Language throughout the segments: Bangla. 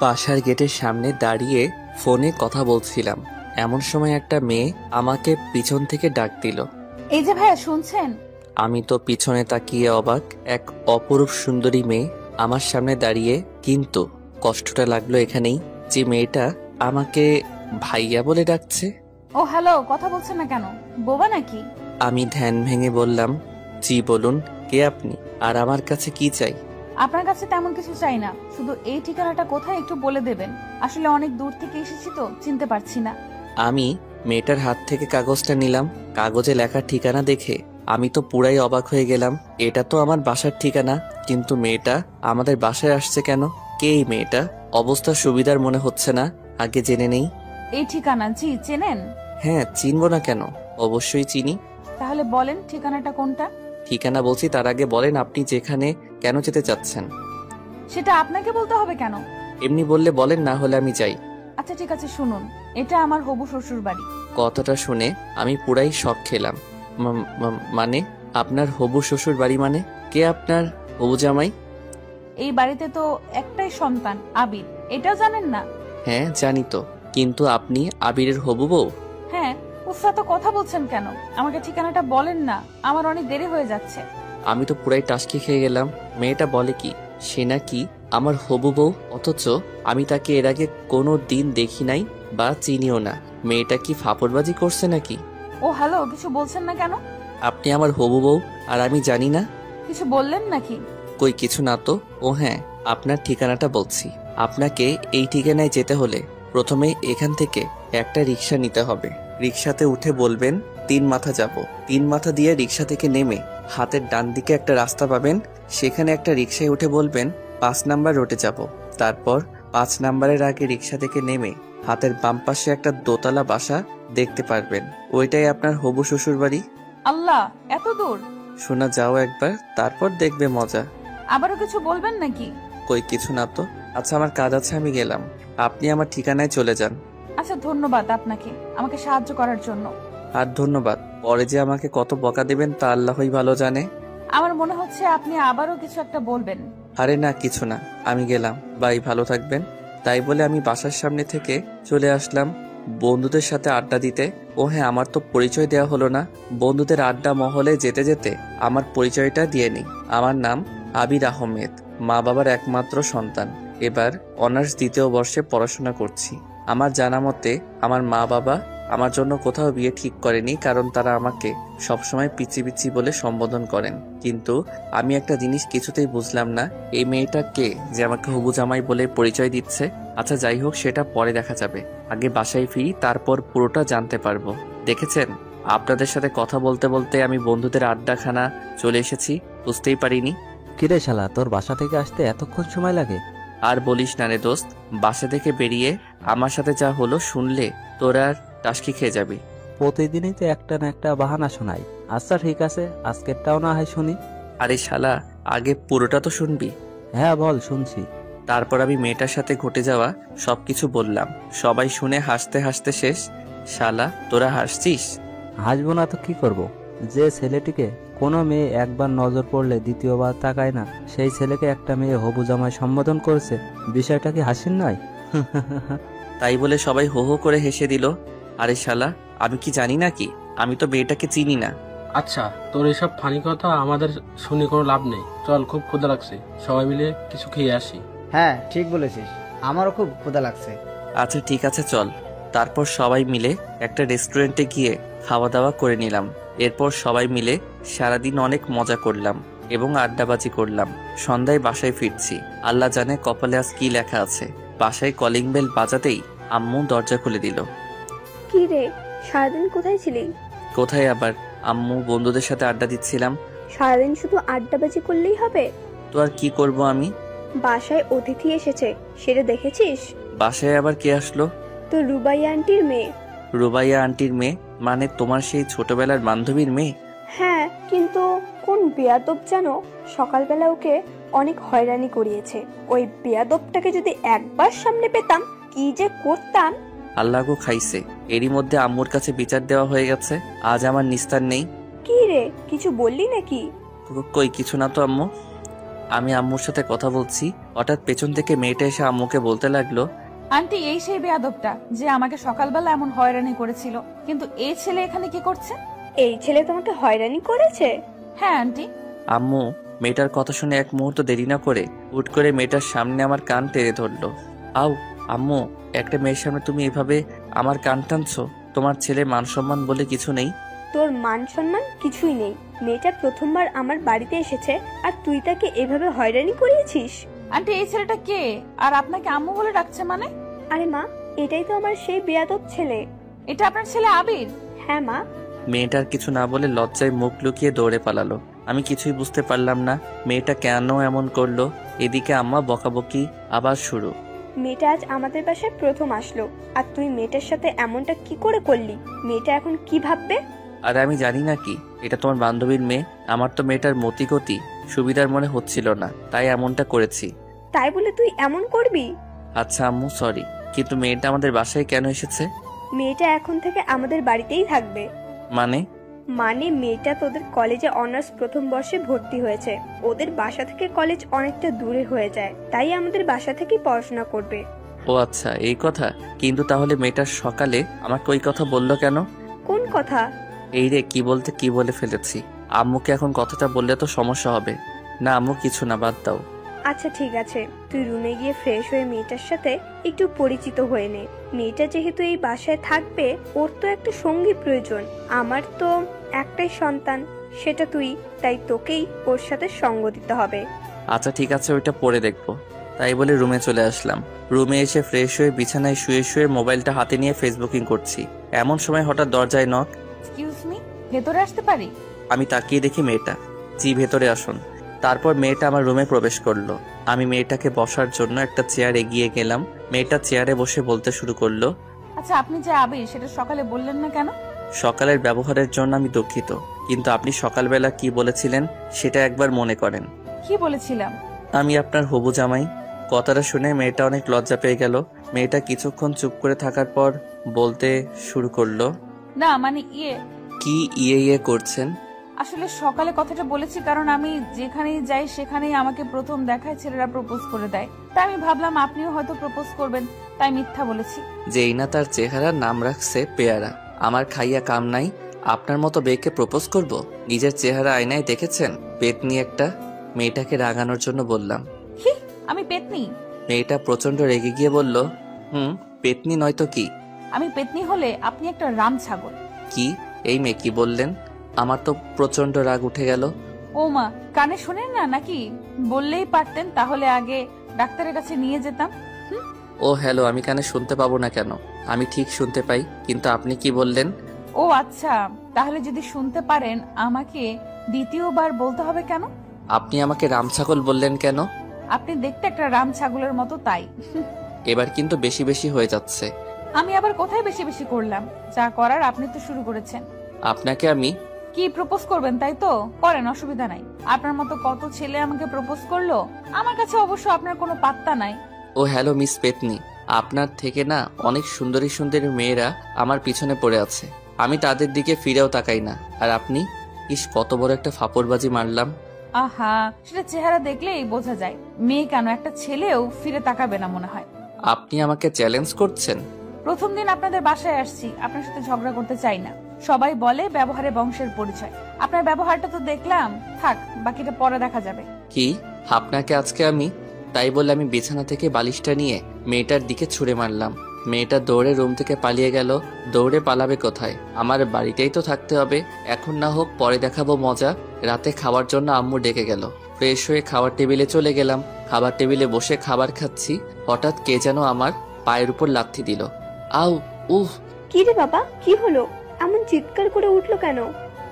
বাসার গেটের সামনে দাঁড়িয়ে ফোনে কথা বলছিলাম, এমন সময় একটা মেয়ে আমাকে পিছন থেকে ডাক দিল। এই যে ভাইয়া, শুনছেন? আমি তো পিছনে তাকিয়ে অবাক। এক অপরূপ সুন্দরী মেয়ে আমার সামনে দাঁড়িয়ে, কিন্তু কষ্টটা লাগলো এখানেই যে মেয়েটা আমাকে ভাইয়া বলে ডাকছে। ও হ্যালো, কথা বলছেন না কেন? বোবা নাকি? আমি ধ্যান ভেঙে বললাম, জি বলুন, কে আপনি আর আমার কাছে কি চাই? আপনার কাছে তেমন কিছু চাই না, শুধু এই ঠিকানাটা কোথায় একটু বলে দেবেন। আসলে অনেক দূর থেকে এসেছি তো চিনতে পারছি না। আমি মেয়েটার হাত থেকে কাগজটা নিলাম। কাগজে লেখা ঠিকানা দেখে আমি তো পুরাই অবাক হয়ে গেলাম। এটা তো আমার বাসার ঠিকানা, কিন্তু মেয়েটা আমাদের বাসায় আসছে কেন? কে এই মেয়েটা? অবস্থা সুবিধার মনে হচ্ছে না, আগে জেনে নেই। এই ঠিকানা জি চেনেন? হ্যাঁ, চিনবো না কেন, অবশ্যই চিনি। তাহলে বলেন ঠিকানাটা কোনটা? ঠিকানা বলছি, তার আগে বলেন আপনি যেখানে কেন যেতে চাচ্ছেন। সেটা আপনাকে বলতে হবে কেন? এমনি বললে বলেন, না হলে আমি যাই। আচ্ছা ঠিক আছে, শুনুন, এটা আমার হবু শ্বশুর বাড়ি। কথাটা শুনে আমি পুরাই শক খেলাম। মানে আপনার হবু শ্বশুর বাড়ি? মানে কে আপনার হবু জামাই? এই বাড়িতে তো একটাই সন্তান, আবির, এটাও জানেন না? হ্যাঁ জানি তো, কিন্তু আপনি আবিরের হবু বউ? হ্যাঁ। উফা, তো কথা বলছেন কেন? আমাকে ঠিকানাটা বলেন না, আমার অনেক দেরি হয়ে যাচ্ছে। আমি তো পুরাই টাসকি খেয়ে গেলাম। মেয়েটা বলে কি সে নাকি আমার হবু বউ, অথচ আমি তাকে এর আগে কোনো দিন দেখি নাই বা চিনিও না। মেয়েটা কি ফাপড়বাজি করছে নাকি? ও হ্যালো, কিছু বলছেন না কেন? আপনি আমার হবু বউ আর আমি জানি না? কিছু বললেন নাকি? কই কিছু না তো। ও হ্যাঁ, আপনার ঠিকানাটা বলছি। আপনাকে এই ঠিকানায় যেতে হলে প্রথমে এখান থেকে একটা রিক্সা নিতে হবে। রিক্সাতে উঠে বলবেন 3 মাথা যাব। 3 মাথা দিয়ে রিক্সা থেকে নেমে হাতের ডান দিকে একটা রাস্তা পাবেন, সেখানে একটা রিক্সায় উঠে বলবেন 5 নাম্বার রোডে যাব। তারপর 5 নাম্বারের আগে রিক্সা থেকে নেমে হাতের বাম পাশে একটা দোতলা বাসা দেখতে পারবেন, ওইটাই আপনার হবু শ্বশুর বাড়ি। আল্লাহ, এত দূর! শোনা যাও একবার, তারপর দেখবে মজা। আবারও কিছু বলবেন নাকি? কই কিছু না তো। আচ্ছা আমার কাজ আছে, আমি গেলাম, আপনি আমার ঠিকানায় চলে যান। আচ্ছা, ধন্যবাদ আপনাকে আমাকে সাহায্য করার জন্য। আর ধন্যবাদ, পরে যে আমাকে কত বকা দেবেন তা আল্লাহই ভালো জানে। আমার মনে হচ্ছে আপনি আবারও কিছু একটা বলবেন। আরে না, কিছু না, আমি গেলাম, বাই, ভালো থাকবেন। তাই বলে আমি বাসার সামনে থেকে চলে আসলাম বন্ধুদের সাথে আড্ডা দিতে। ও হ্যাঁ, আমার তো পরিচয় দেওয়া হলো না। বন্ধুদের আড্ডা মহলে যেতে যেতে আমার পরিচয়টা দিয়ে নিই। আমার নাম আবির আহমেদ, মা বাবার একমাত্র সন্তান। এবার অনার্স 2য় বর্ষে পড়াশোনা করছি। আমার জানা মতে আমার মা বাবা আমার জন্য কোথাও বিয়ে ঠিক করেনি, কারণ তারা আমাকে সবসময় পিচি পিচি বলে সম্বোধন করেন। কিন্তু আমি একটা জিনিস কিছুতেই বুঝলাম না, এই মেয়েটা কে যে আমাকে হবু জামাই বলে পরিচয় দিচ্ছে। আচ্ছা যাই হোক, সেটা পরে দেখা যাবে। আগে বাসায় ফিরি, তারপর পুরোটা জানতে পারবো। দেখেছেন, আপনাদের সাথে কথা বলতে বলতে আমি বন্ধুদের আড্ডাখানা চলে এসেছি, বুঝতেই পারিনি। কিরে শালা, তোর বাসা থেকে আসতে এতক্ষণ সময় লাগে? আর বলিস না রে দোস্ত, বাসা থেকে বেরিয়ে আমার সাথে যা হলো শুনলে তোর আর টাসকি খেয়ে যাবি। প্রতিদিনই তো একটা না একটা বাহানা শোনাই। আচ্ছা ঠিক আছে, আজকেরটাও না হয় শুনি। আরে শালা, আগে পুরোটা তো শুনবি। হ্যাঁ বল, শুনছি। তারপর আমি মেয়েটার সাথে ঘটে যাওয়া সবকিছু বললাম। সবাই শুনে হাসতে হাসতে শেষ। শালা, তোরা হাসছিস? হাসবো না তো কি করব? যে ছেলেটিকে কোনো মেয়ে একবার নজর পড়লে দ্বিতীয়বার তাকায় না, সেই ছেলেকে একটা মেয়ে হবু জামাই সম্বোধন করেছে, বিষয়টা কি হাসির নয়? তাই বলে সবাই হো হো করে হেসে দিল। আরে শালা, আমি কি জানি নাকি? আমি তো মেয়েটাকে চিনি না। আচ্ছা, তোর এসব ফানি কথা আমাদের শুনে কোনো লাভ নেই। চল, খুব ক্ষুধা লাগছে, সবাই মিলে কিছু খেয়ে আসি। হ্যাঁ ঠিক বলেছিস, আমারও খুব ক্ষুধা লাগছে। আচ্ছা ঠিক আছে চল। তারপর সবাই মিলে একটা রেস্টুরেন্টে গিয়ে খাওয়া দাওয়া করে নিলাম। এরপর সবাই মিলে সারাদিন অনেক মজা করলাম এবং আড্ডাবাজি করলাম। সন্ধ্যায় বাসায় ফিরছি, আল্লাহ জানে কপালে আজ কি লেখা আছে। বাসায় কলিং বেল বাজাতেই আম্মু দরজা খুলে দিল। কি রে, সারাদিন কোথায় ছিলি? কোথায় আবার, আম্মু, বন্ধুদের সাথে আড্ডা দিচ্ছিলাম। সারাদিন শুধু আড্ডাবাজি করলেই হবে? তো আর কি করব আমি? বাসায় অতিথি এসেছে, সেটা দেখেছিস? বাসায় আবার কে আসলো? তো রুবাইয়া আন্টির মেয়ে। রুবাইয়া আন্টির মেয়ে? মানে তোমার সেই ছোটবেলার বান্ধবীর মেয়ে? হ্যাঁ, কিন্তু কোন বেয়াদব যেন সকালবেলা ওকে অনেক হয়রানি করিয়েছে। ওই বেয়াদবটাকে যদি একবার সামনে পেতাম, কি যে করতাম। আল্লাহ গো খাইছে, এরই মধ্যে আম্মুর কাছে বিচার দেওয়া হয়ে গেছে। আজ আমার নিস্তার নেই। কি রে, কিছু বললি নাকি? কই কিছু না তো আম্মু। আমি আম্মুর সাথে কথা বলছি, হঠাৎ পেছন থেকে মেয়েটা এসে আম্মুকে বলতে লাগলো, আন্টি এই সেই বেয়াদবটা যে আমাকে সকালবেলা এমন হয়রানি করেছিল, কিন্তু এই ছেলে এখানে কি করছে? এই ছেলে তোমাকে হয়রানি করেছে? হ্যাঁ আন্টি। আম্মু মেয়েটার কথা শুনে এক মুহূর্ত দেরি না করে হুট করে মেয়েটার সামনে আমার কান টেনে ধরলো। আউ আম্মু, একটা মেয়ের সামনে তুমি এভাবে আমার কান টানছো? তোমার ছেলে মান সম্মান বলে কিছু নেই? তোর মান সম্মান কিছুই নেই। মেয়েটা প্রথমবার আমার বাড়িতে এসেছে আর তুই তাকে এভাবে হয়রানি করিয়েছিস? আন্টি এই ছেলেটা কে, আর আপনাকে আম্মু বলে ডাকছে মানে? আরে মা, এটাই তো আমার সেই বেয়াদব ছেলে। এটা আপনার ছেলে আবির? হ্যাঁ মা। মেয়েটার কিছু না বলে লজ্জায় মুখ লুকিয়ে দৌড়ে পালালো। আমি কিছুই বুঝতে পারলাম না মেয়েটা কেন এমন করলো। এদিকে আম্মা বকাবকি আবার শুরু। মেয়েটা আজ আমাদের বাসায় প্রথম আসলো, আর তুই মেয়েটার সাথে এমনটা কি করে করলি? মেয়েটা এখন কি ভাববে? আর আমি জানি না কি, এটা তোমার বান্ধবীর মেয়ে। আমার তো মেয়েটার মতিগতি সুবিধার মনে হচ্ছিল না, তাই এমনটা করেছি। তাই বলে তুই এমন করবি? আচ্ছা আম্মু সরি, কিন্তু মেয়েটা আমাদের বাসায় কেন এসেছে? মেয়েটা এখন থেকে আমাদের বাড়িতেই থাকবে। মানে? মানে মেয়েটা তোদের কলেজে অনার্স প্রথম বর্ষে ভর্তি হয়েছে। ওদের বাসা থেকে কলেজ অনেকটা দূরে হয়ে যায়, তাই আমাদের বাসা থেকেই পড়াশোনা করবে। ও আচ্ছা এই কথা। কিন্তু তাহলে মেয়েটা সকালে আমাকে ওই কথা বললো কেন? কোন কথা? এই রে, কি বলতে কি বলে ফেলেছি। আম্মুকে এখন কথাটা বললে তো সমস্যা হবে। না আম্মু কিছু না, বাদ দাও। আচ্ছা ঠিক আছে, তুই রুমে গিয়ে ফ্রেশ হয়ে মেয়েটার সাথে একটু পরিচিত হয়ে নে। মেয়েটা যেহেতু এই বাসায় থাকবে, ওর তো একটা সঙ্গী প্রয়োজন। আমার তো একটাই সন্তান, সেটা তুই, তাই তোকেই ওর সাথে সঙ্গ দিতে হবে। আচ্ছা ঠিক আছে, ওইটা পরে দেখবো। তাই বলে রুমে চলে আসলাম। রুমে এসে ফ্রেশ হয়ে বিছানায় শুয়ে শুয়ে মোবাইলটা হাতে নিয়ে ফেসবুকিং করছি। এমন সময় হঠাৎ দরজায় নক। এক্সকিউজ মি, ভেতরে আসতে পারি? আমি তাকিয়ে দেখি মেয়েটা। জি ভেতরে আসুন। তারপর মেয়েটা আমার রুমে প্রবেশ করলো। আমি মেয়েটাকে বসার জন্য একটা চেয়ার এগিয়ে গেলাম। মেয়েটা চেয়ারে বসে বলতে শুরু করলো, আচ্ছা আপনি যে আবির সেটা সকালে বললেন না কেন? সকালের ব্যবহারের জন্য আমি দুঃখিত, কিন্তু আপনি সকালবেলা কি বলেছিলেন সেটা একবার মনে করেন। কি বলেছিলাম? আমি আপনার হবু জামাই। কথাটা শুনে মেয়েটা অনেক লজ্জা পেয়ে গেল। মেয়েটা কিছুক্ষণ চুপ করে থাকার পর বলতে শুরু করলো, না মানে কি ইয়ে ইয়ে করছেন? আসলে সকালে কথাটা বলেছি কারণ আমি যেখানেই যাই সেখানেই আমাকে প্রথম দেখায় ছেলেরা প্রপোজ করে দেয়, তাই আমি ভাবলাম আপনিও হয়তো প্রপোজ করবেন, তাই মিথ্যা বলেছি। যেই না তার চেহারার নাম রাখছে পেয়ারা। আমার খাইয়া কাম নাই, আপনার মতো বেকে প্রপোজ করব? নিজের চেহারা আয়নায় দেখেছেন? পেতনি একটা। মেয়েটাকে রাগানোর জন্য বললাম, হি, আমি পেতনি? মেয়েটা প্রচন্ড রেগে গিয়ে বলল, পেতনি নয়তো কি? আমি পেতনি হলে আপনি একটা রাম ছাগল। কি? এই মেয়ে কি বললেন? আমার তো প্রচন্ড রাগ উঠে গেল। ও মা, কানে শোনেন না নাকি? বললেই পারতেন, তাহলে আগে ডাক্তারের কাছে নিয়ে যেতাম। ও হ্যালো, আমি কানে শুনতে পাবো না কেন? আমি ঠিক শুনতে পাই, কিন্তু আপনি কি বললেন? ও আচ্ছা, তাহলে যদি শুনতে পারেন আমাকে দ্বিতীয়বার বলতে হবে কেন? আপনি আমাকে রামছাগল বললেন কেন? আপনি দেখতে একটা রাম ছাগলের মতো, তাই। এবার কিন্তু বেশি বেশি হয়ে যাচ্ছে। আমি আবার কোথায় বেশি বেশি করলাম? যা করার আপনি তো শুরু করেছেন। আপনাকে আমি কি প্রপোজ করবেন তাই তো? করেন, অসুবিধা নাই। আপনার মতো কত ছেলে আমাকে প্রপোজ করলো, আমার কাছে অবশ্য আপনার কোনো পাত্তা নাই। ও হ্যালো মিস পেতনি, আপনার থেকে না অনেক সুন্দরী সুন্দরী মেয়েরা আমার পিছনে পড়ে আছে। আমি তাদের দিকে ফিরেও তাকাই না। আর আপনি, ইস কত বড় একটা ফাপড়বাজি মারলাম। আহা, সেটা চেহারা দেখলেই বোঝা যায়। মেয়ে কেন, একটা ছেলেও ফিরে তাকাবে না মনে হয়। আপনি আমাকে চ্যালেঞ্জ করছেন? প্রথম দিন আপনাদের বাসায় আসছি, আপনার সাথে ঝগড়া করতে চাই না। সবাই বলে ব্যবহারে বংশের পরিচয়। আপনার ব্যবহারটা তো দেখলাম, থাক বাকিটা পরে দেখা যাবে। কি? আপনাকে আজকে আমি? তাই বলে আমি বিছানা থেকে বালিশটা নিয়ে মেয়েটার দিকে ছুঁড়ে মারলাম। মেয়েটা দৌড়ে রুম থেকে পালিয়ে গেল। দৌড়ে পালাবে কোথায়? আমার বাড়িতেই তো থাকতে হবে। এখন না হোক পরে দেখাবো মজা। রাতে খাওয়ার জন্য আম্মু ডেকে গেল। ফ্রেশ হয়ে খাবার টেবিলে চলে গেলাম। খাবার টেবিলে বসে খাবার খাচ্ছি, হঠাৎ কে যেন আমার পায়ের উপর লাথি দিল। আউ, উফ! কি রে বাবা, কি হলো? এমন চিৎকার করে উঠলো কেন?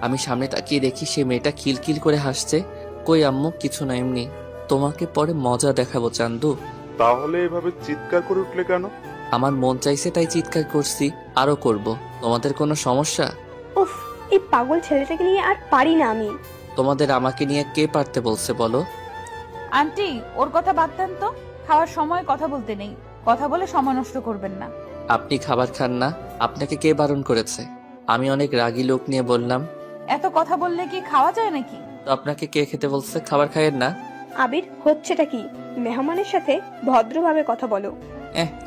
আমি সামনে তাকিয়ে দেখি সে মেয়েটা খিলখিল করে হাসছে। কই আম্মু, কিছু না, এমনি। তোমাকে পরে মজা দেখাবো চান্দু। তাহলে এভাবে চিৎকার করে উঠলে কেন? আমার মন চাইছে তাই চিৎকার করছি, আরো করব। তোমাদের কোনো সমস্যা? উফ, এই পাগল ছেলেটাকে নিয়ে আর পারি না আমি। তোমাদের আমাকে নিয়ে কে পারতে বলছে বলো? আন্টি, ওর কথা বাদ দেন তো। খাওয়ার সময় কথা বলতে নেই, কথা বলে সময় নষ্ট করবেন না। আপনি খাবার খান না? আপনাকে কে বারণ করেছে? আমি অনেক রাগী লোক নিয়ে বললাম। এত কথা বললে কি খাওয়া যায় নাকি? তো আপনাকে কে খেতে বলছে? খাবার খায়েন না? আবির, হচ্ছেটা কি? মেহমানের সাথে ভদ্রভাবে কথা বলো।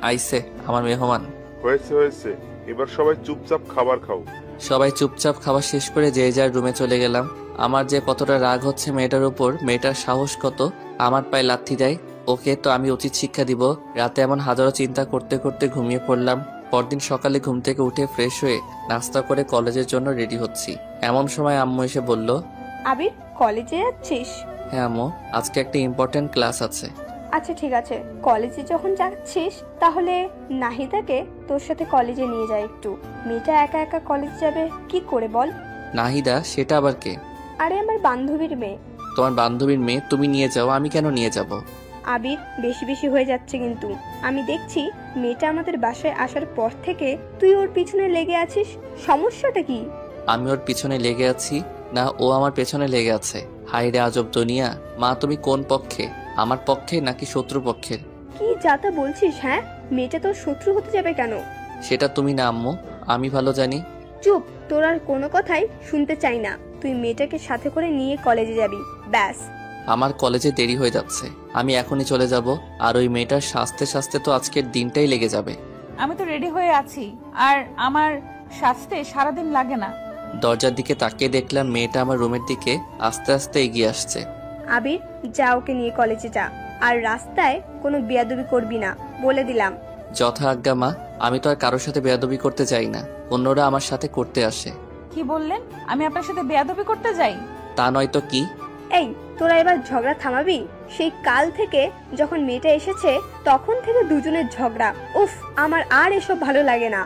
আইসে আমার মেহমান। হয়েছে হয়েছে, এবার সবাই চুপচাপ খাবার খাও। সবাই চুপচাপ খাবার শেষ করে যে যার রুমে চলে গেলাম। আমার যে কতটা রাগ হচ্ছে মেয়েটার উপর, মেয়েটার সাহস কত আমার পায়ে লাথি দেয়। ওকে তো আমি উচিত শিক্ষা দিব। রাতে এমন হাজারো চিন্তা করতে করতে ঘুমিয়ে পড়লাম। পরদিন সকালে ঘুম থেকে উঠে ফ্রেশ হয়ে নাস্তা করে কলেজের জন্য রেডি হচ্ছি। এমন সময় আম্মু এসে বলল, আবির, কলেজে যাচ্ছিস? হ্যাঁ আম্মু, আজকে একটা ইম্পর্টেন্ট ক্লাস আছে। আচ্ছা ঠিক আছে, কলেজে যখন যাচ্ছিস তাহলে নাহিদাকে তোর সাথে কলেজে নিয়ে যায় একটু। মেয়েটা একা একা কলেজ যাবে কি করে বল? নাহিদা? সেটা আবার কে? আরে আমার বান্ধবীর মেয়ে। তোমার বান্ধবীর মেয়ে? তুমি নিয়ে যাও, আমি কেন নিয়ে যাব? আবির, বেশি বেশি হয়ে যাচ্ছে কিন্তু। আমি দেখছি মেয়েটা আমাদের বাসায় আসার পর থেকে তুই ওর পিছনে লেগে আছিস। সমস্যাটা কি? আমি ওর পিছনে লেগে আছি না ও আমার পেছনে লেগে আছে? হাই রে আজব দুনিয়া। মা তুমি কোন পক্ষে, আমার পক্ষে নাকি শত্রু পক্ষের? কি যাতা বলছিস? হ্যাঁ, মেয়েটা তোর শত্রু হতে যাবে কেন? সেটা তুমি না আম্মু, আমি ভালো জানি। চুপ, তোর আর কোনো কথাই শুনতে চাই না। তুই মেয়েটাকে সাথে করে নিয়ে কলেজে যাবি, ব্যাস। আমার কলেজে দেরি হয়ে যাচ্ছে, আমি এখনই চলে যাব। আর ওই মেয়েটার সাজতে সাজতে তো আজকের দিনটাই লেগে যাবে। আমি তো রেডি হয়ে আছি, আর আমার সাজতে সারাদিন লাগে না। দরজার দিকে তাকিয়ে দেখলাম মেয়েটা আমার রুমের দিকে আস্তে আস্তে এগিয়ে আসছে। আবির, যা ওকে নিয়ে কলেজে যা, আর রাস্তায় কোনো বেয়াদবি করবি না, বলে দিলাম। যথা আজ্ঞা মা। আমি তো আর কারোর সাথে বেয়াদবি করতে চাই না, অন্যরা আমার সাথে করতে আসে। কি বললেন? আমি আপনার সাথে বেয়াদবি করতে যাই? তা নয় তো কি? এই, তোরা এবার ঝগড়া থামাবি? সেই কাল থেকে যখন মেয়েটা এসেছে তখন থেকে দুজনের ঝগড়া। উফ, আমার আর এসব ভালো লাগে না।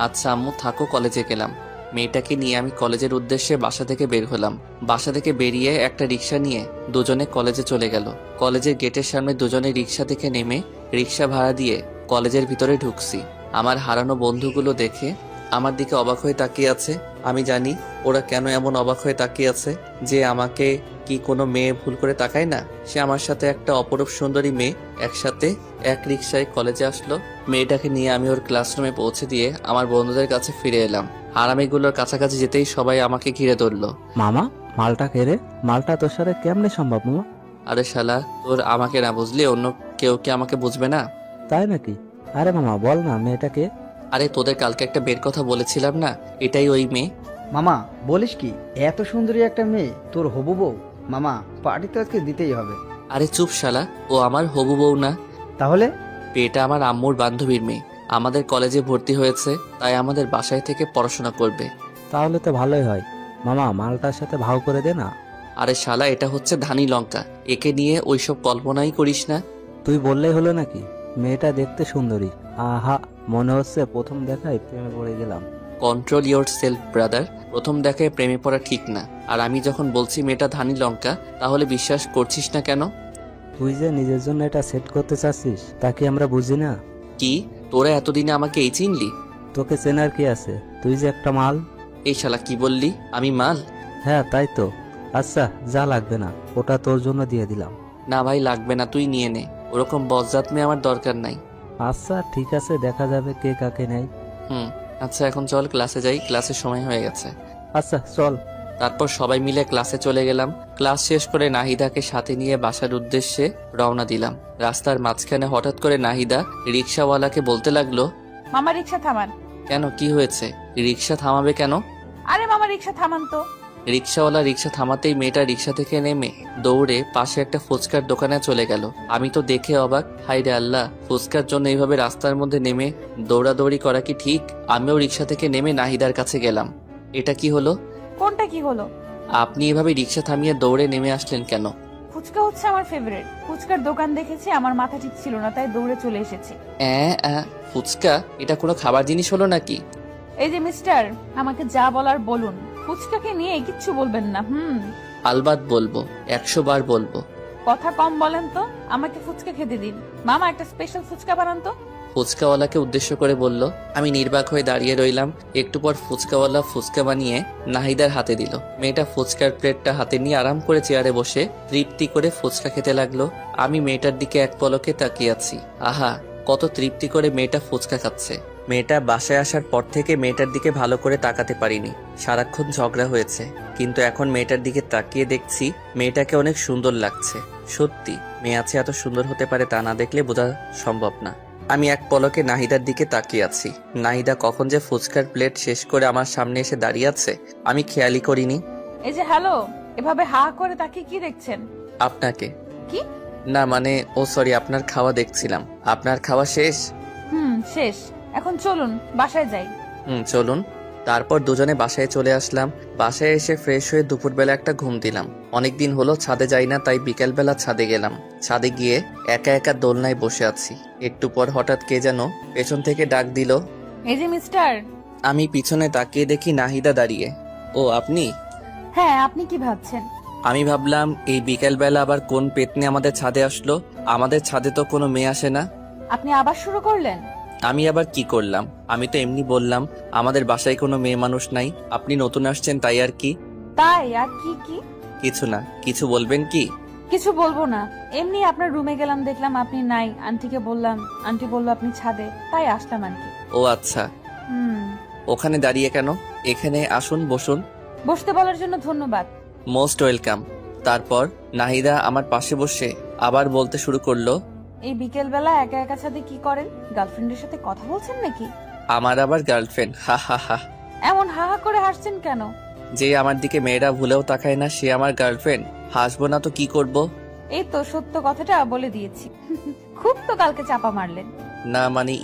আচ্ছা আম্মু থাকো, কলেজে গেলাম। মেয়েটাকে নিয়ে আমি কলেজের উদ্দেশ্যে বাসা থেকে বের হলাম। বাসা থেকে বেরিয়ে একটা রিক্সা নিয়ে দুজনে কলেজে চলে গেল। কলেজের গেটের সামনে দুজনে রিক্সা থেকে নেমে রিক্সা ভাড়া দিয়ে কলেজের ভিতরে ঢুকছি। আমার হারানো বন্ধুগুলো দেখে আমার দিকে অবাক হয়ে তাকিয়ে আছে। আমি জানি ওরা কেন এমন অবাক হয়ে তাকিয়ে আছে, যে আমাকে কি কোনো মেয়ে ভুল করে তাকায় না? সে আমার সাথে একটা অপরূপ সুন্দরী মেয়ে একসাথে এক রিক্সায় কলেজে আসলো। মেয়েটাকে নিয়ে আমি ওর ক্লাসরুমে পৌঁছে দিয়ে আমার বন্ধুদের কাছে ফিরে এলাম। হারামিগুলোর কাছাকাছি যেতেই সবাই আমাকে ঘিরে ধরলো। মামা, মালটা কে রে? মালটা তোর সাথে কেমনে সম্ভব মামা? আরে শালা, তোর আমাকে না বুঝলি অন্য কেউ কি আমাকে বুঝবে না? তাই নাকি? আরে মামা বল না, মেয়েটাকে? আরে তোদের কালকে একটা বের কথা বলেছিলাম না, এটাই ওই মেয়ে। মামা বলিস কি, এত সুন্দরী একটা মেয়ে তোর হবু বউ? মামা, পার্টি তো আজকে দিতেই হবে। আরে চুপ শালা, ও আমার হবু বউ না। তাহলে? এটা আমার আম্মুর বান্ধবীর মেয়ে। আমাদের কলেজে ভর্তি হয়েছে, তাই আমাদের বাসায় থেকে পড়াশোনা করবে। তাহলে তো ভালোই হয়। মামা, মালটার সাথে ভাও করে দে না। আরে শালা, এটা হচ্ছে ধানি লঙ্কা, একে নিয়ে ওইসব কল্পনাই করিস না। তুই বললেই হলো নাকি? মেয়েটা দেখতে সুন্দরী। আহা, মনে হচ্ছে প্রথম দেখায় প্রেমে পড়ে গেলাম। Control your self brother. প্রথম দেখায় প্রেমে পড়া ঠিক না। আর আমি যখন বলছি মেয়েটা ধানি লঙ্কা, তাহলে বিশ্বাস করছিস না কেন? তুই যে নিজের জন্য এটা সেট করতে চাচ্ছিস তা কি আমরা বুঝি না? কি তোরা এতদিনে আমাকে এই চিনলি? তোকে চেনার কি আছে? তুই যে একটা মাল। এই শালা কি বললি? আমি মাল? হ্যাঁ তাই তো। আচ্ছা, যা লাগবে না ওটা তোর জন্য দিয়ে দিলাম। না ভাই, লাগবে না, তুই নিয়ে নে। ওরকম বজ্জাত মেয়ে আমার দরকার নাই। আচ্ছা ঠিক আছে, দেখা যাবে কে কাকে নেয়। আচ্ছা এখন চল ক্লাসে যাই, ক্লাসের সময় হয়ে গেছে। আচ্ছা চল। তারপর সবাই মিলে ক্লাসে চলে গেলাম। ক্লাস শেষ করে নাহিদাকে সাথে নিয়ে বাসার উদ্দেশ্যে রওনা দিলাম। রাস্তার মাঝখানে হঠাৎ করে নাহিদা রিক্সাওয়ালাকে বলতে লাগলো, মামা রিক্সা থামান। কেন, কি হয়েছে? রিক্সা থামাবে কেন? আরে মামা রিক্সা থামান তো। রিক্সাওয়ালা রিক্সা থামাতেই মেয়েটা রিক্সা থেকে নেমে দৌড়ে পাশে একটা ফুচকার দোকানে চলে গেল। আমি তো দেখে অবাক, হায়রে আল্লাহ, ফুচকার জন্য এইভাবে রাস্তার মধ্যে নেমে দৌড়াদৌড়ি করা কি ঠিক? আমিও রিক্সা থেকে নেমে নাহিদার কাছে গেলাম। এটা কি হলো? কোনটা কি হলো? আপনি এভাবে রিক্সা থামিয়ে দৌড়ে নেমে আসলেন কেন? ফুচকা হচ্ছে আমার ফেভারিট। ফুচকার দোকান দেখেছি, আমার মাথা ঠিক ছিল না, তাই দৌড়ে চলে এসেছি। ফুচকা? এটা কোনো খাবার জিনিস হলো নাকি? এই যে মিস্টার, আমাকে যা বলার বলুন, ফুচকাকে নিয়ে কিচ্ছু বলবেন না। আলবাত বলবো, 100 বার বলবো। কথা কম বলেন তো, আমাকে ফুচকা খেতে দিন। মামা একটা স্পেশাল ফুচকা বানান তো। ফুচকাওয়ালাকে উদ্দেশ্য করে বলল। আমি নির্বাক হয়ে দাঁড়িয়ে রইলাম। একটু পর ফুচকাওয়ালা ফুচকা বানিয়ে নাহিদার হাতে দিল। মেয়েটা ফুচকার প্লেটটা হাতে নিয়ে আরাম করে চেয়ারে বসে তৃপ্তি করে ফুচকা খেতে লাগলো। আমি মেয়েটার দিকে এক পলকে তাকিয়ে আছি। আহা, কত তৃপ্তি করে মেয়েটা ফুচকা খাচ্ছে। মেয়েটা বাসায় আসার পর থেকে মেয়েটার দিকে ভালো করে তাকাতে পারিনি। সারাক্ষণ ঝগড়া হয়েছে, কিন্তু এখন মেয়েটার দিকে তাকিয়ে দেখছি মেয়েটাকে অনেক সুন্দর লাগছে। সত্যি মেয়ে আছে এত সুন্দর হতে পারে তা না দেখলে বোঝা সম্ভব না। আমি এক পলকে নাহিদার দিকে তাকিয়ে আছি। নাহিদা কখন যে ফুচকার প্লেট শেষ করে আমার সামনে এসে দাঁড়িয়ে আছে আমি খেয়ালই করিনি। এই যে হ্যালো, এভাবে হা করে তাকিয়ে কি দেখছেন? আপনাকে। কি? না মানে সরি, আপনার খাওয়া দেখছিলাম। আপনার খাওয়া শেষ? শেষ। এখন চলুন বাসায় যাই। চলুন। তারপর দুজনে বাসায় চলে আসলাম। বাসায় এসে ফ্রেশ হয়ে দুপুরবেলা একটা ঘুম দিলাম। অনেকদিন হলো ছাদে যাই না, তাই বিকেলবেলা ছাদে গেলাম। ছাদে গিয়ে একা একা দোলনায় বসে আছি। একটু পর হঠাৎ কে যেন পেছন থেকে ডাক দিল। এই যে মিস্টার। আমি পিছনে তাকিয়ে দেখি নাহিদা দাঁড়িয়ে। ও আপনি? হ্যাঁ, আপনি কি ভাবছেন? আমি ভাবলাম এই বিকেলবেলা আবার কোন পেতনি আমাদের ছাদে আসলো। আমাদের ছাদে তো কোনো মেয়ে আসে না। আপনি আবার শুরু করলেন? আমি আবার কি করলাম? আমি তো এমনি বললাম আমাদের বাসায় কোনো মেয়ে মানুষ নাই, আপনি নতুন আসছেন তাই আর কি। তাই আর কি? কি কিছু না। কিছু বলবেন কি? কিছু বলবো না, এমনি আপনার রুমে গেলাম, দেখলাম আপনি নাই। আন্টিকে বললাম, আন্টি বললো আপনি ছাদে, তাই আসলাম আন্টি। ও আচ্ছা। ওখানে দাঁড়িয়ে কেন? এখানে আসুন, বসুন। বসতে বলার জন্য ধন্যবাদ। Most welcome. তারপর নাহিদা আমার পাশে বসে আবার বলতে শুরু করলো। এই বিকেল বেলা একা একা ছাদে কি করেন? গার্লফ্রেন্ডের সাথে কথা বলছেন নাকি? আমার আবার গার্লফ্রেন্ড? হা হা হা। এমন হা হা করে হাসছেন কেন? যে আমার দিকে মেয়েরা ভুলেও তাকায় না সে আমার গার্লফ্রেন্ড। হাসবো না তো কি করব? এই তো সত্য কথাটা বলে দিয়েছি। খুব তো কালকে চাপা মারলেন। না মানে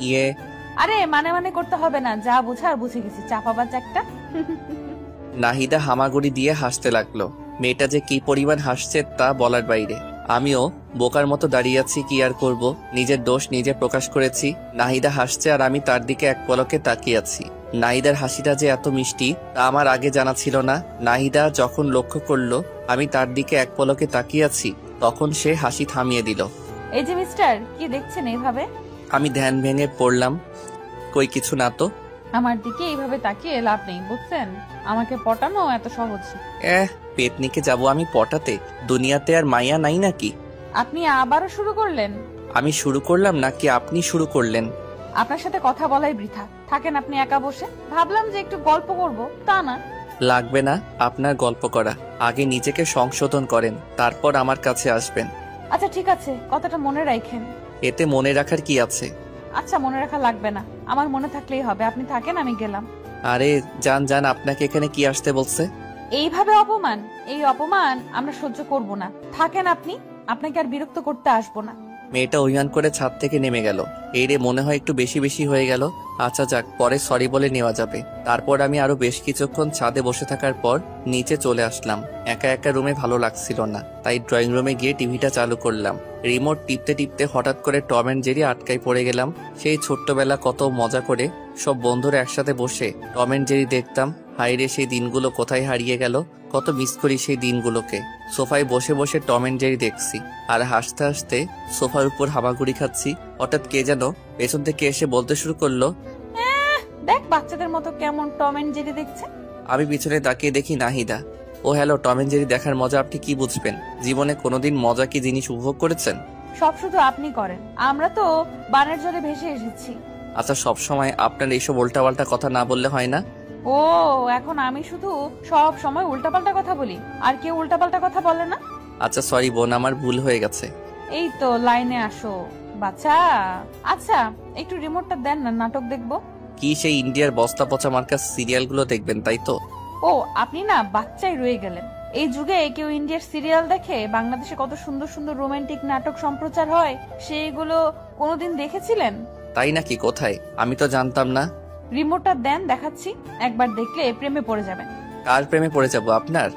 আরে মানে করতে হবে না, যা বুঝার বুঝে গেছি, চাপাবাজ একটা। নাহিদা হামাগুড়ি দিয়ে হাসতে লাগলো। মেয়েটা যে কি পরিমাণ হাসছে তা বলার বাইরে। আমিও বোকার মতো দাঁড়িয়ে আছি, কি আর করব, নিজের দোষ নিজে প্রকাশ করেছি। নাহিদা হাসছে আর আমি তার দিকে এক পলকে তাকিয়ে আছি। নাহিদার হাসিটা যে এত মিষ্টি তা আমার আগে জানা ছিল না। নাহিদা যখন লক্ষ্য করলো আমি তার দিকে এক পলকে তাকিয়ে আছি তখন সে হাসি থামিয়ে দিল। এই যে মিস্টার, কি দেখছেন এইভাবে? আমি ধ্যান ভেঙে পড়লাম। কই কিছু না তো। আমার দিকে এইভাবে তাকিয়ে লাভ নেই, বুঝছেন? আমাকে পটানো এত সহজ। পেতনিকে যাব আমি পটাতে? দুনিয়াতে আর মাইয়া নাই নাকি? আপনি আবারও শুরু করলেন? আমি শুরু করলাম নাকি আপনি শুরু করলেন? আপনার সাথে কথা বলাই বৃথা, থাকেন আপনি একা বসে। ভাবলাম যে একটু গল্প করব, তা না। লাগবে না আপনার গল্প করা, আগে নিজেকে সংশোধন করেন তারপর আমার কাছে আসবেন। আচ্ছা ঠিক আছে, কথাটা মনে রাখেন। এতে মনে রাখার কি আছে? আচ্ছা মনে রাখা লাগবে না, আমার মনে থাকলেই হবে। আপনি থাকেন, আমি গেলাম। আরে যান, আপনাকে এখানে কি আসতে বলছে? এইভাবে অপমান, এই অপমান আমরা সহ্য করব না। থাকেন আপনি, আপনাকে আর বিরক্ত করতে আসবো না। মেয়েটা অভিমান করে ছাদ থেকে নেমে গেল। এই রে মনে হয় একটু বেশি হয়ে গেল। আচ্ছা যাক, পরে সরি বলে নেওয়া যাবে। তারপর আমি আরো বেশ কিছুক্ষণ ছাদে বসে থাকার পর নিচে চলে আসলাম। একা একা রুমে ভালো লাগছিল না, তাই ড্রয়িং রুমে গিয়ে টিভিটা চালু করলাম। রিমোট টিপতে হঠাৎ করে টম অ্যান্ড জেরি আটকায় পড়ে গেলাম। সেই ছোট্টবেলা কত মজা করে সব বন্ধুরা একসাথে বসে টম অ্যান্ড জেরি দেখতাম। হাইরে সেই দিনগুলো কোথায় হারিয়ে গেল, কত মিস করি সেই দিনগুলোকে। সোফায় বসে বসে টম অ্যান্ড জেরি দেখছি আর হাসতে হাসতে সোফার উপর হামাগুড়ি খাচ্ছি। হঠাৎ কে যেন পেছন থেকে এসে বলতে শুরু করলো, দেখ বাচ্চাদের মতো কেমন টম এন্ড জেরি দেখছে। আমি পিছনে তাকিয়ে দেখি নাহিদা। ও হ্যালো, টম এন্ড জেরি দেখার মজা আপনি কি বুঝবেন? জীবনে কোনোদিন মজা কি জিনিস উপভোগ করেছেন? সব শুধু আপনি করেন, আমরা তো বানের জলে ভেসে এসেছি। আচ্ছা সব সময় আপনার এইসব উল্টাপাল্টা কথা না বললে হয় না? ও এখন আমি শুধু সব সময় উল্টাপাল্টা কথা বলি, আর কেউ উল্টাপাল্টা কথা বলে না? আচ্ছা সরি বোন, আমার ভুল হয়ে গেছে। এই তো লাইনে আসো বাচ্চা। আচ্ছা একটু রিমোটটা দেন না, নাটক দেখবো। কি সেই ইন্ডিয়ার বস্তা পচা মার্কা সিরিয়ালগুলো দেখবেন তাই তো? ও আপনি না বাচ্চাই রয়ে গেলেন। এই যুগে কেউ ইন্ডিয়ার সিরিয়াল দেখে? বাংলাদেশে কত সুন্দর সুন্দর রোমান্টিক নাটক সম্প্রচার হয়, সেইগুলো কোনোদিন দেখেছিলেন? তাই নাকি? কোথায়? আমি তো জানতাম না। রিমোটটা দেন, দেখাচ্ছি। একবার দেখলে প্রেমে পড়ে যাবেন। কার প্রেমে পড়ে যাব? আপনার?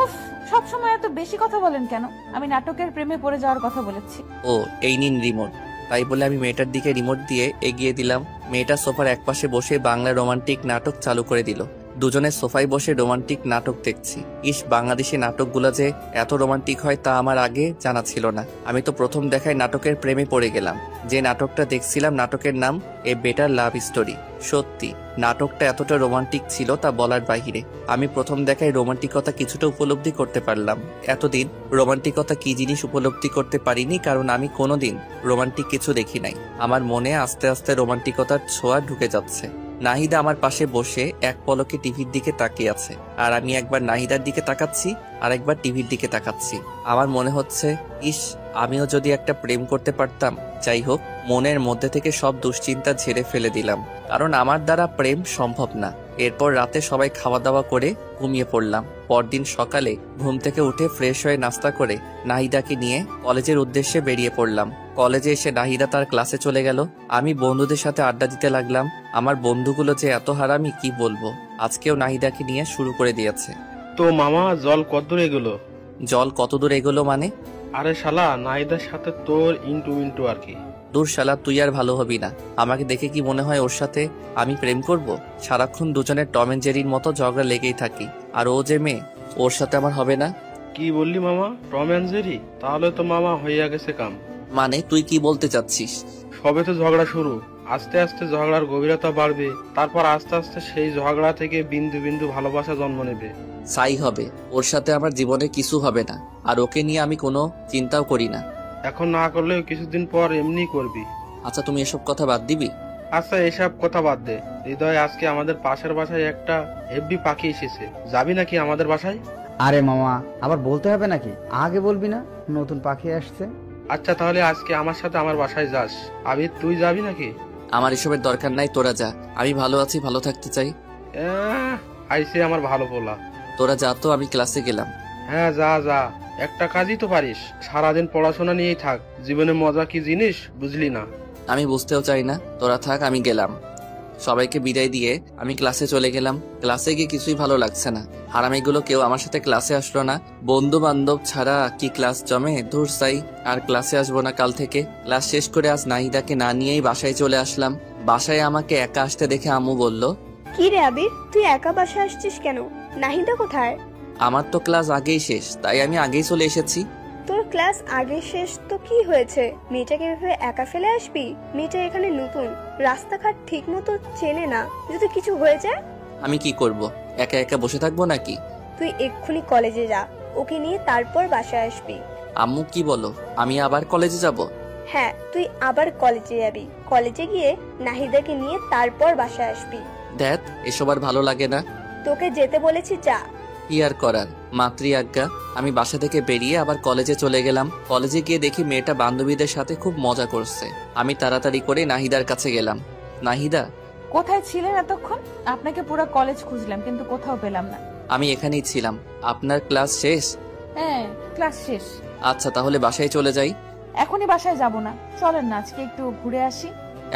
উফ, সব সময় এত বেশি কথা বলেন কেন? আমি নাটকের প্রেমে পড়ে যাওয়ার কথা বলেছি। ও এই নিন রিমোট। তাই বলে আমি মেয়েটার দিকে রিমোট দিয়ে এগিয়ে দিলাম। মেয়েটা সোফার একপাশে বসে বাংলা রোমান্টিক নাটক চালু করে দিল। দুজনে সোফায় বসে রোমান্টিক নাটক দেখছি। ইস, বাংলাদেশি নাটকগুলো যে এত রোমান্টিক হয় তা আমার আগে জানা ছিল না। আমি তো প্রথম দেখায় নাটকের প্রেমে পড়ে গেলাম। যে নাটকটা দেখছিলাম নাটকের নাম এ বেটার লাভ স্টোরি। সত্যি নাটকটা এতটা রোমান্টিক ছিল তা বলার বাহিরে। আমি প্রথম দেখায় রোমান্টিকতা কিছুটা উপলব্ধি করতে পারলাম। এতদিন রোমান্টিকতা কি জিনিস উপলব্ধি করতে পারিনি, কারণ আমি কোনোদিন রোমান্টিক কিছু দেখি নাই। আমার মনে আস্তে আস্তে রোমান্টিকতার ছোঁয়া ঢুকে যাচ্ছে। নাহিদা আমার পাশে বসে এক পলকে টিভির দিকে তাকিয়ে আছে, আর আমি একবার নাহিদার দিকে তাকাচ্ছি আর একবার টিভির দিকে তাকাচ্ছি। আমার মনে হচ্ছে ইস, আমিও যদি একটা প্রেম করতে পারতাম। যাই হোক, মনের মধ্যে থেকে সব দুশ্চিন্তা ঝেড়ে ফেলে দিলাম, কারণ আমার দ্বারা প্রেম সম্ভব না। এরপর রাতে সবাই খাওয়া দাওয়া করে ঘুমিয়ে পড়লাম। পরদিন সকালে ঘুম থেকে উঠে ফ্রেশ হয়ে নাস্তা করে নাহিদাকে নিয়ে কলেজের উদ্দেশ্যে বেরিয়ে পড়লাম। কলেজে এসে নাহিদা তার ক্লাসে চলে গেল। আমি বন্ধুদের সাথে আড্ডা দিতে লাগলাম। আমার বন্ধুগুলো যে এত হারামি কি বলবো। আজকেও নাহিদাকে নিয়ে শুরু করে দিয়েছে। তো মামা জল কতদূর এগুলো? জল কতদূর এগোলো মানে? আরে শালা, নাহিদার সাথে তোর ইন্টু আর কি। দূর শালা, তুই আর ভালো হবি না। আমাকে দেখে কি মনে হয় ওর সাথে আমি প্রেম করব? সারাক্ষণ দুজনের টম এন্ড জেরির মতো ঝগড়া লেগেই থাকি। আর ও যে মেয়ে, ওর সাথে আমার হবে না। কি বললি মামা? Tom and Jerry? তাহলে তো মামা হইয়া গেছে কাম। মানে তুই কি বলতে চাচ্ছিস? সবে তো ঝগড়া শুরু, আস্তে আস্তে ঝগড়ার গভীরতা বাড়বে, তারপর আস্তে আস্তে সেই ঝগড়া থেকে বিন্দু বিন্দু ভালোবাসা জন্ম নেবে। সাই হবে, ওর সাথে আমার জীবনে কিছু হবে না। আর ওকে নিয়ে আমি কোনো চিন্তাও করি না। এখন না করলেও কিছুদিন পর এমনি করবি। আচ্ছা, তুমি এসব কথা বাদ দিবি? আচ্ছা, এসব কথা বাদ দে। হৃদয়, আজকে আমাদের পাশের বাসায় একটা এফবি পাখি এসেছে, যাবি নাকি আমাদের বাসায়? আরে মামা, আবার বলতে হবে নাকি? আগে বলবি না নতুন পাখি আসছে? আচ্ছা, তাহলে আজকে আমার সাথে আমার বাসায় যাস। আবির, তুই যাবি নাকি? আমার এসবের দরকার নাই, তোরা যা। আমি ভালো আছি, ভালো থাকতে চাই। আইসে আমার ভালো বলা। তোরা যা তো, আমি ক্লাসে গেলাম। হ্যাঁ, যা যা, একটা কাজই তো পারিস, সারাদিন পড়াশোনা নিয়েই থাক। জীবনে মজা কি জিনিস বুঝলি না? আমি বুঝতেও চাই না, তোরা থাক, আমি গেলাম। সবাইকে বিদায় দিয়ে আমি ক্লাসে চলে গেলাম। ক্লাসে গিয়ে কিছুই ভালো লাগছে না। হারামিগুলো কেউ আমার সাথে ক্লাসে আসলো না। বন্ধু বান্ধব ছাড়া কি ক্লাস জমে? ধুর সাই, আর ক্লাসে আসবো না কাল থেকে। ক্লাস শেষ করে আজ নাহিদাকে না নিয়েই বাসায় চলে আসলাম। বাসায় আমাকে একা আসতে দেখে আম্মু বলল, কি রে আবির, তুই একা বাসায় আসছিস কেন? নাহিদা কোথায়? আমার তো ক্লাস আগেই শেষ, তাই আমি আগেই চলে এসেছি। তোর ক্লাস আগে শেষ তো কি হয়েছে? মেয়েটাকে এভাবে একা ফেলে আসবি? মেয়েটা এখানে নতুন, রাস্তাঘাট ঠিক মতো চেনে না, যদি কিছু হয়ে যায়? আমি কি করব? একা একা বসে থাকবো নাকি? তুই এক্ষুনি কলেজে যা, ওকে নিয়ে তারপর বাসায় আসবি। আম্মু কি বলো, আমি আবার কলেজে যাব? হ্যাঁ, তুই আবার কলেজে যাবি। কলেজে গিয়ে নাহিদাকে নিয়ে তারপর বাসায় আসবি। দেখ, এসব আর ভালো লাগে না। তোকে যেতে বলেছি, যা। কি আর করার, মাতৃ আজ্ঞা। আমি বাসা থেকে বেরিয়ে আবার কলেজে চলে গেলাম। কলেজে গিয়ে দেখি মেয়েটা বান্ধবীদের সাথে খুব মজা করছে। আমি তাড়াতাড়ি করে নাহিদার কাছে গেলাম। নাহিদা, কোথায় ছিলেন এতক্ষণ? আপনাকে পুরো কলেজ খুঁজলাম কিন্তু কোথাও পেলাম না। আমি এখানেই ছিলাম। আপনার ক্লাস শেষ? হ্যাঁ, ক্লাস শেষ। আচ্ছা, তাহলে বাসায় চলে যাই। এখনই বাসায় যাব না, চলেন না আজকে একটু ঘুরে আসি।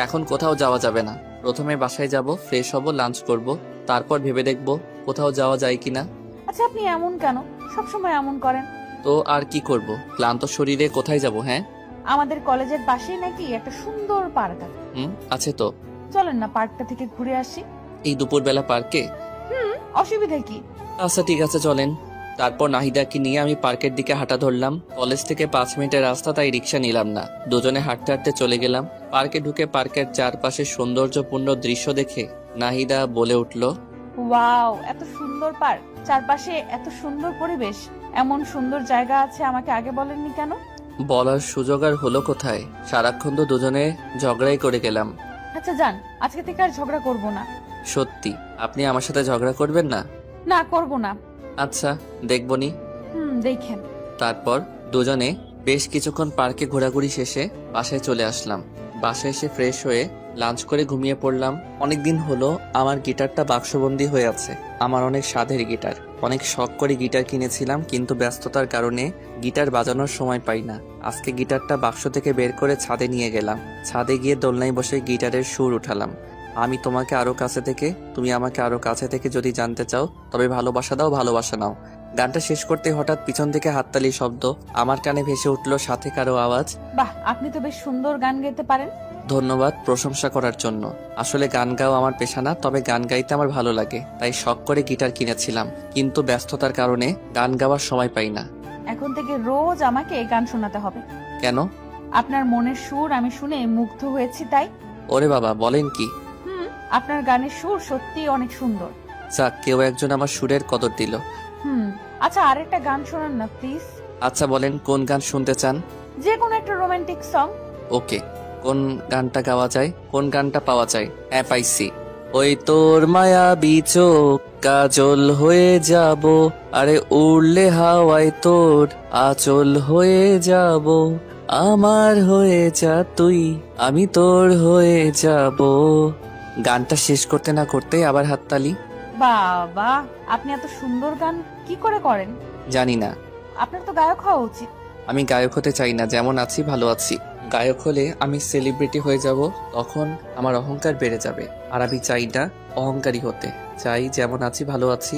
এখন কোথাও যাওয়া যাবে না। প্রথমে বাসায় যাব, ফ্রেশ হব, লাঞ্চ করব, তারপর ভেবে দেখব কোথাও যাওয়া যায় কিনা। আচ্ছা, আপনি এমন কেন? সবসময় এমন করেন। তো আর কি করব, ক্লান্ত শরীরে কোথায় যাব? হ্যাঁ, আমাদের কলেজের পাশেই নাকি একটা সুন্দর পার্ক আছে। আছে তো। চলেন না পার্কটা থেকে ঘুরে আসি। এই দুপুরবেলা পার্কে? অসুবিধা কি? আচ্ছা ঠিক আছে, চলেন। তারপর নাহিদাকে নিয়ে আমি পার্কের দিকে হাঁটা ধরলাম। কলেজ থেকে 5 মিনিটের রাস্তা, তাই রিক্সা নিলাম না। দুজনে হাঁটতে হাঁটতে চলে গেলাম। পার্কে ঢুকে পার্কের চারপাশে সৌন্দর্যপূর্ণ দৃশ্য দেখে নাহিদা বলে উঠল, ওয়াও, এত সুন্দর পার্ক, চারপাশে এত সুন্দর পরিবেশ, এমন সুন্দর জায়গা আছে, আমাকে আগে বলেননি কেন? বলার সুযোগ আর হলো কোথায়? সারাক্ষণ তো দুজনে ঝগড়াই করে গেলাম। আচ্ছা যান, আজকে থেকে আর ঝগড়া করব না। সত্যি আপনি আমার সাথে ঝগড়া করবেন না? না, করব না। আচ্ছা, দেখবনি। দেখেন। তারপর দুজনে বেশ কিছুক্ষণ পার্কে ঘোরাঘুরি শেষে বাসায় চলে আসলাম। বাসায় এসে ফ্রেশ হয়ে লাঞ্চ করে ঘুমিয়ে পড়লাম। অনেকদিন হলো আমার গিটারটা বাক্সবন্দি হয়ে আছে। আমার অনেক স্বাদের গিটার, অনেক শখ করে গিটার কিনেছিলাম, কিন্তু ব্যস্ততার কারণে গিটার বাজানোর সময় পাই না। আজকে গিটারটা বাক্স থেকে বের করে ছাদে নিয়ে গেলাম। ছাদে গিয়ে দোলনায় বসে গিটারের সুর উঠালাম। আমি তোমাকে আরো কাছে থেকে, তুমি আমাকে আরো কাছে থেকে যদি জানতে চাও, তবে ভালোবাসা দাও, ভালোবাসা নাও। গানটা শেষ করতে হঠাৎ পিছন থেকে হাততালি শব্দ আমার কানে ভেসে উঠল, সাথে কারো আওয়াজ। বাহ, আপনি তো বেশ সুন্দর গান গাইতে পারেন। ধন্যবাদ প্রশংসা করার জন্য। আসলে গান গাওয়া আমার পেশা না, তবে গান গাইতে আমার ভালো লাগে, তাই শখ করে গিটার কিনেছিলাম, কিন্তু ব্যস্ততার কারণে গান গাওয়ার সময় পাই না। এখন থেকে রোজ আমাকে গান শোনাতে হবে। কেন? আপনার মনের সুর আমি শুনে মুগ্ধ হয়েছি তাই। ওরে বাবা, বলেন কি? আপনার গানের সুর সত্যি অনেক সুন্দর। যাক, কেউ একজন আমার সুরের কদর দিল। আচ্ছা, আরেকটা গান শোনান না প্লিজ। আচ্ছা বলেন, কোন গান শুনতে চান? যে কোনো একটা রোমান্টিক সং। ওকে, কোন গানটা গাওয়া যায়, কোন গানটা পাওয়া যায়? হ্যাঁ, পাইছি। ওই তোর মায়াবী চোখ কাজল হয়ে যাব, আরে উড়লে হাওয়ায় তোর আচল হয়ে যাব। আমার হয়ে যা তুই, আমি তোর হয়ে যাব। গানটা শেষ করতে না করতে আবার হাততালি। বাবা, আপনি এত সুন্দর গান কি করে করেন? জানি না, আপনার তো গায়ক হওয়া উচিত। আমি গায়ক হতে চাই না, যেমন আছি ভালো আছি। গায়ক হলে আমি সেলিব্রিটি হয়ে যাব, তখন আমার অহংকার বেড়ে যাবে। আর আমি চাই না অহংকারী হতে, চাই যেমন আছি ভালো আছি।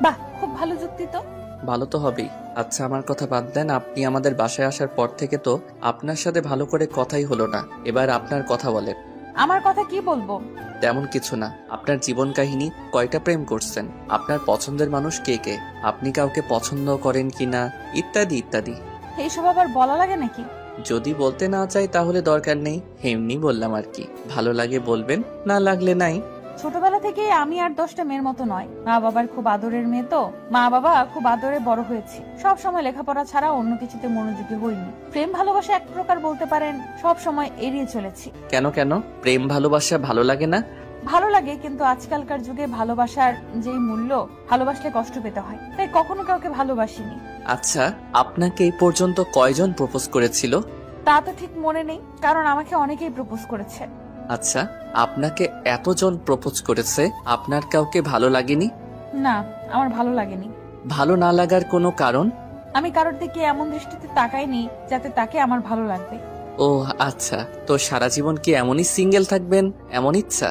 বাহ, খুব ভালো যুক্তি তো। ভালো তো হবেই। আচ্ছা, আমার কথা বাদ দেন। আপনি আমাদের বাসায় আসার পর থেকে তো আপনার সাথে ভালো করে কথাই হলো না। এবার আপনার কথা বলেন। আমার কথা কি বলবো? তেমন কিছু না। আপনার জীবন কাহিনী, কয়টা প্রেম করছেন, আপনার পছন্দের মানুষ কে কে, আপনি কাউকে পছন্দ করেন কিনা, ইত্যাদি ইত্যাদি। এইসব আবার বলা লাগে নাকি? যদি বলতে না চাই তাহলে দরকার নেই, এমনি বললাম আর কি। ভালো লাগে বলবেন, না লাগলে নাই। ছোটবেলা থেকে আমি আর 10টা মেয়ের মতো নয়। মা বাবার খুব আদরের মেয়ে তো, মা বাবা খুব আদরে বড় হয়েছি। সব সময় লেখাপড়া ছাড়া অন্য কিছুতে মনোযোগী হইনি। প্রেম ভালোবাসা এক প্রকার বলতে পারেন সব সময় এড়িয়ে চলেছি। কেন কেন? প্রেম ভালোবাসা ভালো লাগে না? ভালো লাগে, কিন্তু আজকালকার যুগে ভালোবাসার যেই মূল্য, ভালোবাসলে কষ্ট পেতে হয়, তাই কখনো কাউকে ভালোবাসিনি। আচ্ছা, আপনাকে এই পর্যন্ত কয়জন প্রপোজ করেছিল? তা তো ঠিক মনে নেই, কারণ আমাকে অনেকেই প্রপোজ করেছে। আচ্ছা, আপনাকে এতজন প্রপোজ করেছে, আপনার কাউকে ভালো লাগেনি? না, আমার ভালো লাগেনি। ভালো না লাগার কোনো কারণ? আমি কারোর দিকে এমন দৃষ্টিতে তাকাইনি যাতে তাকে আমার ভালো লাগবে। ও আচ্ছা, তো সারা জীবন কি এমনই সিঙ্গেল থাকবেন, এমন ইচ্ছা?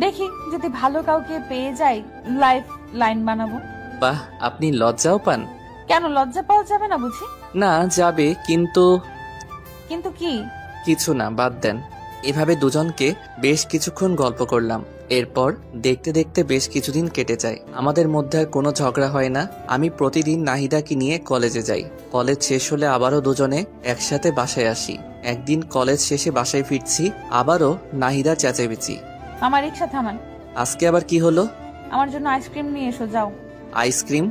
দেখি যদি ভালো কাউকে পেয়ে যাই, লাইফ লাইন বানাবো। বাহ, আপনি লজ্জাও পান? কেন, লজ্জা পাওয়া যাবে না বুঝি? না, যাবে, কিন্তু কিন্তু কি? কিছু না, বাদ দেন। এভাবে দুজনকে বেশ কিছুক্ষণ গল্প করলাম। এরপর দেখতে দেখতে বেশ কিছুদিন কেটে যায়। আমাদের মধ্যে আর কোনো ঝগড়া হয় না। আমি প্রতিদিন নাহিদাকে নিয়ে কলেজে যাই। কলেজ শেষ হলে আবারও দুজনে একসাথে বাসায় আসি। একদিন কলেজ শেষে বাসায় ফিরছি, আবারও নাহিদা চেঁচামেচি। আমার রিক্সা থামান। আজকে আবার কি হলো? আমার জন্য আইসক্রিম নিয়ে এসো, যাও। আইসক্রিম?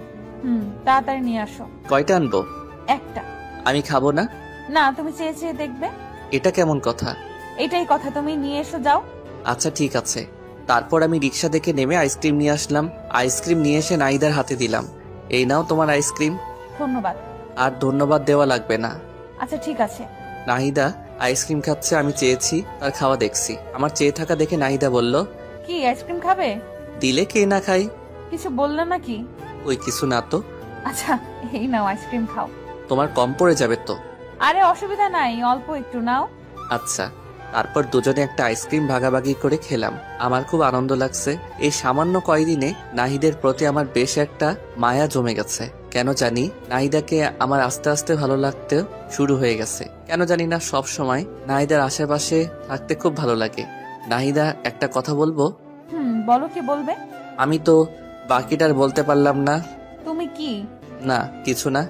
তাড়াতাড়ি নিয়ে আসো। কয়টা আনবো? একটা। আমি খাবো না। না, তুমি চেয়ে চেয়ে দেখবে। এটা কেমন কথা? এটাই কথা, তুমি নিয়ে এসো, যাও। আচ্ছা ঠিক আছে। তারপর আমি রিক্সা দেখে নেমে আইসক্রিম নিয়ে আসলাম। আইসক্রিম নিয়ে এসে নাহিদার হাতে দিলাম। এই নাও তোমার আইসক্রিম। ধন্যবাদ। আর ধন্যবাদ দেওয়া লাগবে না। আচ্ছা ঠিক আছে। নাহিদা আইসক্রিম খাচ্ছে, আমি চেয়েছি, তার খাওয়া দেখছি। আমার চেয়ে থাকা দেখে নাহিদা বলল, কি আইসক্রিম খাবে? দিলে কে না খাই। কিছু বললে নাকি? ওই কিছু না তো। আচ্ছা, এই নাও আইসক্রিম খাও। তোমার কম পড়ে যাবে তো। আরে অসুবিধা নাই, অল্প একটু নাও। আচ্ছা। তারপর দুজনে একটা আইসক্রিম ভাগাভাগি করে খেলাম। আমার খুব আনন্দ লাগছে। এই সামান্য কয়দিনে নাহিদের প্রতি আমার বেশ একটা মায়া জমে গেছে। কেন জানি নাহিদাকে আমার আস্তে আস্তে ভালো লাগতে শুরু হয়ে গেছে। কেন জানি না, সব সময় নাহিদার আশেপাশে থাকতে খুব ভালো লাগে। নাহিদা, একটা কথা বলবো? বলো, কি বলবে? আমি তো বাকিটার বলতে পারলাম না। তুমি কি? না, কিছু না।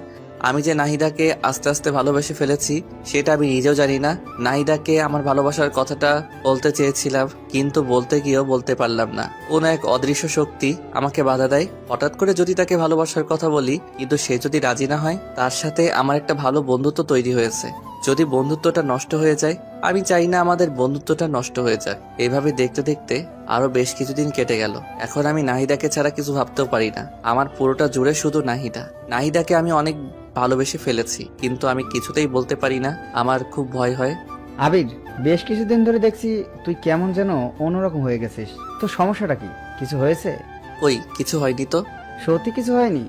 আমি যে নাহিদাকে আস্তে আস্তে ভালোবেসে ফেলেছি সেটা আমি নিজেও জানি না। নাহিদাকে আমার ভালোবাসার কথাটা বলতে চেয়েছিলাম, কিন্তু বলতে গিয়েও বলতে পারলাম না। কোন এক অদৃশ্য শক্তি আমাকে বাধা দেয়। হঠাৎ করে যদি তাকে ভালোবাসার কথা বলি, কিন্তু সে যদি রাজি না হয়, তার সাথে আমার একটা ভালো বন্ধুত্ব তৈরি হয়েছে। যদি বন্ধুত্বটা নষ্ট হয়ে যায়, আমি চাই না আমাদের বন্ধুত্বটা নষ্ট হয়ে যাক। এইভাবে দেখতে দেখতে আরো বেশ কিছুদিন কেটে গেল। এখন আমি নাহিদাকে ছাড়া কিছু ভাবতেও পারি না। আমার পুরোটা জুড়ে শুধু নাহিদা। নাহিদাকে আমি অনেক ভালোবেসে ফেলেছি, কিন্তু আমি কিছুতেই বলতে পারি না। আমার খুব ভয় হয়। আবির, বেশ কিছুদিন ধরে দেখছি তুই কেমন যেন অন্যরকম হয়ে গেছিস। তো সমস্যাটা কি? কিছু হয়েছে? ওই কিছু হয়নি তো। সত্যি কিছু হয়নি?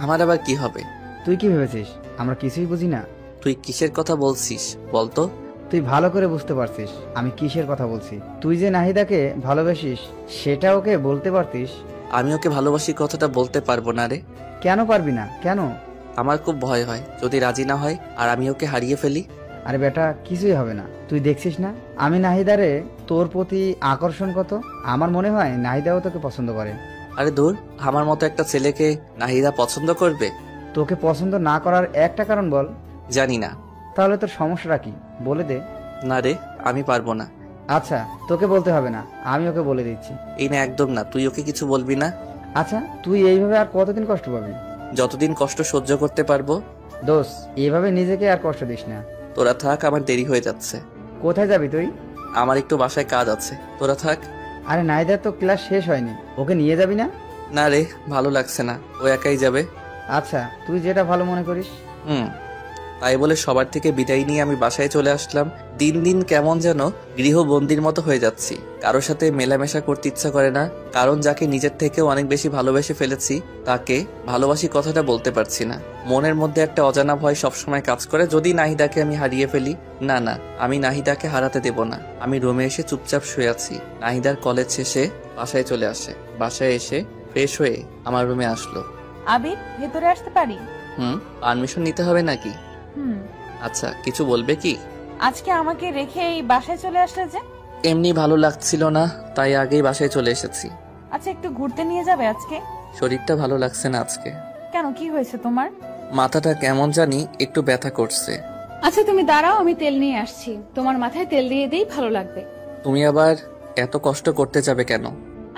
আমার আবার কি হবে? তুই কি ভেবেছিস আমরা কিছুই বুঝি না? তুই কিসের কথা বলছিস বলতো? তুই ভালো করে বুঝতে পারছিস আমি কিসের কথা বলছি। তুই যে নাহিদাকে ভালোবাসিস সেটা ওকে বলতে পারতিস। আমি ওকে ভালোবাসি কথাটা বলতে পারবো না রে। কেন পারবি না? কেন? আমার খুব ভয় হয় যদি রাজি না হয় আর আমি ওকে হারিয়ে ফেলি। আরে বেটা, কিছুই হবে না। তুই দেখছিস না আমি নাহিদারে তোর প্রতি আকর্ষণ কত। আমার মনে হয় নাহিদাও তোকে পছন্দ করে। আরে দূর, আমার মতো একটা ছেলেকে নাহিদা পছন্দ করবে? তোকে পছন্দ না করার একটা কারণ বল। জানি না। তাহলে তোর সমস্যাটা কি বলে দে। না রে, আমি পারবো না। আচ্ছা, তোকে বলতে হবে না, আমি ওকে বলে দিচ্ছি। এই না, একদম না। তুই ওকে কিছু বলবি না। আচ্ছা, তুই এইভাবে আর কতদিন কষ্ট পাবি? যতদিন কষ্ট সহ্য করতে পারবো। দোষ, এইভাবে নিজেকে আর কষ্ট দিস না। তোরা থাক, আমার দেরি হয়ে যাচ্ছে। কোথায় যাবি তুই? আমার একটু বাসায় কাজ আছে, তোরা থাক। আরে নাহিদার তো ক্লাস শেষ হয়নি, ওকে নিয়ে যাবি না? না রে, ভালো লাগছে না, ও একাই যাবে। আচ্ছা, তুই যেটা ভালো মনে করিস। তাই বলে সবার থেকে বিদায় নিয়ে আমি বাসায় চলে আসলাম। দিন দিন কেমন যেন গৃহবন্দির মতো হয়ে যাচ্ছি। কারোর সাথে মেলামেশা করতে ইচ্ছা করে না, কারণ যাকে নিজের থেকেও অনেক বেশি ভালোবেসে ফেলেছি তাকে ভালোবাসি কথাটা বলতে পারছি না। মনের মধ্যে একটা অজানা ভয় সবসময় কাজ করে, যদি নাহিদাকে আমি হারিয়ে ফেলি। না না, আমি নাহিদাকে হারাতে দেব না। আমি রুমে এসে চুপচাপ শুয়ে আছি। নাহিদার কলেজ শেষে বাসায় চলে আসে। বাসায় এসে ফ্রেশ হয়ে আমার রুমে আসলো। আবির, ভেতরে আসতে পারি? পারমিশন নিতে হবে নাকি? আচ্ছা, কিছু বলবে কি? আজকে আমাকে রেখে এই বাসায় চলে আসলে যে? এমনি ভালো লাগছিল না, তাই আগেই বাসায় চলে এসেছি। আচ্ছা, একটু ঘুরতে নিয়ে যাবে আজকে? শরীরটা ভালো লাগছে না আজকে। কেন, কি হয়েছে তোমার? মাথাটা কেমন জানি একটু ব্যথা করছে। আচ্ছা তুমি দাঁড়াও, আমি তেল নিয়ে আসছি। তোমার মাথায় তেল দিয়ে দেই, ভালো লাগবে। তুমি আবার এত কষ্ট করতে যাবে কেন?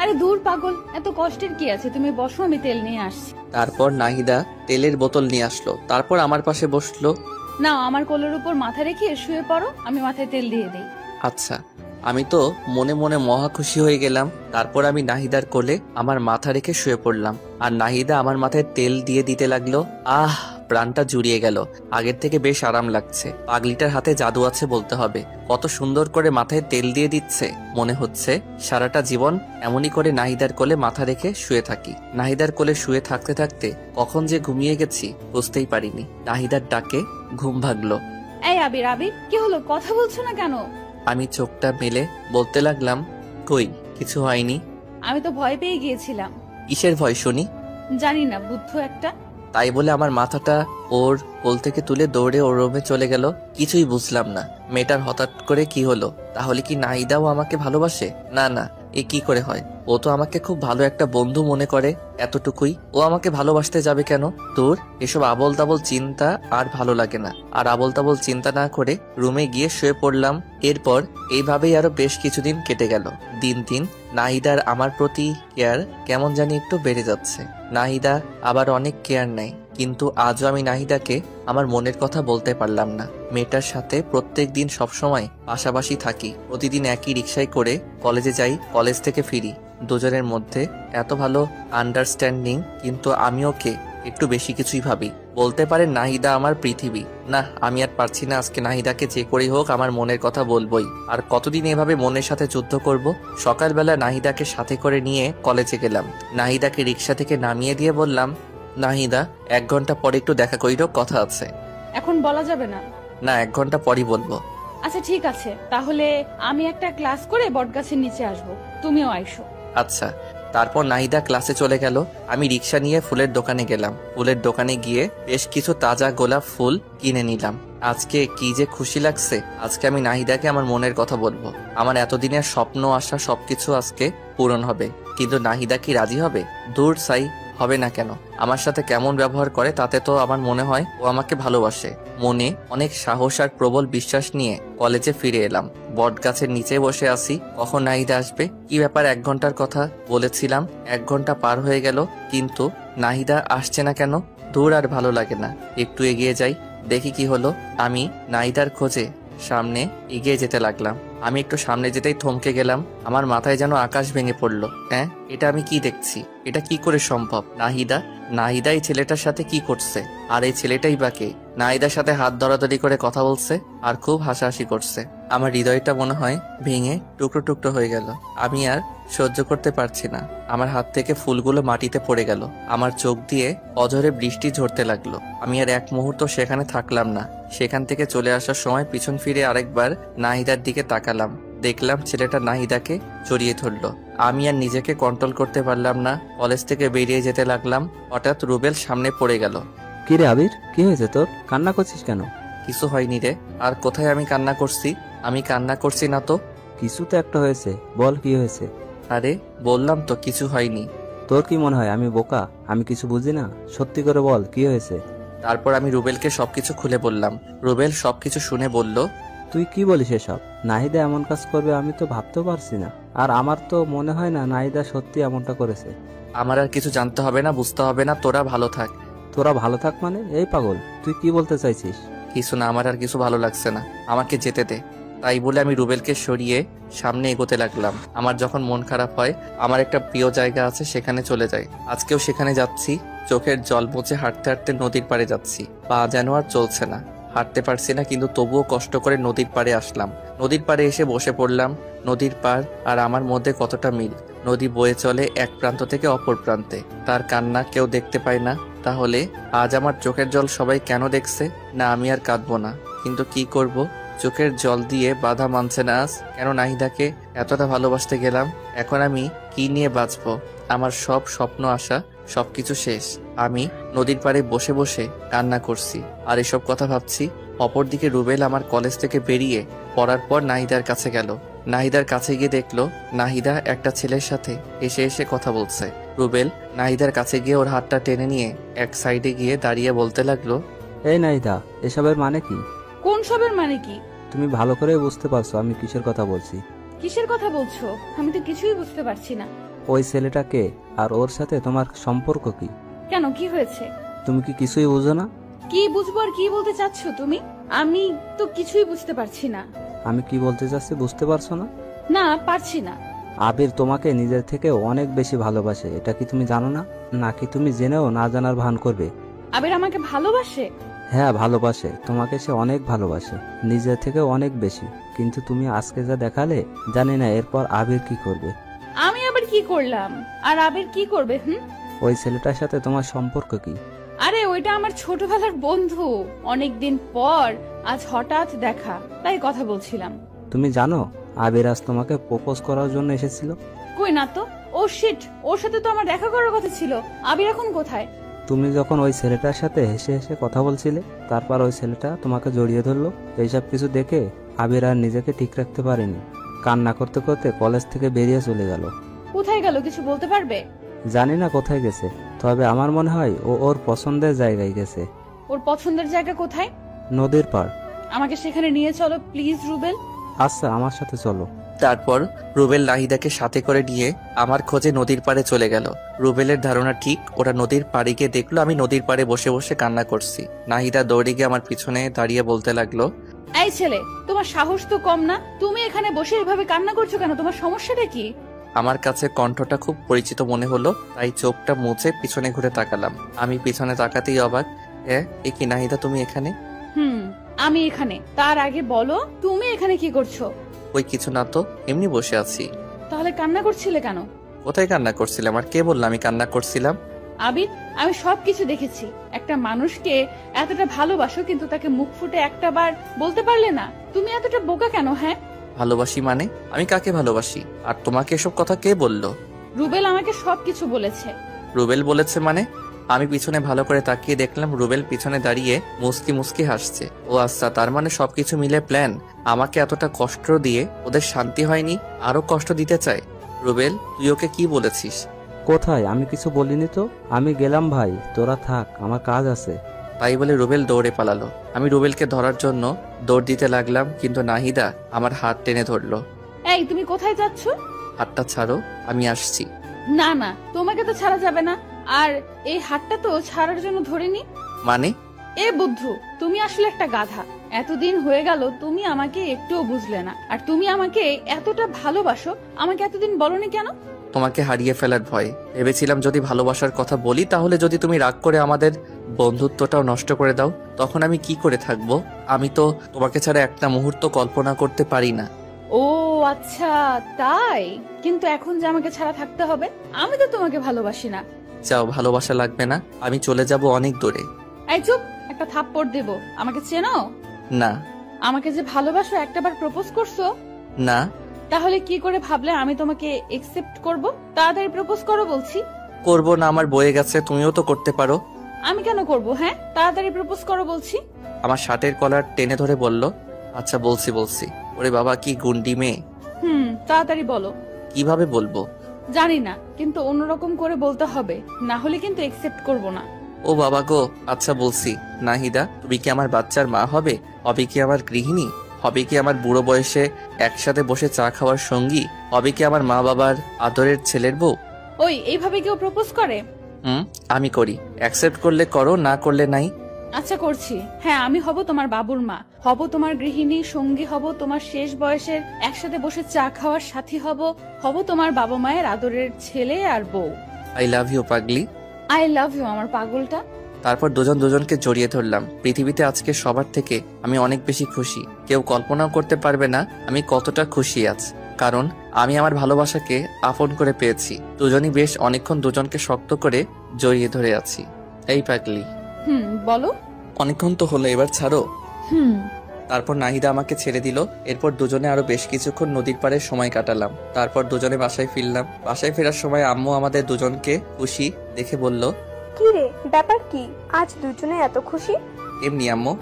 আরে দূর পাগল, এত কষ্টের কি আছে, তুমি বসো, আমি তেল নিয়ে আসছি। তারপর নাহিদা তেলের বোতল নিয়ে আসলো। তারপর আমার পাশে বসলো। নাও, আমার কোলের উপর মাথা রেখে শুয়ে পড়ো, আমি মাথায় তেল দিয়ে দেই। আচ্ছা। আমি তো মনে মনে মহা খুশি হয়ে গেলাম। তারপর আমি নাহিদার কোলে আমার মাথা রেখে শুয়ে পড়লাম, আর নাহিদা আমার মাথায় তেল দিয়ে দিতে লাগলো। আহ, প্রাণটা জুড়িয়ে গেল। আগের থেকে বেশ আরাম লাগছে। পাগলিটার হাতে জাদু আছে বলতে হবে। কত সুন্দর করে মাথায় তেল দিয়ে দিচ্ছে। মনে হচ্ছে সারাটা জীবন এমনই করে নাহিদার কোলে মাথা রেখে শুয়ে থাকি। নাহিদার কোলে শুয়ে থাকতে থাকতে কখন যে ঘুমিয়ে গেছি বুঝতেই পারিনি। নাহিদার ডাকে ঘুম ভাগলো। এই আবির, আবির, কি হলো, কথা বলছো না কেন? আমি চোখটা মেলে বলতে লাগলাম, কই কিছু হয়নি। আমি তো ভয় পেয়ে গিয়েছিলাম। কিসের ভয় শুনি? জানি না, বুদ্ধ একটা। তাই বলে আমার মাথাটা ওর কোল থেকে তুলে দৌড়ে ওর রুমে চলে গেল। কিছুই বুঝলাম না মেয়েটার হঠাৎ করে কি হলো। তাহলে কি নাহিদাও আমাকে ভালোবাসে? না না, এ কি করে হয়? ও তো আমাকে খুব ভালো একটা বন্ধু মনে করে, এতটুকুই। ও আমাকে ভালোবাসতে যাবে কেন? তোর এসব আবল তাবল চিন্তা আর ভালো লাগে না। আর আবল তাবল চিন্তা না করে রুমে গিয়ে শুয়ে পড়লাম। এরপর এইভাবেই আরো বেশ কিছুদিন কেটে গেল। দিন দিন নাহিদার আমার প্রতি কেয়ার কেমন জানি একটু বেড়ে যাচ্ছে। নাহিদা আবার অনেক কেয়ার নেয়, কিন্তু আজও আমি নাহিদাকে আমার মনের কথা বলতে পারলাম না। মেয়েটার সাথে প্রত্যেক দিন সবসময় পাশাপাশি থাকি। প্রতিদিন একই রিক্সায় করে কলেজে যাই, কলেজ থেকে ফিরি। দুজনের মধ্যে এত ভালো আন্ডারস্ট্যান্ডিং, কিন্তু আমি ওকে একটু বেশি কিছুই ভাবি। বলতে পারে নাহিদা আমার পৃথিবী। না, আমি আর পারছি না। আজকে নাহিদাকে যে করেই হোক আমার মনের কথা বলবোই। আর কতদিন এভাবে মনের সাথে যুদ্ধ করব? সকালবেলা নাহিদাকে সাথে করে নিয়ে কলেজে গেলাম। নাহিদাকে রিক্সা থেকে নামিয়ে দিয়ে বললাম, নাহিদা 1 ঘন্টা পরে একটু দেখা করিরো, কথা আছে। এখন বলা যাবে না। না, 1 ঘন্টা পরই বলবো। আচ্ছা ঠিক আছে, তাহলে আমি একটা ক্লাস করে বটগাছের নিচে আসবো, তুমিও আইসো। আচ্ছা। তারপর নাহিদা ক্লাসে চলে গেল। আমি রিক্সা নিয়ে ফুলের দোকানে গেলাম। ফুলের দোকানে গিয়ে বেশ কিছু তাজা গোলাপ ফুল কিনে নিলাম। আজকে কি যে খুশি লাগছে। আজকে আমি নাহিদাকে আমার মনের কথা বলবো। আমার এতদিনের স্বপ্ন আশা সবকিছু আজকে পূরণ হবে। কিন্তু নাহিদা কি রাজি হবে? দূর সাই, হবে না কেন? আমার সাথে কেমন ব্যবহার করে তাতে তো আমার মনে হয় ও আমাকে ভালোবাসে। মনে অনেক সাহস আর প্রবল বিশ্বাস নিয়ে কলেজে ফিরে এলাম। বট গাছের নিচে বসে আছি, কখন নাহিদা আসবে। কি ব্যাপার, 1 ঘন্টার কথা বলেছিলাম, 1 ঘন্টা পার হয়ে গেল, কিন্তু নাহিদা আসছে না কেন? দূর, আর ভালো লাগে না। একটু এগিয়ে যাই, দেখি কি হলো। আমি নাহিদার খোঁজে সামনে এগিয়ে যেতে লাগলাম। আমি একটু সামনে যেতেই থমকে গেলাম। আমার মাথায় যেন আকাশ ভেঙে পড়লো। হ্যাঁ, এটা আমি কি দেখছি? এটা কি করে সম্ভব? নাহিদা এই ছেলেটার সাথে কি করছে? আর এই ছেলেটাই বা কে? নাহিদার সাথে হাত ধরাধরি করে কথা বলছে আর খুব হাসাহাসি করছে। আমার হৃদয়টা মনে হয় ভেঙে টুকরো টুকরো হয়ে গেল। আমি আর সহ্য করতে পারছি না। আমার হাত থেকে ফুলগুলো মাটিতে পড়ে গেল। আমার চোখ দিয়ে অঝরে বৃষ্টি ঝরতে লাগলো। আমি আর এক মুহূর্ত সেখানে থাকলাম না। সেখান থেকে চলে আসার সময় পিছন ফিরে আরেকবার নাহিদার দিকে তাকালাম। দেখলাম ছেলেটা নাহিদাকে জড়িয়ে ধরলো। আমি আর নিজেকে কন্ট্রোল করতে পারলাম না। কলেজ থেকে বেরিয়ে যেতে লাগলাম। হঠাৎ রুবেল সামনে পড়ে গেল। কি রে আবির, কি হয়েছে তোর? কান্না করছিস কেন? কিছু হয়নি রে। আর কোথায় আমি কান্না করছি? আমি কান্না করছি না তো। কিছু তো একটা হয়েছে, বল কি হয়েছে? আরে বললাম তো কিছু হয়নি। তোর কি মনে হয় আমি বোকা? আমি কিছু বুঝি না? সত্যি করে বল কি হয়েছে। তারপর আমি রুবেলকে সবকিছু খুলে বললাম। রুবেল সবকিছু শুনে বলল, তুই কি বলিস এসব? নাহিদা এমন কাজ করবে আমি তো ভাবতেও পারছি না। আর আমার তো মনে হয় না নাহিদা সত্যি এমনটা করেছে। আমার আর কিছু জানতে হবে না, বুঝতে হবে না। তোরা ভালো থাক। তোরা ভালো থাক মানে? এই পাগল, তুই কি বলতে চাইছিস? কিছু না, আমার আর কিছু ভালো লাগছে না, আমাকে যেতে দে। তাই বলে আমি রুবেলকে সরিয়ে সামনে এগোতে লাগলাম। আমার যখন মন খারাপ হয় আমার একটা প্রিয় জায়গা আছে, সেখানে চলে যাই। আজকেও সেখানে যাচ্ছি। চোখের জল মুছে হাঁটতে হাঁটতে নদীর পাড়ে যাচ্ছি। পা যেন আর চলছে না। হাঁটতে পারছি না, কিন্তু তবুও কষ্ট করে নদীর পাড়ে আসলাম। নদীর পাড়ে এসে বসে পড়লাম। নদীর পাড় আর আমার মধ্যে কতটা মিল। নদী বয়ে চলে এক প্রান্ত থেকে অপর প্রান্তে। তার কান্না কেউ দেখতে পায় না। তাহলে আজ আমার চোখের জল সবাই কেন দেখছে? না, আমি আর কাঁদবো না, কিন্তু কি করব? চোখের জল দিয়ে বাধা মানছে না আজ। কেন নাহিদাকে এতটা ভালোবাসতে গেলাম? এখন আমি কি নিয়ে বাঁচবো? আমার সব স্বপ্ন আশা সবকিছু শেষ। আমি নদীর পাড়ে বসে বসে কান্না করছি আর এসব কথা ভাবছি। অপরদিকে রুবেল আমার কলেজ থেকে বেরিয়ে পড়ার পর নাহিদার কাছে গেল। নাহিদার কাছে গিয়ে দেখলো নাহিদা একটা ছেলের সাথে এসে এসে কথা বলছে। রুবেল নাহিদার কাছে গিয়ে ওর হাতটা টেনে নিয়ে এক সাইডে গিয়ে দাঁড়িয়ে বলতে লাগলো, এই নাহিদা, এসবের মানে কি? কোন সবের মানে কি? তুমি ভালো করে বুঝতে পারছো আমি কিসের কথা বলছি? কিসের কথা বলছো? আমি তো কিছুই বুঝতে পারছি না। ওই ছেলেটাকে আর ওর সাথে তোমার সম্পর্ক কি? কেন, কি হয়েছে? তুমি কি কিছুই বুঝো না? কি বুঝবো আর কি বলতে চাচ্ছো তুমি? আমি তো কিছুই বুঝতে পারছি না। আমি কি বলতে চাচ্ছি বুঝতে পারছো না? না, পারছি না। আবির তোমাকে নিজের থেকে অনেক বেশি ভালোবাসে, এটা কি তুমি জানো না? নাকি তুমি জেনেও না জানার ভান করবে? আবির আমাকে ভালোবাসে? হ্যাঁ, ভালোবাসে। তোমাকে সে অনেক ভালোবাসে, নিজের থেকে অনেক বেশি। কিন্তু তুমি আজকে যা দেখালে, জানি না এরপর আবির কি করবে। আমি আবার কি করলাম? আর আবির কি করবে? ওই ছেলেটার সাথে তোমার সম্পর্ক কি? আরে ওইটা আমার ছোটবেলার বন্ধু। অনেকদিন পর আজ হঠাৎ দেখা, তাই কথা বলছিলাম। তুমি জানো আবির আজ তোমাকে প্রপোজ করার জন্য এসেছিল? কই না তো। ও শিট, ওর সাথে তো আমার দেখা করার কথা ছিল। আবির এখন কোথায়? তুমি যখন ওই ছেলেটার সাথে হেসে হেসে কথা বলছিলে, তারপর ওই ছেলেটা তোমাকে জড়িয়ে ধরলো। এইসব কিছু দেখে আবির আর নিজেকে ঠিক রাখতে পারেনি, কান্না করতে করতে কলেজ থেকে বেরিয়ে চলে গেল। কোথায় গেল কিছু বলতে পারবে? জানি না কোথায় গেছে, তবে আমার মনে হয় ও ওর পছন্দের জায়গায় গেছে। ওর পছন্দের জায়গা কোথায়? নদীর পাড়। আমাকে সেখানে নিয়ে চলো প্লিজ রুবেল। আচ্ছা, আমার সাথে চলো। তারপর রুবেল নাহিদাকে সাথে করে নিয়ে আমার খোঁজে নদীর পাড়ে চলে গেল। রুবেলের ধারণা ঠিক, ওরা নদীর পাড়ে গিয়ে দেখলো আমি নদীর পাড়ে বসে বসে কান্না করছি। নাহিদা দৌড়ে গিয়ে আমার পিছনে দাঁড়িয়ে বলতে লাগলো, এই ছেলে, তোমার সাহস তো কম না? তুমি এখানে বসে এভাবে কান্না করছো কেন? তোমার সমস্যাটা কি? আমার কাছে কণ্ঠটা খুব পরিচিত মনে হলো, তাই চোখটা মুছে পিছনে ঘুরে তাকালাম। আমি পিছনে তাকাতেই অবাক, এ কি নাহিদা, তুমি এখানে? আমি এখানে। তার আগে বলো তুমি এখানে কি করছো? ওই কিছু না তো, এমনি বসে আছি। তাহলে কান্না করছিলে কেন? কোথায় কান্না করছিলাম? আর কে বললো আমি কান্না করছিলাম? আবির, আমি সবকিছু দেখেছি। একটা মানুষকে এতটা ভালোবাসো, কিন্তু তাকে মুখ ফুটে একটা বার বলতে পারলে না। তুমি এতটা বোকা কেন? হ্যাঁ, ভালোবাসি মানে? আমি কাকে ভালোবাসি? আর তোমাকে এসব কথা কে বললো? রুবেল আমাকে সবকিছু বলেছে। রুবেল বলেছে মানে? আমি পিছনে ভালো করে তাকিয়ে দেখলাম রুবেল পিছনে দাঁড়িয়ে মুস্কি মুস্কি হাসছে। ও আচ্ছা, তার মানে সবকিছু মিলে প্ল্যান। আমাকে এতটা কষ্ট দিয়ে ওদের শান্তি হয়নি, আরো কষ্ট দিতে চায়। রুবেল, তুই ওকে কি বলেছিস? কোথায়? আমি কিছু বলিনি তো। আমি গেলাম ভাই, তোরা থাক, আমার কাজ আছে। তাই বলে রুবেল দৌড়ে পালালো। আমি রুবেলকে ধরার জন্য দৌড় দিতে লাগলাম, কিন্তু নাহিদা আমার হাত টেনে ধরলো। এই, তুমি কোথায় যাচ্ছ? হাতটা ছাড়ো, আমি আসছি। না না, তোমাকে তো ছাড়া যাবে না। আর এই হাতটা তো ছাড়ার জন্য ধরিনি। মানে? এ বুদ্ধু, তুমি আসলে একটা গাধা। এতদিন হয়ে গেল তুমি আমাকে একটুও বুঝলে না। আর তুমি আমাকে এতটা ভালোবাসো, আমাকে এতদিন বলনি কেন? তোমাকে হারিয়ে ফেলার ভয়ে। ভেবেছিলাম যদি ভালোবাসার কথা বলি, তাহলে যদি তুমি রাগ করে আমাদের বন্ধুত্বটাও নষ্ট করে দাও, তখন আমি কি করে থাকবো? আমি তো তোমাকে ছাড়া একটা মুহূর্ত কল্পনা করতে পারি না। ও আচ্ছা, তাই? কিন্তু এখন যে আমাকে ছাড়া থাকতে হবে, আমি তো তোমাকে ভালোবাসি না। যাও, ভালোবাসা লাগবে না, আমি চলে যাব অনেক দূরে। এই চুপ, একটা থাপ্পড় দেব। আমাকে চেনো? না। আমাকে যে ভালোবাসো, একটাবার প্রপোজ করছো? না। তাহলে কি করে ভাবলে আমি তোমাকে একসেপ্ট করব? তাড়াতাড়ি প্রপোজ করো বলছি। করবো না, আমার বয়ে গেছে, তুমিও তো করতে পারো। আমি কেন করব? হ্যাঁ, তাড়াতাড়ি প্রপোজ করো বলছি। আমার শার্টের কলার টেনে ধরে বলল, আচ্ছা বলছি। ওরে বাবা, কি গুন্ডি মেয়ে। তাড়াতাড়ি বলো। কিভাবে বলবো? জানি না, কিন্তু অন্যরকম করে বলতে হবে, না হলে কিন্তু একসেপ্ট করব না। ও বাবা গো, আচ্ছা বলছি। নাহিদা, তুমি কি আমার বাচ্চার মা হবে? হবে কি আমার গৃহিণী? হবে কি আমার বুড়ো বয়সে একসাথে বসে চা খাওয়ার সঙ্গী? হবে কি আমার মা বাবার আদরের ছেলের বউ? ওই, এইভাবে কেউ প্রপোজ করে? আমি করি। অ্যাকসেপ্ট করলে করো, না করলে নাই। আচ্ছা, করছি। হ্যাঁ, আমি হব তোমার বাবুর মা, হব তোমার গৃহিণী, সঙ্গী হব তোমার শেষ বয়সের, একসাথে বসে চা খাওয়ার সাথী হব তোমার বাবা মায়ের আদরের ছেলে আর বউ। আই লাভ ইউ পাগলি। আই লাভ ইউ আমার পাগলটা। তারপর দুজন দুজনকে জড়িয়ে ধরলাম। পৃথিবীতে আজকে সবার থেকে আমি অনেক বেশি খুশি। কেউ কল্পনাও করতে পারবে না আমি কতটা খুশি আছি, কারণ আমি আমার ভালোবাসাকে আপন করে পেয়েছি। দুজনই বেশ অনেকক্ষণ দুজনকে শক্ত করে জড়িয়ে ধরে আছি। এই পাগলি, বলো। অনেকক্ষণ তো হলো, এবার ছাড়ো। হুম। তারপর নাহিদা আমাকে ছেড়ে দিল। এরপর দুজনে আরো বেশ কিছুক্ষণ নদীর পাড়ে সময় কাটালাম। তারপর দুজনে বাসায় ফিরলাম। বাসায় ফেরার সময় আম্মু আমাদের দুজনকে খুশি দেখে বলল, কি রে, ব্যাপার কি? আজ দুজনে এত খুশি? এমনি আম্মু।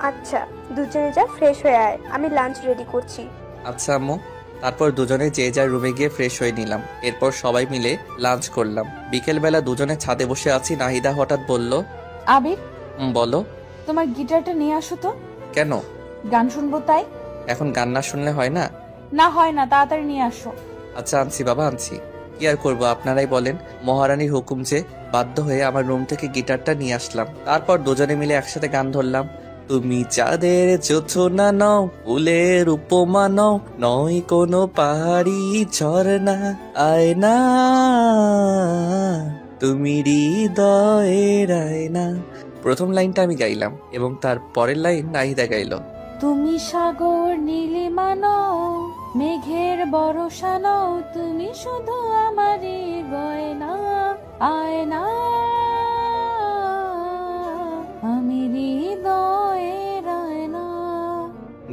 আচ্ছা, দুজনে যা ফ্রেশ হয়ে আয়, আমি লাঞ্চ রেডি করছি। আচ্ছা আম্মু। তারপর দুজনে যে যার রুমে গিয়ে ফ্রেশ হয়ে নিলাম। এরপর সবাই মিলে লাঞ্চ করলাম। বিকেলবেলা দুজনে ছাদে বসে আছি। নাহিদা হঠাৎ বলল, আবির, বলো। তোমার গিটারটা নিয়ে আসো তো। কেন? গান শুনবো তাই। এখন গান না শুনলে হয় না? না হয় না, তাড়াতাড়ি নিয়ে আসো। আচ্ছা আনছি বাবা, আনছি। কি আর করবো, আপনারাই বলেন। মহারানীর হুকুম যে, বাধ্য হয়ে আমার রুম থেকে গিটারটা নিয়ে আসলাম। তারপর দুজনে মিলে একসাথে গান ধরলাম। তুমি চাঁদের জোছনা নও, ফুলের উপমা নও, নয় কোনো পাহাড়ি ঝর্ণা, আয়না তুমি হৃদয়ের আয়না। প্রথম লাইনটা আমি গাইলাম এবং তার পরের লাইন নাহিদা গাইল। তুমি সাগর নীলিমা নও, মেঘের বর্ষা নও, তুমি শুধু আমারই গয়না, আয়না আমি হৃদয়ের আয়না।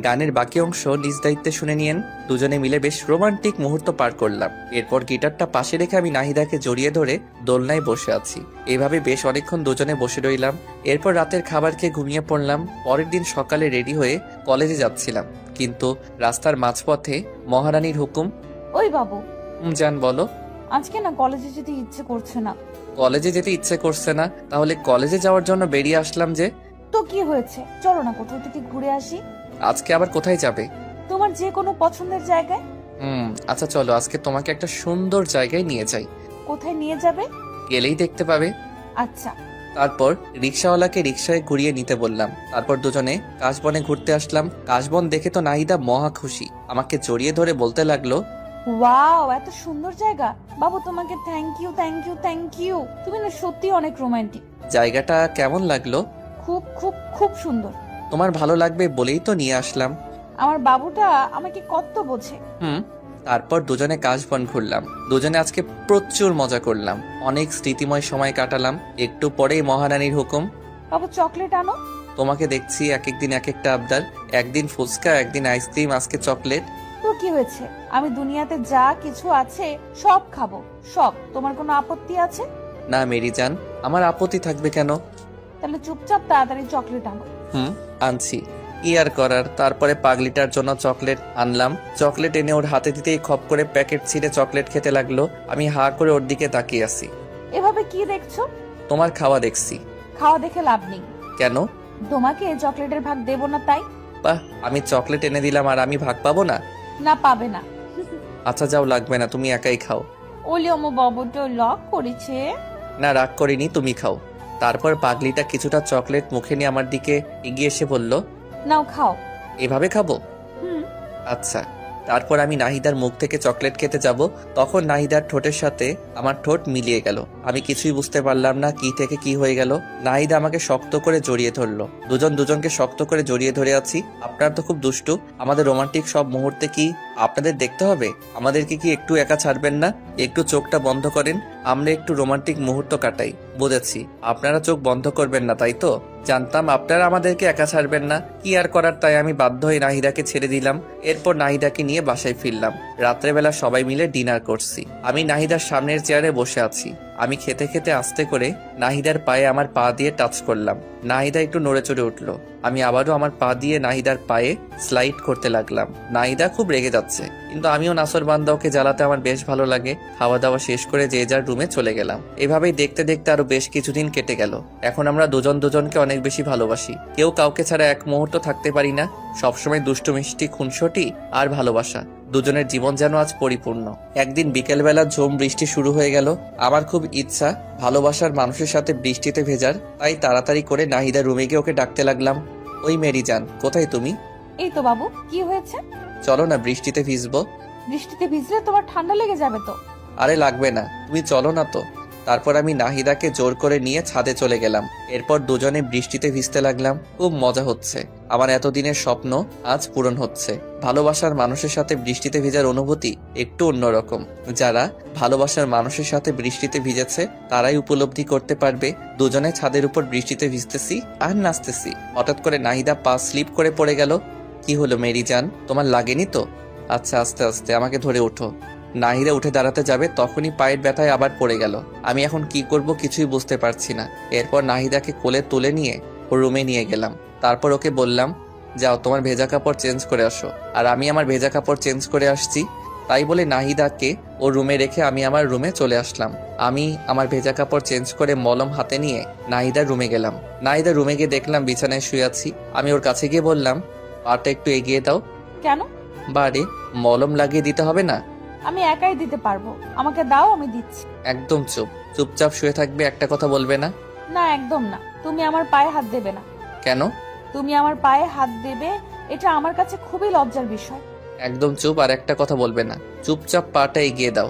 গানের বাকি অংশ নিজ দায়িত্বে শুনে নিয়েন। দুজনে মিলে বেশ রোমান্টিক মুহূর্ত পার করলাম। এরপর গিটারটা পাশে রেখে আমি নাহিদাকে জড়িয়ে ধরে দোলনায় বসে আছি। এভাবে বেশ অনেকক্ষণ দুজনে বসে রইলাম। এরপর রাতের খাবার খেয়ে ঘুমিয়ে পড়লাম। পরের দিন সকালে রেডি হয়ে কলেজে যাচ্ছিলাম, কিন্তু রাস্তার মাঝপথে মহারানীর হুকুম। ওই বাবু, জান বলো। আজকে না কলেজে যেতে ইচ্ছে করছে না। কলেজে যেতে ইচ্ছে করছে না? তাহলে কলেজে যাওয়ার জন্য বেরিয়ে আসলাম যে। তো কি হয়েছে, চলো না কোথাও থেকে ঘুরে আসি। আজকে আবার কোথায় যাবে? তোমার যে কোনো পছন্দের জায়গায়। আচ্ছা চলো, আজকে তোমাকে একটা সুন্দর জায়গায় নিয়ে যাই। কোথায় নিয়ে যাবে? গেলেই দেখতে পাবে। আচ্ছা। তারপর রিক্সাওয়ালাকে রিক্সায় ঘুরিয়ে নিতে বললাম। তারপর দুজনে কাশবনে ঘুরতে আসলাম। কাশবন দেখে তো নাহিদা মহা খুশি, আমাকে জড়িয়ে ধরে বলতে লাগলো, ওয়াও, এত সুন্দর জায়গা। বাবু তোমাকে thank you, thank you, thank you. তুমি না সত্যি অনেক রোমান্টিক। জায়গাটা কেমন লাগলো? খুব খুব খুব সুন্দর। তোমার ভালো লাগবে বলেই তো নিয়ে আসলাম। আমার বাবুটা আমাকে কত বোঝে। তারপর দুজনে কাশবন ঘুরলাম। দুজনে আজকে প্রচুর মজা করলাম, অনেক স্মৃতিময় সময় কাটালাম। একটু পরেই মহারানীর হুকুম। বাবু চকলেট আনো। তোমাকে দেখছি এক একদিন এক একটা আবদার। একদিন ফুচকা, একদিন আইসক্রিম, আজকে চকলেট। তো কি হয়েছে, আমি দুনিয়াতে যা কিছু আছে সব খাবো, সব। তোমার কোনো আপত্তি আছে? না মেরি জান, আমার আপত্তি থাকবে কেন? তাহলে চুপচাপ তাড়াতাড়ি চকলেট আনো। আনছি। কি আর করার। তারপরে পাগলিটার জন্য চকলেট আনলাম। চকলেট এনে ওর হাতে দিতেই খপ করে প্যাকেট ছিঁড়ে চকলেট খেতে লাগলো। আমি হা করে ওর দিকে তাকিয়ে আছি। এভাবে কি দেখছো? তোমার খাওয়া দেখছি। খাওয়া দেখে লাভ নেই। কেন? তোমাকে চকলেটের ভাগ দেব না তাই। বাহ, আমি চকলেট এনে দিলাম আর আমি ভাগ পাবো না? না, পাবে না। আচ্ছা যাও, লাগবে না, তুমি একাই খাও। ওলি আমার বাবুটা লক করেছে। না, রাগ করিনি, তুমি খাও। তারপর পাগলিটা কিছুটা চকলেট মুখে নিয়ে আমার দিকে এগিয়ে এসে বলল, নাও খাও। এভাবে খাবো? আচ্ছা। তারপর আমি নাহিদার মুখ থেকে চকলেট খেতে যাব, তখন নাহিদার ঠোঁটের সাথে আমার ঠোঁট মিলিয়ে গেল। আমি কিছুই বুঝতে পারলাম না কি থেকে কি হয়ে গেল। নাহিদা আমাকে শক্ত করে জড়িয়ে ধরলো। দুজন দুজনকে শক্ত করে জড়িয়ে ধরে আছি। আপনারা তো খুব দুষ্টু। আমাদের রোমান্টিক সব মুহূর্তে কি আপনাদের দেখতে হবে? আমাদেরকে কি একটু একা ছাড়বেন না? একটু চোখটা বন্ধ করেন, আমরা একটু রোমান্টিক মুহূর্ত কাটাই। বুঝেছি, আপনারা চোখ বন্ধ করবেন না, তাই তো? জানতাম আপনারা আমাদেরকে একা ছাড়বেন না। কি আর করার, তাই আমি বাধ্য হয়ে নাহিদাকে ছেড়ে দিলাম। এরপর নাহিদাকে নিয়ে বাসায় ফিরলাম। রাত্রেবেলা সবাই মিলে ডিনার করছি। আমি নাহিদার সামনের চেয়ারে বসে আছি। আমি খেতে খেতে আস্তে করে নাহিদার পায়ে আমার পা দিয়ে টাচ করলাম। নাহিদা একটু নড়ে চড়ে উঠলো। আমি আবারও আমার পা দিয়ে নাহিদার পায়ে স্লাইড করতে লাগলাম। নাহিদা খুব রেগে যাচ্ছে, কিন্তু আমিও নাসর বান্দা, ওকে জ্বালাতে আমার বেশ ভালো লাগে। খাওয়া দাওয়া শেষ করে যে যার রুমে চলে গেলাম। এভাবেই দেখতে দেখতে আরো বেশ কিছুদিন কেটে গেল। এখন আমরা দুজন দুজনকে অনেক বেশি ভালোবাসি। কেউ কাউকে ছাড়া এক মুহূর্ত থাকতে পারি না। সবসময় দুষ্টু মিষ্টি খুনসুটি আর ভালোবাসা। দুজনের জীবন যেন আজ পরিপূর্ণ। একদিন বিকেলবেলা ঝুম বৃষ্টি শুরু হয়ে গেল। আমার খুব ইচ্ছা ভালোবাসার মানুষের সাথে বৃষ্টিতে ভেজার, তাই তাড়াতাড়ি করে নাহিদার রুমে গিয়ে ওকে ডাকতে লাগলাম, ওই মেরি জান, কোথায় তুমি? এই তো বাবু, কি হয়েছে? চলো না, বৃষ্টিতে ভিজবো। বৃষ্টিতে ভিজলে তোমার ঠান্ডা লেগে যাবে তো। আরে লাগবে না, তুমি চলো না তো। তারপর আমি নাহিদাকে জোর করে নিয়ে ছাদে চলে গেলাম। এরপর দুজনে বৃষ্টিতে ভিজতে লাগলাম। খুব মজা হচ্ছে। আমার এতদিনের স্বপ্ন আজ পূরণ হচ্ছে। ভালোবাসার মানুষের সাথে বৃষ্টিতে ভেজার অনুভূতি একটু অন্যরকম। যারা ভালোবাসার মানুষের সাথে বৃষ্টিতে ভিজেছে তারাই উপলব্ধি করতে পারবে। দুজনে ছাদের উপর বৃষ্টিতে ভিজতেছি আর নাচতেছি। হঠাৎ করে নাহিদা পা স্লিপ করে পড়ে গেল। কি হলো মেরি জান, তোমার লাগেনি তো? আচ্ছা, আস্তে আস্তে, আমাকে ধরে ওঠো। নাহিদা উঠে দাঁড়াতে যাবে তখনই পায়ের ব্যথায় আবার পড়ে গেল। আমি এখন কি করব কিছুই বুঝতে পারছি না। এরপর নাহিদাকে কোলে তুলে নিয়ে রুমে নিয়ে গেলাম। তারপর ওকে বললাম, যাও তোমার ভেজা কাপড় চেঞ্জ করে আসো। আর আমি আমার ভেজা কাপড় চেঞ্জ করে আসছি। তাই বলে নাহিদাকে ও রুমে রেখে আমি আমার রুমে চলে আসলাম। আমি আমার ভেজা কাপড় চেঞ্জ করে মলম হাতে নিয়ে নাহিদার রুমে গেলাম। নাহিদার রুমে গিয়ে দেখলাম বিছানায় শুয়ে আছি। আমি ওর কাছে গিয়ে বললাম, পাটা একটু এগিয়ে দাও। কেন? বারে, মলম লাগিয়ে দিতে হবে না? আমি একাই দিতে পারবো, আমাকে দাও, আমি দিচ্ছি। একদম চুপ, চুপচাপ শুয়ে থাকবে, একটা কথা বলবে না। না, একদম না। তুমি আমার পায়ে হাত দেবে না। কেন? তুমি আমার পায়ে হাত দেবে এটা আমার কাছে খুবই লজ্জার বিষয়। একদম চুপ, আর একটা কথা বলবে না। চুপচাপ পাটা এগিয়ে দাও।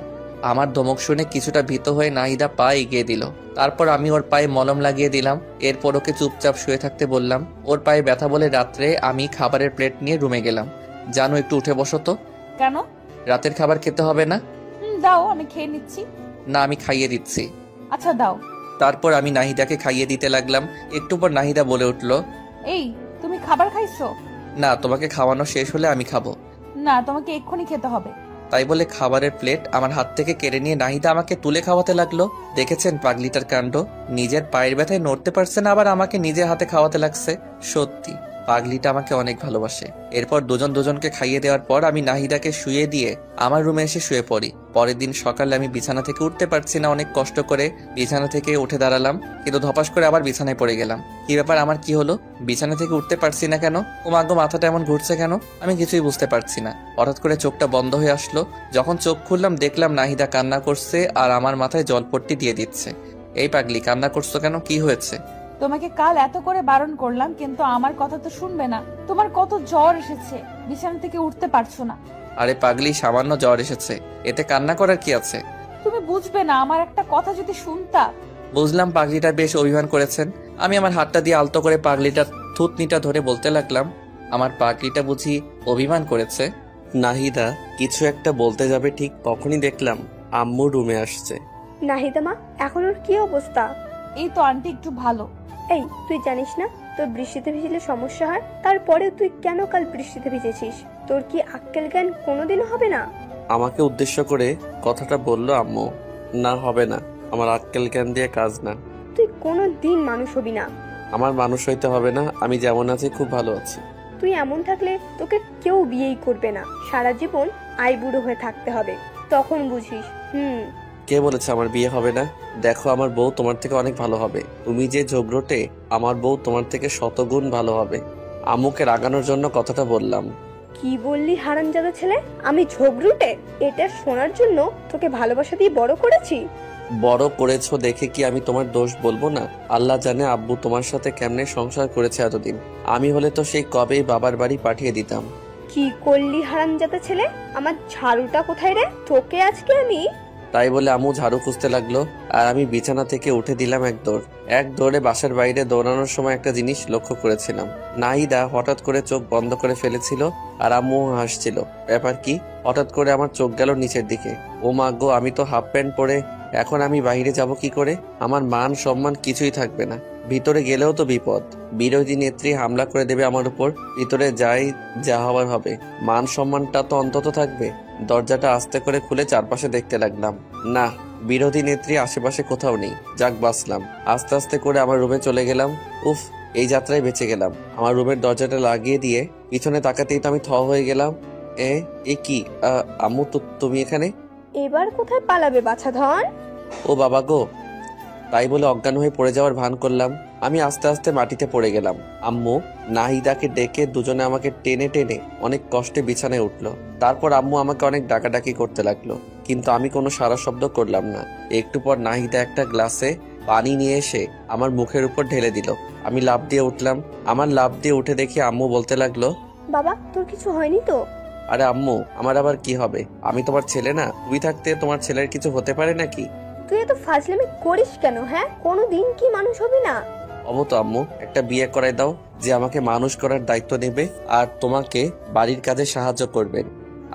আমার ধমক শুনে কিছুটা ভীত হয়ে নাহিদা পা এগিয়ে দিল। তারপর আমি ওর পায়ে মলম লাগিয়ে দিলাম। এরপর ওকে চুপচাপ শুয়ে থাকতে বললাম। ওর পায়ে ব্যথা বলে রাত্রে আমি খাবারের প্লেট নিয়ে রুমে গেলাম। জানো, একটু উঠে বসো তো। কেন? রাতের খাবার খেতে হবে না? দাও, আমি খেয়ে নিচ্ছি। না, আমি খাইয়ে দিচ্ছি। আচ্ছা, দাও। তারপর আমি নাহিদাকে খাইয়ে দিতে লাগলাম। একটু পর নাহিদা বলে উঠল, এই, তুমি খাবার খাইছো? না, তোমাকে খাওয়ানো শেষ হলে আমি খাবো। না, তোমাকে এক্ষুনি খেতে হবে। তাই বলে খাবারের প্লেট আমার হাত থেকে কেড়ে নিয়ে নাহিদা আমাকে তুলে খাওয়াতে লাগলো। দেখেছেন পাগলিটার কাণ্ড? নিজের পায়ের ব্যথায় নড়তে পারছে না, আবার আমাকে নিজের হাতে খাওয়াতে লাগছে। সত্যি পাগলিটা আমাকে অনেক ভালোবাসে। এরপর দুজনকে খাইয়ে দেওয়ার পর আমি নাহিদাকে শুয়ে দিয়ে আমার রুমে এসে শুয়ে পড়ি। পরের দিন সকালে আমি বিছানা থেকে উঠতে পারছি না। অনেক কষ্ট করে বিছানা থেকে উঠে দাঁড়ালাম, কিন্তু ধপাস করে আবার বিছানায় পড়ে গেলাম। কি ব্যাপার, আমার কি হলো? বিছানা থেকে উঠতে পারছি না কেন? ও মাগো, মাথাটা এমন ঘুরছে কেন? আমি কিছুই বুঝতে পারছি না। হঠাৎ করে চোখটা বন্ধ হয়ে আসলো। যখন চোখ খুললাম দেখলাম নাহিদা কান্না করছে আর আমার মাথায় জলপট্টি দিয়ে দিচ্ছে। এই পাগলি, কান্না করছো কেন? কি হয়েছে? তোমাকে কাল এত করে বারণ করলাম, কিন্তু আমার কথা তো শুনবে না। তোমার কত জ্বর এসেছে, বিছানা থেকে উঠতে পারছো না। আরে পাগলি, সামান্য জ্বর এসেছে, এতে কান্না করার কি আছে? তুমি বুঝবে না, আমার একটা কথা যদি শুনতা। বুঝলাম পাগলিটা বেশ অভিমান করেছেন। আমি আমার হাতটা দিয়ে আলতো করে পাগলিটার থুতনিটা ধরে বলতে লাগলাম, আমার পাগলিটা বুঝি অভিমান করেছে? নাহিদা কিছু একটা বলতে যাবে ঠিক তখনই দেখলাম আম্মু রুমে আসছে। নাহিদা মা, এখন ওর কি অবস্থা? এই তো আন্টি একটু ভালো। এই, তুই জানিস না তোর বৃষ্টিতে ভিজলে সমস্যা হয়? তারপরেও তুই কেন কাল বৃষ্টিতে ভিজেছিস? তোর কি আক্কেল জ্ঞান কোনোদিনও হবে না? আমাকে উদ্দেশ্য করে কথাটা বলল আম্মু। না, হবে না, আমার আক্কেল জ্ঞান দিয়ে কাজ না। তুই কোনো দিন মানুষ হবি না। আমার মানুষ হইতে হবে না, আমি যেমন আছি খুব ভালো আছি। তুই এমন থাকলে তোকে কেউ বিয়েই করবে না। সারা জীবন আইবুড়ো হয়ে থাকতে হবে, তখন বুঝিস। কে বলেছে আমার বিয়ে হবে না? দেখো, আমার বউ তোমার থেকে অনেক ভালো হবে। তুমি যে ঝগড়টে, আমার বউ তোমার থেকে শতগুণ ভালো হবে। আম্মুকে রাগানোর জন্য কথাটা বললাম। কি বললি হারামজাদা ছেলে? আমি ঝগড়ুটে? এটা শোনার জন্য তোকে ভালোবাসা দিয়ে বড় করেছি। বড় করেছো দেখে কি আমি তোমার দোষ বলবো না? আল্লাহ জানে আব্বু তোমার সাথে কেমনে সংসার করেছে এতদিন। আমি হলে তো সেই কবেই বাবার বাড়ি পাঠিয়ে দিতাম। কি করলি হারামজাদা ছেলে? আমার ঝাড়ুটা কোথায় রে? তোকে আজকে আমি। তাই বলে আম্মু ঝাড়ু খুঁজতে লাগলো আর আমি বিছানা থেকে উঠে দিলাম এক দৌড়ে বাসার বাইরে দৌড়ানোর সময় একটা জিনিস লক্ষ্য করেছিলাম। নাহিদা হঠাৎ করে চোখ বন্ধ করে ফেলেছিল আর আম্মু হাসছিল। ব্যাপার কি? হঠাৎ করে আমার চোখ গেল নিচের দিকে। ও মা গো, আমি তো হাফ প্যান্ট পরে, এখন আমি বাইরে যাব কি করে? আমার মান সম্মান কিছুই থাকবে না। ভিতরে গেলেও তো বিপদ, বিরোধী নেত্রী হামলা করে দেবে আমার উপর। ভিতরে যাই, যা হবার হবে, মান সম্মানটা তো অন্তত থাকবে। দরজাটা আস্তে করে খুলে চারপাশে দেখতে লাগলাম। না, বিরোধী নেত্রী আশেপাশে কোথাও নেই। যাক, বাঁচলাম। আস্তে আস্তে করে আমার রুমে চলে গেলাম। উফ, এই যাত্রায় বেঁচে গেলাম। আমার রুমের দরজাটা লাগিয়ে দিয়ে পিছনে তাকাতেই তো আমি থ হয়ে গেলাম। এ কি? আম্মু, তো তুমি এখানে? এবার কোথায় পালাবে বাছা ধন? ও বাবা গো! তাই বলে অজ্ঞান হয়ে পড়ে যাওয়ার ভান করলাম। আমি আস্তে আস্তে মাটিতে পড়ে গেলাম। আম্মু নাহিদাকে ডেকে দুজনে আমাকে টেনে টেনে অনেক কষ্টে বিছানায় উঠলো। তারপর আম্মু আমাকে অনেক ডাকাডাকি করতে লাগলো, কিন্তু আমি কোনো সারা শব্দ করলাম না। একটু পর নাহিদা একটা গ্লাসে পানি নিয়ে এসে আমার মুখের উপর ঢেলে দিল। আমি লাফ দিয়ে উঠলাম। আমার লাফ দিয়ে উঠে দেখি আম্মু বলতে লাগলো, বাবা, তোর কিছু হয়নি তো? আরে আম্মু, আমার আবার কি হবে? আমি তোমার ছেলে না? তুমি থাকতে তোমার ছেলের কিছু হতে পারে নাকি? তুই এত ফাজলামি করিস কেন? হ্যাঁ, কোনো দিন কি মানুষ হবি না? হবো তো আম্মু, একটা বিয়ে করাই দাও যে আমাকে মানুষ করার দায়িত্ব নেবে আর তোমাকে বাড়ির কাজে সাহায্য করবেন।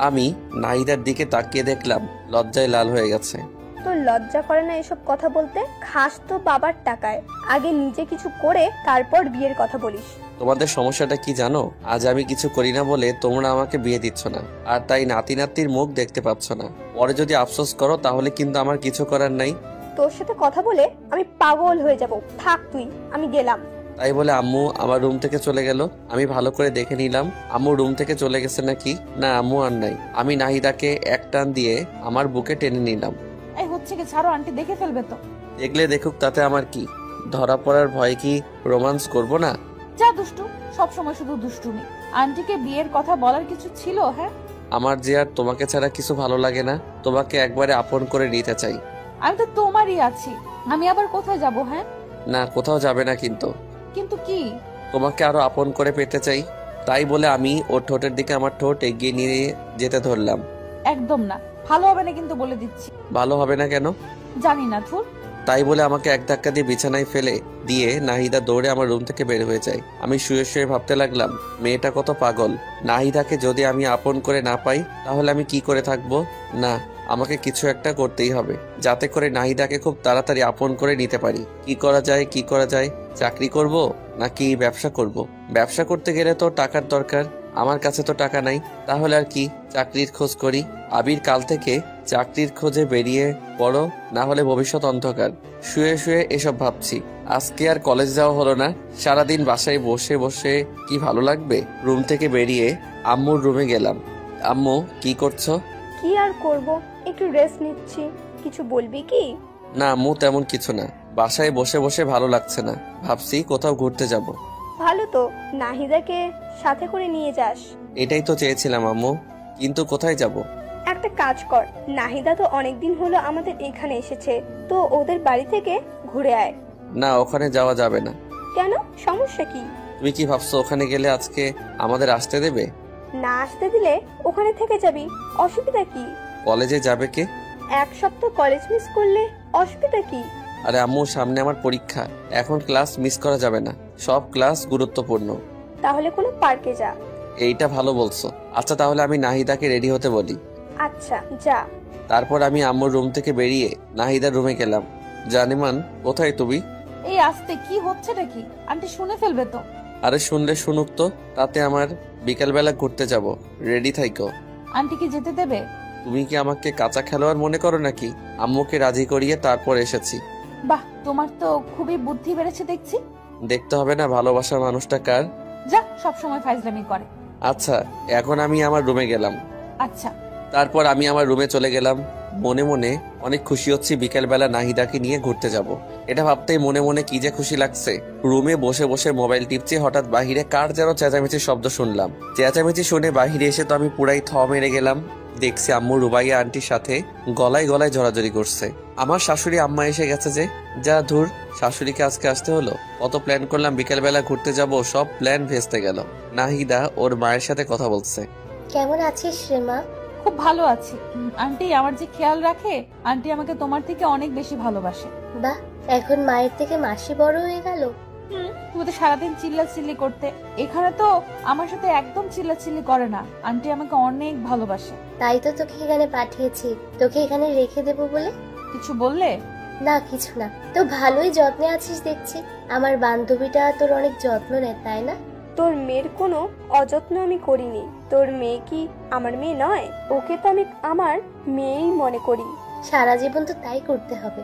আমি নাহিদার দিকে তাকিয়ে দেখলাম লজ্জায় লাল হয়ে গেছে। তোর লজ্জা করে না এসব কথা বলতে? খাস তো বাবার টাকায়, আগে নিজে কিছু করে তারপর বিয়ের কথা বলিস। তোমাদের সমস্যাটা কি জানো? আজ আমি কিছু করি না বলে তোমরা আমাকে বিয়ে দিচ্ছ না, আর তাই নাতি নাতির মুখ দেখতে পাচ্ছ না। পরে যদি আফসোস করো তাহলে কিন্তু আমার কিছু করার নাই। তোর সাথে কথা বলে আমি পাগল হয়ে যাব। থাক তুই, আমি গেলাম। তাই বলে আম্মু আমার রুম থেকে চলে গেল। আমি ভালো করে দেখে নিলাম আম্মু রুম থেকে চলে গেছে নাকি। না, আম্মু আর নাই। আমি নাহিদাকে এক টান দিয়ে আমার বুকে টেনে নিলাম। এই হচ্ছে কি, ছাড়ো, আন্টি দেখে ফেলবে তো। দেখলে দেখুক, তাতে আমার কি? ধরা পড়ার ভয় কি রোমান্স করব না? যা দুষ্টু, সব সময় শুধু দুষ্টুমি। আন্টিকে বিয়ের কথা বলার কিছু ছিল? হ্যাঁ, আমার যে আর তোমাকে ছাড়া কিছু ভালো লাগে না। তোমাকে একবারে আপন করে নিতে চাই। আমি তো তোমারই আছি, আমি আবার কোথায় যাব? হ্যাঁ, না, কোথাও যাবে না, কিন্তু কিন্তু কি? তোমাকে আরো আপন করে পেতে চাই। তাই বলে আমি ওর ঠোঁটের দিকে আমার ঠোঁট এগিয়ে নিয়ে যেতে ধরলাম। একদম না, ভালো হবে না কিন্তু, বলে দিচ্ছি। ভালো হবে না কেন? জানি না, ধুর। তাই বলে আমাকে এক ধাক্কা দিয়ে বিছানায় ফেলে দিয়ে নাহিদা দৌড়ে আমার রুম থেকে বের হয়ে যায়। আমি শুয়ে শুয়ে ভাবতে লাগলাম, মেয়েটা কত পাগল। নাহিদাকে যদি আমি আপন করে না পাই তাহলে আমি কি করে থাকবো? না, আমাকে কিছু একটা করতেই হবে যাতে করে নাহিদাকে খুব তাড়াতাড়ি আপন করে নিতে পারি। কি করা যায়, কি করা যায়? চাকরি করব নাকি ব্যবসা করব? ব্যবসা করতে গেলে তো টাকার দরকার, আমার কাছে তো টাকা নাই। তাহলে আর কি, চাকরির খোঁজ করি। আবির কাল থেকে চাকরির খোঁজে বেরিয়ে পড়ো, না হলে ভবিষ্যৎ অন্ধকার। শুয়ে শুয়ে এসব ভাবছি। আজকে আর কলেজ যাওয়া হলো না, সারাদিন বাসায় বসে বসে কি ভালো লাগবে। রুম থেকে বেরিয়ে আম্মুর রুমে গেলাম। আম্মু, কি করছো? কি আর করব, একটু রেস্ট নিচ্ছি। কিছু বলবি কি? না আম্মু, তেমন কিছু না। বাসায় বসে বসে ভালো লাগছে না, ভাবছি কোথাও ঘুরতে যাব। ভালো তো, নাহিদাকে সাথে করে নিয়ে যাস। এটাই তো চেয়েছিলাম আম্মু, কিন্তু কোথায় যাব? একটা কাজ কর, নাহিদা তো অনেকদিন হলো আমাদের এখানে এসেছে, তো ওদের বাড়ি থেকে ঘুরে আয়। না, ওখানে যাওয়া যাবে না। কেন, সমস্যা কি? তুমি কি ভাবছো ওখানে গেলে আজকে আমাদের আসতে দেবে? না আসতে দিলে ওখানে থেকে যাবি, অসুবিধা কি? কলেজে যাবে কে? এক সপ্তাহ কলেজ মিস করলে অসুবিধা কি? আরে আম্মু, সামনে আমার পরীক্ষা, এখন ক্লাস মিস করা যাবে না। সব ক্লাস গুরুত্বপূর্ণ। তাহলে কোনো পার্কে যা। এইটা ভালো বলছো। আচ্ছা, তাহলে আমি নাহিদাকে রেডি হতে বলি। আচ্ছা, যা। তারপর আমি আম্মুর রুম থেকে বেরিয়ে নাহিদার রুমে গেলাম। জানিমান, কোথায় তুমি? এই আসতে কি হচ্ছেটা কি? আন্টি শুনে ফেলবে তো। আরে শুনলে শুনুক তো, তাতে আমার বিকালবেলা ঘুরতে যাব। রেডি থাইকো। আন্টি কি যেতে দেবে? তুমি কি আমাকে কাঁচা খেলোয়াড় মনে করো নাকি? আম্মুকে রাজি করিয়ে তারপর এসেছি। বাহ, তোমার তো খুবই বুদ্ধি বেড়েছে দেখছি। দেখতে হবে না ভালোবাসার মানুষটা কার? যা, সব সময় ফাইজলামি করে। আচ্ছা, এখন আমি আমার রুমে গেলাম। আচ্ছা, তারপর আমি আমার রুমে চলে গেলাম। মনে মনে অনেক খুশি হচ্ছি বিকেলবেলা নাহিদাকে নিয়ে ঘুরতে যাব। এটা ভাবতেই মনে মনে কি যে খুশি লাগছে। রুমে বসে বসে মোবাইল টিপছি, হঠাৎ বাহিরে কার যেন চেঁচামেচির শব্দ শুনলাম। চেঁচামেচি শুনে বাহিরে এসে তো আমি পুরাই থ মেরে গেলাম। দেখছি আম্মু রুবাইয়া আন্টির সাথে গলায় গলায় জড়াজড়ি করছে। আমার শাশুড়ি আম্মা এসে গেছে যে। যা ধুর, শাশুড়িকে আজকে আসতে হলো। কত প্ল্যান করলাম বিকেলবেলা ঘুরতে যাব, সব প্ল্যান ভেস্তে গেল। নাহিদা ওর মায়ের সাথে কথা বলছে। কেমন আছিস রে মা? খুব ভালো আছি। আন্টি আমার যে খেয়াল রাখে, আন্টি আমাকে তোমার থেকে অনেক বেশি ভালোবাসে। বাহ, এখন মায়ের থেকে মাসি বড় হয়ে গেল। তুমি তো সারাদিন চিল্লাচিল্লি করতে, এখানে তো আমার সাথে একদম চিল্লাচিল্লি করে না। আন্টি আমাকে অনেক ভালোবাসে। তাই তো তোকে এখানে পাঠিয়েছি, তোকে এখানে রেখে দেবো বলে। কিছু বললে? না, কিছু না। তো ভালোই যত্নে আছিস দেখছি। আমার বান্ধবীটা তোর অনেক যত্ন নেয়, তাই না? তোর মেয়ের কোনো অযত্ন আমি করিনি। তোর মেয়ে কি আমার মেয়ে নয়? ওকে তো আমি আমার মেয়েই মনে করি। সারা জীবন তো তাই করতে হবে।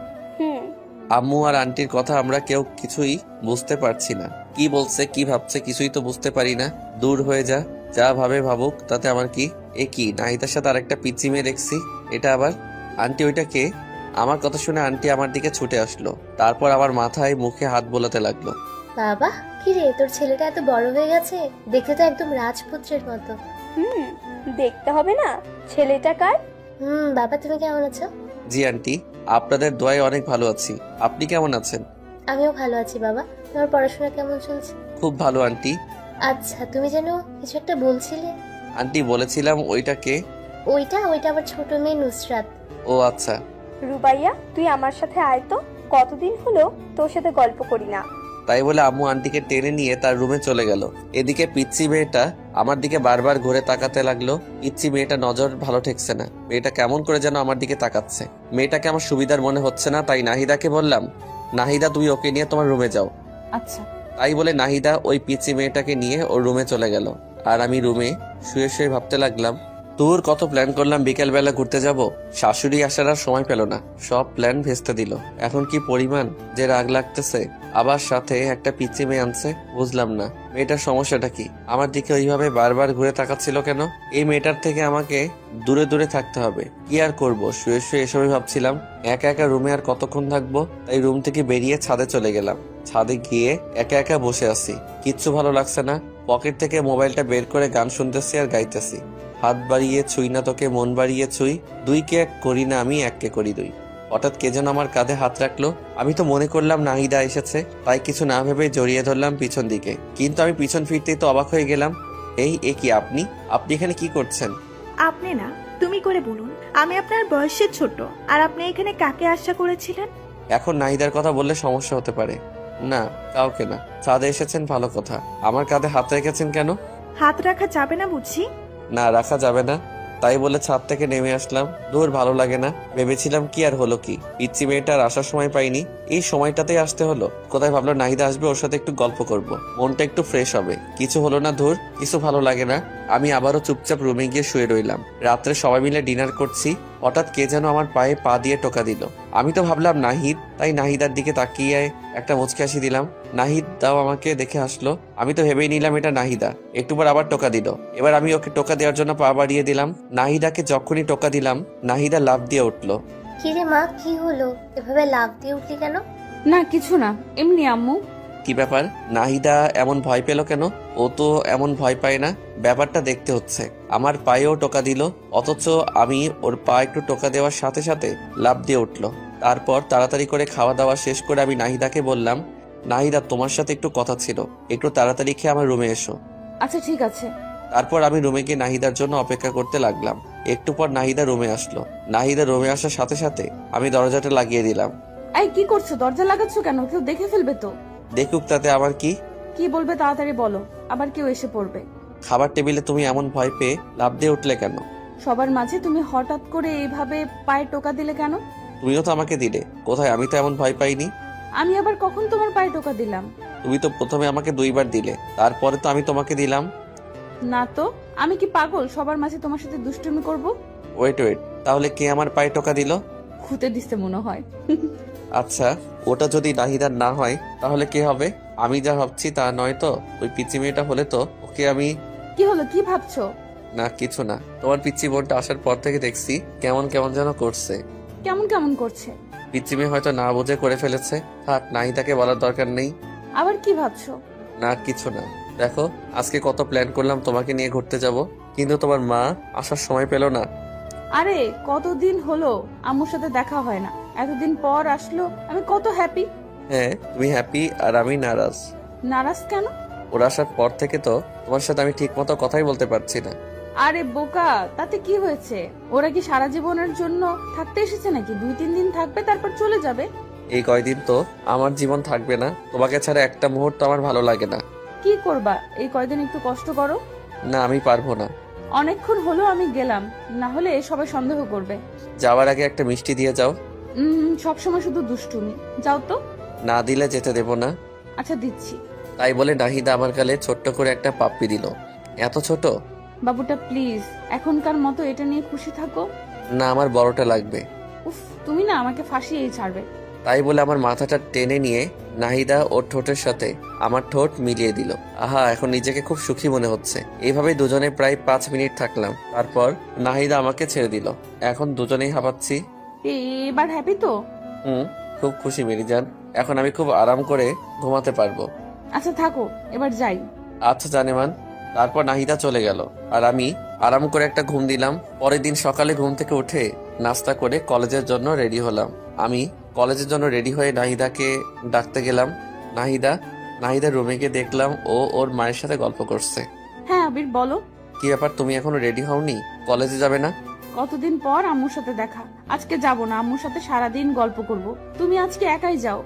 আম্মু আর আন্টির কথা আমরা কেউ কিছুই বুঝতে পারছি না। কি বলছে, কি ভাবছে, কিছুই তো বুঝতে পারি না। দূর হয়ে যা, যা ভাবে ভাবুক, তাতে আমার কি। এ কি, নাহিদার সাথে আরেকটা পিচ্চি মেয়ে দেখছি। এটা আবার আন্টি? ওইটা কে? আমার কথা শুনে আন্টি আমার দিকে ছুটে আসলো। তারপর আমার মাথায় মুখে হাত বোলাতে লাগলো। বাবা, কি রে, তোর ছেলেটা এত বড় হয়ে গেছে, দেখতে তো একদম রাজপুত্রের মতো। দেখতে হবে না? ছেলেটা কার? বাবা, তুমি কেমন আছো? জি আন্টি, আপনাদের দোয়ায় অনেক ভালো আছি। আপনি কেমন আছেন? আমিও ভালো আছি বাবা। তোমার পড়াশোনা কেমন চলছে? খুব ভালো আন্টি। আচ্ছা, তুমি যেন কিছু একটা বলছিলে। আন্টি বলেছিলাম ওইটা কে? ওইটা আবার ছোট মেয়ে নুসরাত। ও আচ্ছা, রুবাইয়া, তুই আমার সাথে আয় তো। কতদিন হলো তোর সাথে গল্প করি না। তাই বলে আম্মু আন্টিকে টেনে নিয়ে তার রুমে চলে গেল। এদিকে পিচ্চি মেয়েটা আমার দিকে বারবার ঘুরে তাকাতে লাগলো। পিচ্চি মেয়েটা নজর ভালো ঠেকছে না, মেয়েটা কেমন করে যেন আমার দিকে তাকাচ্ছে। মেয়েটাকে আমার সুবিধার মনে হচ্ছে না, তাই নাহিদাকে বললাম, নাহিদা তুমি ওকে নিয়ে তোমার রুমে যাও। আচ্ছা। তাই বলে নাহিদা ওই পিচ্চি মেয়েটাকে নিয়ে ওর রুমে চলে গেল। আর আমি রুমে শুয়ে শুয়ে ভাবতে লাগলাম, তোর কত প্ল্যান করলাম বিকেল বেলা ঘুরতে যাব, শাশুড়ি আসার আর সময় পেল না, সব প্ল্যান ভেস্তে দিল। এখন কি পরিমাণ যে রাগ লাগতেছে। আবার সাথে একটা পিচ্চি মেয়ে আনছে, বুঝলাম না মেয়েটার সমস্যাটা কি, আমার দিকে ওইভাবে বারবার ঘুরে তাকাচ্ছিল কেন। এই মেয়েটার থেকে আমাকে দূরে দূরে থাকতে হবে। কি আর করব, শুয়ে শুয়ে এসবই ভাবছিলাম। একা একা রুমে আর কতক্ষণ থাকবো, তাই রুম থেকে বেরিয়ে ছাদে চলে গেলাম। ছাদে গিয়ে একা একা বসে আছি, কিচ্ছু ভালো লাগছে না। পকেট থেকে মোবাইলটা বের করে গান শুনতেছি আর গাইতেছি। হাত বাড়িয়ে ছুই না তোকে, মন বাড়িয়ে ছুই, দুইকে এক করি না আমি, এককে করি দুই। হঠাৎ কে যেন আমার কাঁধে হাত রাখলো। আমি তো মনে করলাম নাহিদা এসেছে, তাই কিছু না ভেবে জড়িয়ে ধরলাম পিছন দিকে। কিন্তু আমি পিছন ফিরতেই তো অবাক হয়ে গেলাম। এ কি আপনি এখানে কি করছেন? আপনি না, তুমি করে বলুন। আমি আপনার বয়সে ছোট, আর আপনি এখানে কাকে আশা করেছিলেন? এখন নাহিদার কথা বললে সমস্যা হতে পারে। না, কাউকে না। ছাদে এসেছেন ভালো কথা, আমার কাঁধে হাত রেখেছেন কেন? হাত রাখা যাবে না বুঝি? না, রাখা যাবে না। তাই বলে ছাদ থেকে নেমে আসলাম। দূর ভালো লাগে না। ভেবেছিলাম কি আর হলো কি, পিচ্চি মেয়েটার আসার সময় পাইনি, এই সময়টাতেই আসতে হলো। কোথায় ভাবলো নাহিদা আসবে, ওর সাথে একটু গল্প করব, মনটা একটু ফ্রেশ হবে। কিছু হলো না, ধুর, কিছু ভালো লাগে না। আমি আবারও চুপচাপ রুমে গিয়ে শুয়ে রইলাম। রাত্রে সবাই মিলে ডিনার করছি, হঠাৎ কে যেন আমার পায়ে পা দিয়ে টোকা দিল। আমি তো ভাবলাম নাহিদ, তাই নাহিদার দিকে তাকিয়ে একটা মুচকি হাসি দিলাম। নাহিদ দাও আমাকে দেখে হাসলো। আমি তো ভেবেই নিলাম এটা নাহিদা। একটু পর আবার টোকা দিল। এবার আমি ওকে টোকা দেওয়ার জন্য পা বাড়িয়ে দিলাম। নাহিদাকে যখনই টোকা দিলাম, নাহিদা লাফ দিয়ে উঠলো। কিরে মা, কি হলো? এভাবে লাফ দিয়ে উঠলি কেন? না কিছু না, এমনি আম্মু। কি ব্যাপার, নাহিদা এমন ভয় পেল কেন? ও তো এমন ভয় পায় না। ব্যাপারটা দেখতে হচ্ছে। আমার পায়েও টোকা দিল, অথচ আমি ওর পা একটু টোকা দেওয়ার সাথে সাথে লাফ দিয়ে উঠলো। তারপর তাড়াতাড়ি করে খাওয়া দাওয়া শেষ করে আমি নাহিদাকে বললাম, নাহিদা তোমার সাথে একটু কথা ছিল, একটু তাড়াতাড়ি খেয়ে আমার রুমে এসো। আচ্ছা ঠিক আছে। তারপর আমি রুমে গিয়ে নাহিদার জন্য অপেক্ষা করতে লাগলাম। একটু পর নাহিদা রুমে আসলো। নাহিদা রুমে আসার সাথে সাথে আমি দরজাটা লাগিয়ে দিলাম। এই কি করছো? দরজা লাগাচ্ছ কেন? কেউ দেখে ফেলবে তো। দেখুক, তাতে আমার কি? কি বলবে তাড়াতাড়ি বলো, আবার কেউ এসে পড়বে। খাবার টেবিলে তুমি এমন ভয় পেয়ে লাফ দিয়ে উঠলে কেন? সবার মাঝে তুমি হঠাৎ করে এইভাবে পায়ে টোকা দিলে কেন? তুমিও তো আমাকে দিলে। কোথায়, আমি তো এমন ভয় পাইনি। আমি আবার কখন তোমার পায়ে টোকা দিলাম? তুমি তো প্রথমে আমাকে 2 বার দিলে, তারপরে তো আমি তোমাকে দিলাম। না তো, আমি কি পাগল সবার মাঝে তোমার সাথে দুষ্টুমি করব? ওয়েট, তাহলে কে আমার পায়ে টোকা দিল? খুঁতে দিতে মনে হয়। আচ্ছা, ওটা যদি নাহিদার না হয় তাহলে কে হবে? আমি যা ভাবছি তা নয় তো? ওই পিচ্চি মেয়েটা হলে তো ওকে আমি। কি হলো, কি ভাবছো? না কিছু না। তোমার পিচ্চি বোনটা আসার পর থেকে দেখছি কেমন কেমন যেন করছে। কেমন কেমন করছে? পিচ্চি মেয়ে হয়তো না বুঝে করে ফেলেছে। থাক, নাহিদাকে বলার দরকার নেই। আবার কি ভাবছো? না কিছু না। দেখো, আজকে কত প্ল্যান করলাম তোমাকে নিয়ে ঘুরতে যাব, কিন্তু তোমার মা আসার সময় পেল না। আরে কতদিন হলো আম্মুর সাথে দেখা হয় না, এতদিন পর আসলো, আমি কত হ্যাপি। হ্যাঁ, তুমি হ্যাপি আর আমি নারাজ। নারাজ কেন? ওরা আসার পর থেকে তো তোমার সাথে আমি ঠিক মতো কথাই বলতে পারছি না। আরে বোকা, তাতে কি হয়েছে? ওরা কি সারা জীবনের জন্য থাকতে এসেছে নাকি? 2-3 দিন থাকবে তারপর চলে যাবে। এই কয়দিন তো আমার জীবন থাকবে না। তোমাকে ছাড়া একটা মুহূর্ত আমার ভালো লাগে না। কি করবা, এই কয়দিন একটু কষ্ট করো। না, আমি পারবো না। অনেকক্ষণ হলো আমি গেলাম, না হলে সবাই সন্দেহ করবে। যাওয়ার আগে একটা মিষ্টি দিয়ে যাও। সবসময় শুধু দুষ্টুমি। যাও তো। না দিলে যেতে দেব না। আচ্ছা দিচ্ছি। তাই বলে নাহিদা আমার গালে ছোট্ট করে একটা পাপ্পি দিল। এত ছোট? বাবুটা প্লিজ, এখনকার মতো এটা নিয়ে খুশি থাকো। না, আমার বড়টা লাগবে। উফ, তুমি না আমাকে ফাঁসিয়েই ছাড়বে। তাই বলে আমার মাথাটা টেনে নিয়ে নাহিদা ওর ঠোঁটের সাথে আমার ঠোঁট মিলিয়ে দিল। আহা, এখন নিজেকে খুব সুখী মনে হচ্ছে। এইভাবে দুজনে প্রায় 5 মিনিট থাকলাম। তারপর নাহিদা আমাকে ছেড়ে দিল। এখন দুজনেই হাঁপাচ্ছি। এবার হ্যাপি তো? খুব খুশি মেরিজান। এখন আমি খুব আরাম করে ঘুমাতে পারবো। আচ্ছা থাকো, এবার যাই। আচ্ছা জানেমান। তারপর নাহিদা চলে গেল আর আমি আরাম করে একটা ঘুম দিলাম। পরের দিন সকালে ঘুম থেকে উঠে নাস্তা করে কলেজের জন্য রেডি হলাম। আমি কলেজের জন্য রেডি হয়ে নাহিদাকে ডাকতে গেলাম। নাহিদা রুমে গিয়ে দেখলাম ও ওর মায়ের সাথে গল্প করছে। হ্যাঁ আবির বলো। কি ব্যাপার, তুমি এখনো রেডি হওনি? কলেজে যাবে না? কতদিন পর আম্মুর সাথে দেখা, আজকে যাব না, আম্মুর সাথে সারাদিন গল্প করব। তুমি আজকে একাই যাও।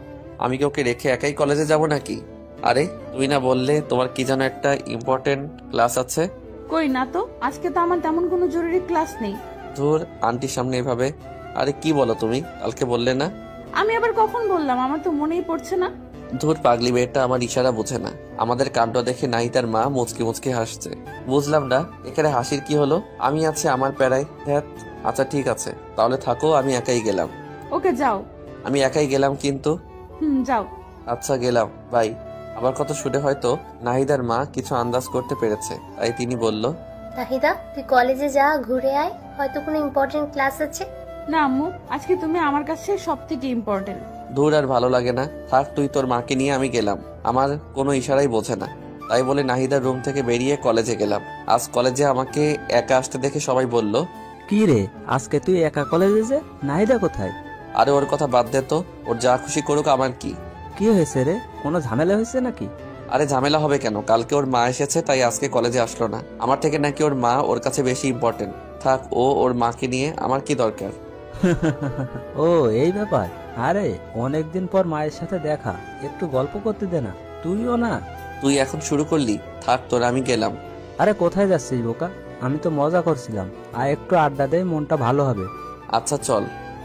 আমি কি ওকে রেখে একাই কলেজে যাব নাকি? আরে তুমি না বললে তোমার কি যেন একটা ইম্পর্টেন্ট ক্লাস আছে? কই না তো, আজকে তো আমার তেমন কোনো জরুরি ক্লাস নেই। ধুর, আন্টির সামনে এভাবে। আরে কি বলো তুমি, কালকে বললে না? আমি আবার কখন বললাম? আমার তো মনেই পড়ছে না। ধুর, পাগলি মেয়েটা আমার ইশারা বোঝে না। আমাদের কাণ্ড দেখে নাহিদার মা মুচকি মুচকি হাসছে। বুঝলাম না এখানে হাসির কি হলো। আমি আছে আমার প্যারায়। হ্যাঁ আচ্ছা ঠিক আছে, তাহলে থাকো, আমি একাই গেলাম। ওকে যাও। আমি একাই গেলাম কিন্তু। যাও। আচ্ছা গেলাম, বাই। আমার কথা শুনে হয়তো নাহিদার মা কিছু আন্দাজ করতে পেরেছে, তাই তিনি বলল, নাহিদা তুই কলেজে যা, ঘুরে আয়, হয়তো কোনো ইম্পর্টেন্ট ক্লাস আছে। না আম্মু, আজকে তুমি আমার কাছে সব থেকে ইম্পর্টেন্ট। দূর, আর ভালো লাগে না, থাক তুই তোর মাকে নিয়ে। আমি গেলাম, আমার কোনো ইশারাই বোঝে না। তাই বলে নাহিদার রুম থেকে বেরিয়ে কলেজে গেলাম। আজ কলেজে আমাকে একা আসতে দেখে সবাই বলল, কি রে আজকে তুই একা কলেজে যে, নাহিদা কোথায়? আরে ওর কথা বাদ দে তো, ওর যা খুশি করুক, আমার কি। কি হয়েছে রে, কোনো ঝামেলা হয়েছে নাকি? আরে ঝামেলা হবে কেন, কালকে ওর মা এসেছে তাই আজকে কলেজে আসলো না। আমার থেকে নাকি ওর মা ওর কাছে বেশি ইম্পর্টেন্ট। থাক, ও ওর মাকে নিয়ে, আমার কি দরকার। ও এই ব্যাপার। আরে অনেকদিন পর মায়ের সাথে দেখা, একটু গল্প করতে দে না। তুইও না। তুই এখন শুরু করলি, থাক তোর, আমি গেলাম। আরে কোথায় যাচ্ছিস বোকা? আমি তো মজা করছিলাম, আর একটু আড্ডা দে, মনটা ভালো হবে। আচ্ছা চল।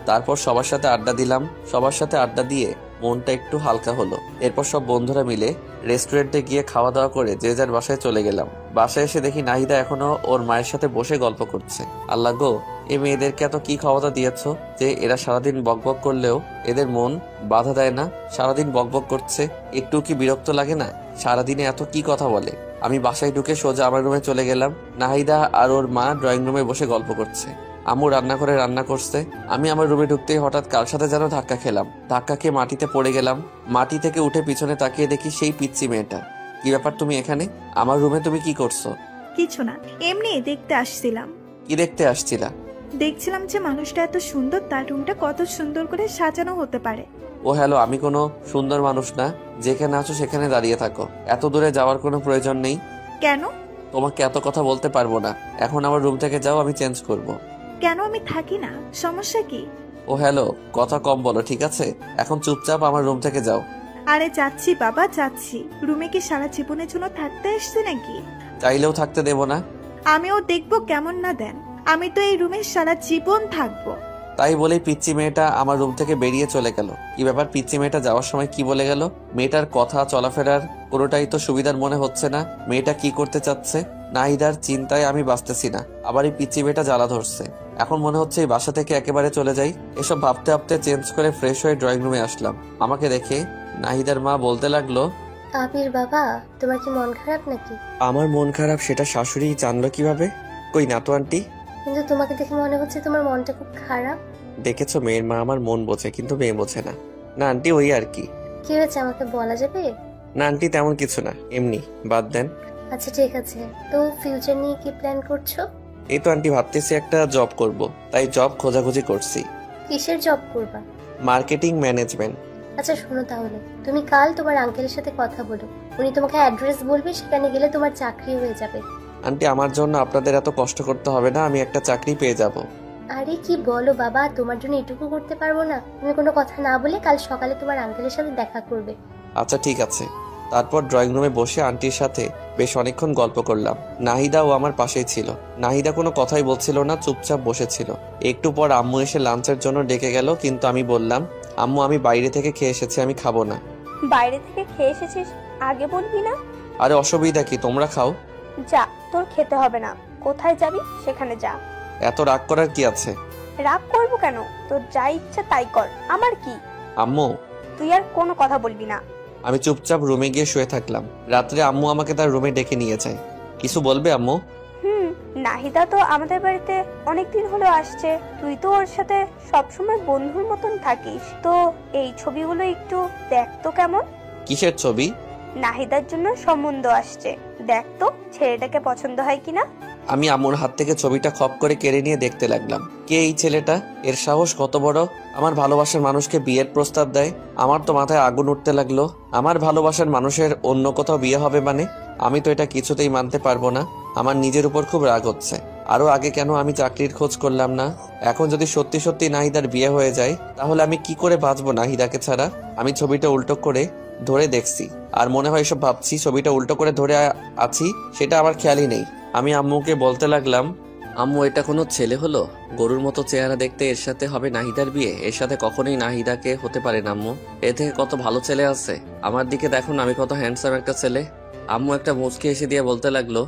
তারপর সবার সাথে আড্ডা দিলাম। সবার সাথে আড্ডা দিয়ে মনটা একটু হালকা হলো। এরপর সব বন্ধুরা মিলে রেস্টুরেন্টে গিয়ে খাওয়া দাওয়া করে যে যার বাসায় চলে গেলাম। বাসায় এসে দেখি নাহিদা এখনো ওর মায়ের সাথে বসে গল্প করছে। আল্লাহ গো, এই মেয়েদেরকে এত কি ক্ষমতা দিয়েছো যে এরা সারাদিন বকবক করলেও এদের মন বাধা দেয় না। সারাদিন বকবক করছে, একটু কি বিরক্ত লাগে না? সারাদিনে এত কি কথা বলে। আমি বাসায় ঢুকে সোজা আমার রুমে চলে গেলাম। নাহিদা আর ওর মা ড্রয়িং রুমে বসে গল্প করছে। আম্মু রান্না করে রান্না করছে। আমি আমার রুমে ঢুকতেই হঠাৎ কার সাথে যেন ধাক্কা খেলাম। ধাক্কা খেয়ে মাটিতে পড়ে গেলাম। মাটি থেকে উঠে পিছনে তাকিয়ে দেখি সেই পিচ্চি মেয়েটা। কি ব্যাপার, তুমি এখানে? আমার রুমে তুমি কি করছো? কিছু না, এমনি দেখতে আসছিলাম। কি দেখতে আসছিলা? দেখছিলাম যে মানুষটা এত সুন্দর, তার রুমটা কত সুন্দর করে সাজানো হতে পারে। ও হ্যালো, আমি কোনো সুন্দর মানুষ না। যেখানে আছো সেখানে দাঁড়িয়ে থাকো, এত দূরে যাওয়ার কোনো প্রয়োজন নেই। কেন? তোমাকে এত কথা বলতে পারবো না। এখন আমার রুম থেকে যাও, আমি চেঞ্জ করব। কেন? আমি থাকি না, সমস্যা কি? ও হ্যালো, কথা কম বলো ঠিক আছে? এখন চুপচাপ আমার রুম থেকে যাও। আরে যাচ্ছি বাবা, যাচ্ছি। রুমে কি সারা জীবনের জন্য থাকতে আসছে নাকি? চাইলেও থাকতে দেব না। আমিও দেখবো কেমন না দেন। আমি তো এই রুমে সারা জীবন থাকবো। তাই বলেই পিচ্চি মেয়েটা আমার রুম থেকে বেরিয়ে চলে গেল। কি ব্যাপার, পিচ্চি মেয়েটা যাওয়ার সময় কি বলে গেল? মেয়েটার কথা চলাফেরার কোনোটাই তো সুবিধার মনে হচ্ছে না। মেয়েটা কি করতে চাচ্ছে? নাহিদার চিন্তায় আমি বাঁচতেছি না। আবার এই পিচ্চি মেয়েটা জ্বালা ধরছে। এখন মনে হচ্ছে এই বাসা থেকে একেবারে চলে যাই। এসব ভাবতে ভাবতে চেঞ্জ করে ফ্রেশ হয়ে ড্রয়িং রুমে আসলাম। আমাকে দেখে নাহিদার মা বলতে লাগলো, আবির বাবা, তোমার কি মন খারাপ নাকি? আমার মন খারাপ সেটা শাশুড়ি জানলো কিভাবে? কই না তো আন্টি। কিন্তু তোমাকে দেখে মনে হচ্ছে তোমার মনটা খুব খারাপ। দেখেছো, মেয়ের মা আমার মন বোঝে কিন্তু মেয়ে বোঝে না। না আন্টি, ওই আর কি। কি হয়েছে আমাকে বলা যাবে? না আন্টি, তেমন কিছু না, এমনি, বাদ দেন। আচ্ছা ঠিক আছে, তো ফিউচার নিয়ে কি প্ল্যান করছো? এই তো আন্টি, ভাবতেছি একটা জব করব, তাই জব খোঁজাখুঁজি করছি। কিসের জব করবা? Marketing management. আচ্ছা শোনো, তাহলে তুমি কাল তোমার আঙ্কেলের সাথে কথা বলো। উনি তোমাকে অ্যাড্রেস বলবে, সেখানে গেলে তোমার চাকরি হয়ে যাবে। আন্টি, আমার জন্য আপনাদের এত কষ্ট করতে হবে না, আমি একটা চাকরি পেয়ে যাব। আরে কি বলো বাবা, তোমার জন্য এটুকু করতে পারবো না? তুমি কোনো কথা না বলে কাল সকালে তোমার আঙ্কেলের সাথে দেখা করবে। আচ্ছা ঠিক আছে। তারপর ড্রয়িং রুমে বসে আন্টির সাথে বেশ অনেকক্ষণ গল্প করলাম। নাহিদাও আমার পাশেই ছিল। নাহিদা কোনো কথাই বলছিল না, চুপচাপ বসেছিল। একটু পর আম্মু এসে লাঞ্চের জন্য ডেকে গেল, কিন্তু আমি বললাম, আম্মু আমি বাইরে থেকে খেয়ে এসেছি, আমি খাবো না। বাইরে থেকে খেয়ে এসেছিস, আগে বলবি না? আরে অসুবিধা কি, তোমরা খাও। যা, তোর খেতে হবে না। কোথায় যাবি সেখানে যা। এত রাগ করার কি আছে? রাগ করবো কেন? তোর যা ইচ্ছা তাই কর, আমার কি। আম্মু, তুই আর কোনো কথা বলবি না। আমি চুপচাপ রুমে গিয়ে শুয়ে থাকলাম। রাত্রে আম্মু আমাকে তার রুমে ডেকে নিয়ে যায়। কিছু বলবে আম্মু? নাহিদা তো আমাদের বাড়িতে অনেকদিন হলো আসছে। তুই তো ওর সাথে সবসময় বন্ধুর মতন থাকিস। তো এই ছবিগুলো একটু দেখ তো কেমন। কিসের ছবি? নাহিদার জন্য সম্বন্ধ আসছে, দেখ তো ছেলেটাকে পছন্দ হয় কিনা। আমি আম্মুর হাত থেকে ছবিটা খপ করে কেড়ে নিয়ে দেখতে লাগলাম। কে এই ছেলেটা? এর সাহস কত বড়! আমার ভালোবাসার মানুষকে বিয়ের প্রস্তাব দেয়। আমার তো মাথায় আগুন উঠতে লাগলো। আমার ভালোবাসার মানুষের অন্য কোথাও বিয়ে হবে মানে? আমি তো এটা কিছুতেই মানতে পারবো না। আমার নিজের উপর খুব রাগ হচ্ছে। আরো আগে কেন আমি চাকরির খোঁজ করলাম না? এখন যদি সত্যি সত্যি নাহিদার বিয়ে হয়ে যায় তাহলে আমি কি করে বাঁচবো নাহিদাকে ছাড়া? আমি ছবিটা উল্টো করে ধরে দেখছি আর মনে হয় এসব ভাবছি। ছবিটা উল্টো করে ধরে আছি সেটা আমার খেয়ালই নেই। আমি আম্মুকে বলতে লাগলাম, আম্মু এটা কোনো ছেলে হলো? গরুর মতো চেহারা দেখতে, এর সাথে হবে নাহিদার বিয়ে? এর সাথে কখনোই নাহিদাকে হতে পারে না আম্মু। এ থেকে কত ভালো ছেলে আছে। আমার দিকে দেখুন, আমি কত হ্যান্ডসাম একটা ছেলে। আম্মু একটা মুচকি এসে দিয়ে বলতে লাগলো,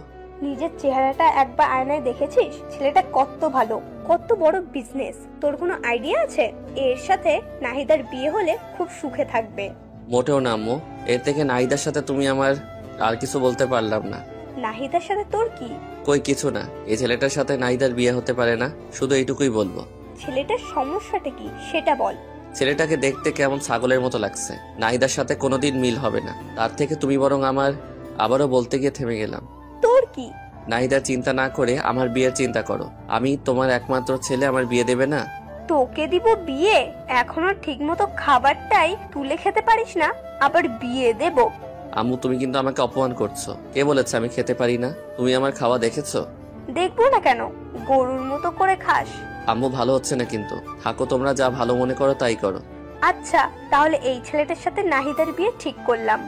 নিজের চেহারাটা একবার আয়নায় দেখেছিস? ছেলেটা কত ভালো, কত বড় বিজনেস। তোর কোনো আইডিয়া আছে? এর সাথে নাহিদার বিয়ে হলে খুব সুখে থাকবে। মোটেও না আম্মু, এর থেকে নাহিদার সাথে তুমি আমার আর কিছু বলতে পারলাম না। নাহিদার সাথে তোর কি? কই কিছু না, এই ছেলেটার সাথে নাহিদার বিয়ে হতে পারে না, শুধু এইটুকুই বলবো। ছেলেটার সমস্যাটা কি সেটা বল। ছেলেটাকে দেখতে কেমন ছাগলের মতো লাগছে, নাহিদার সাথে কোনোদিন মিল হবে না। তার থেকে তুমি বরং আমার। আবারও বলতে গিয়ে থেমে গেলাম। তোর কি? নাহিদার চিন্তা না করে আমার বিয়ের চিন্তা করো। আমি তোমার একমাত্র ছেলে, আমার বিয়ে দেবে না? তোকে দিব বিয়ে? এখনো ঠিক মতো খাবারটাই তুলে খেতে পারিস না, আবার বিয়ে দেব? আম্মু তুমি কিন্তু আমাকে অপমান করছো। কে বলেছে আমি খেতে পারি না? তুমি আমার খাওয়া দেখেছো? দেখবো না কেন, গরুর মতো করে খাস। আম্মু ভালো হচ্ছে না কিন্তু। থাকো, তোমরা যা ভালো মনে করো তাই করো। আচ্ছা তাহলে এই ছেলেটার সাথে নাহিদার বিয়ে ঠিক করলাম।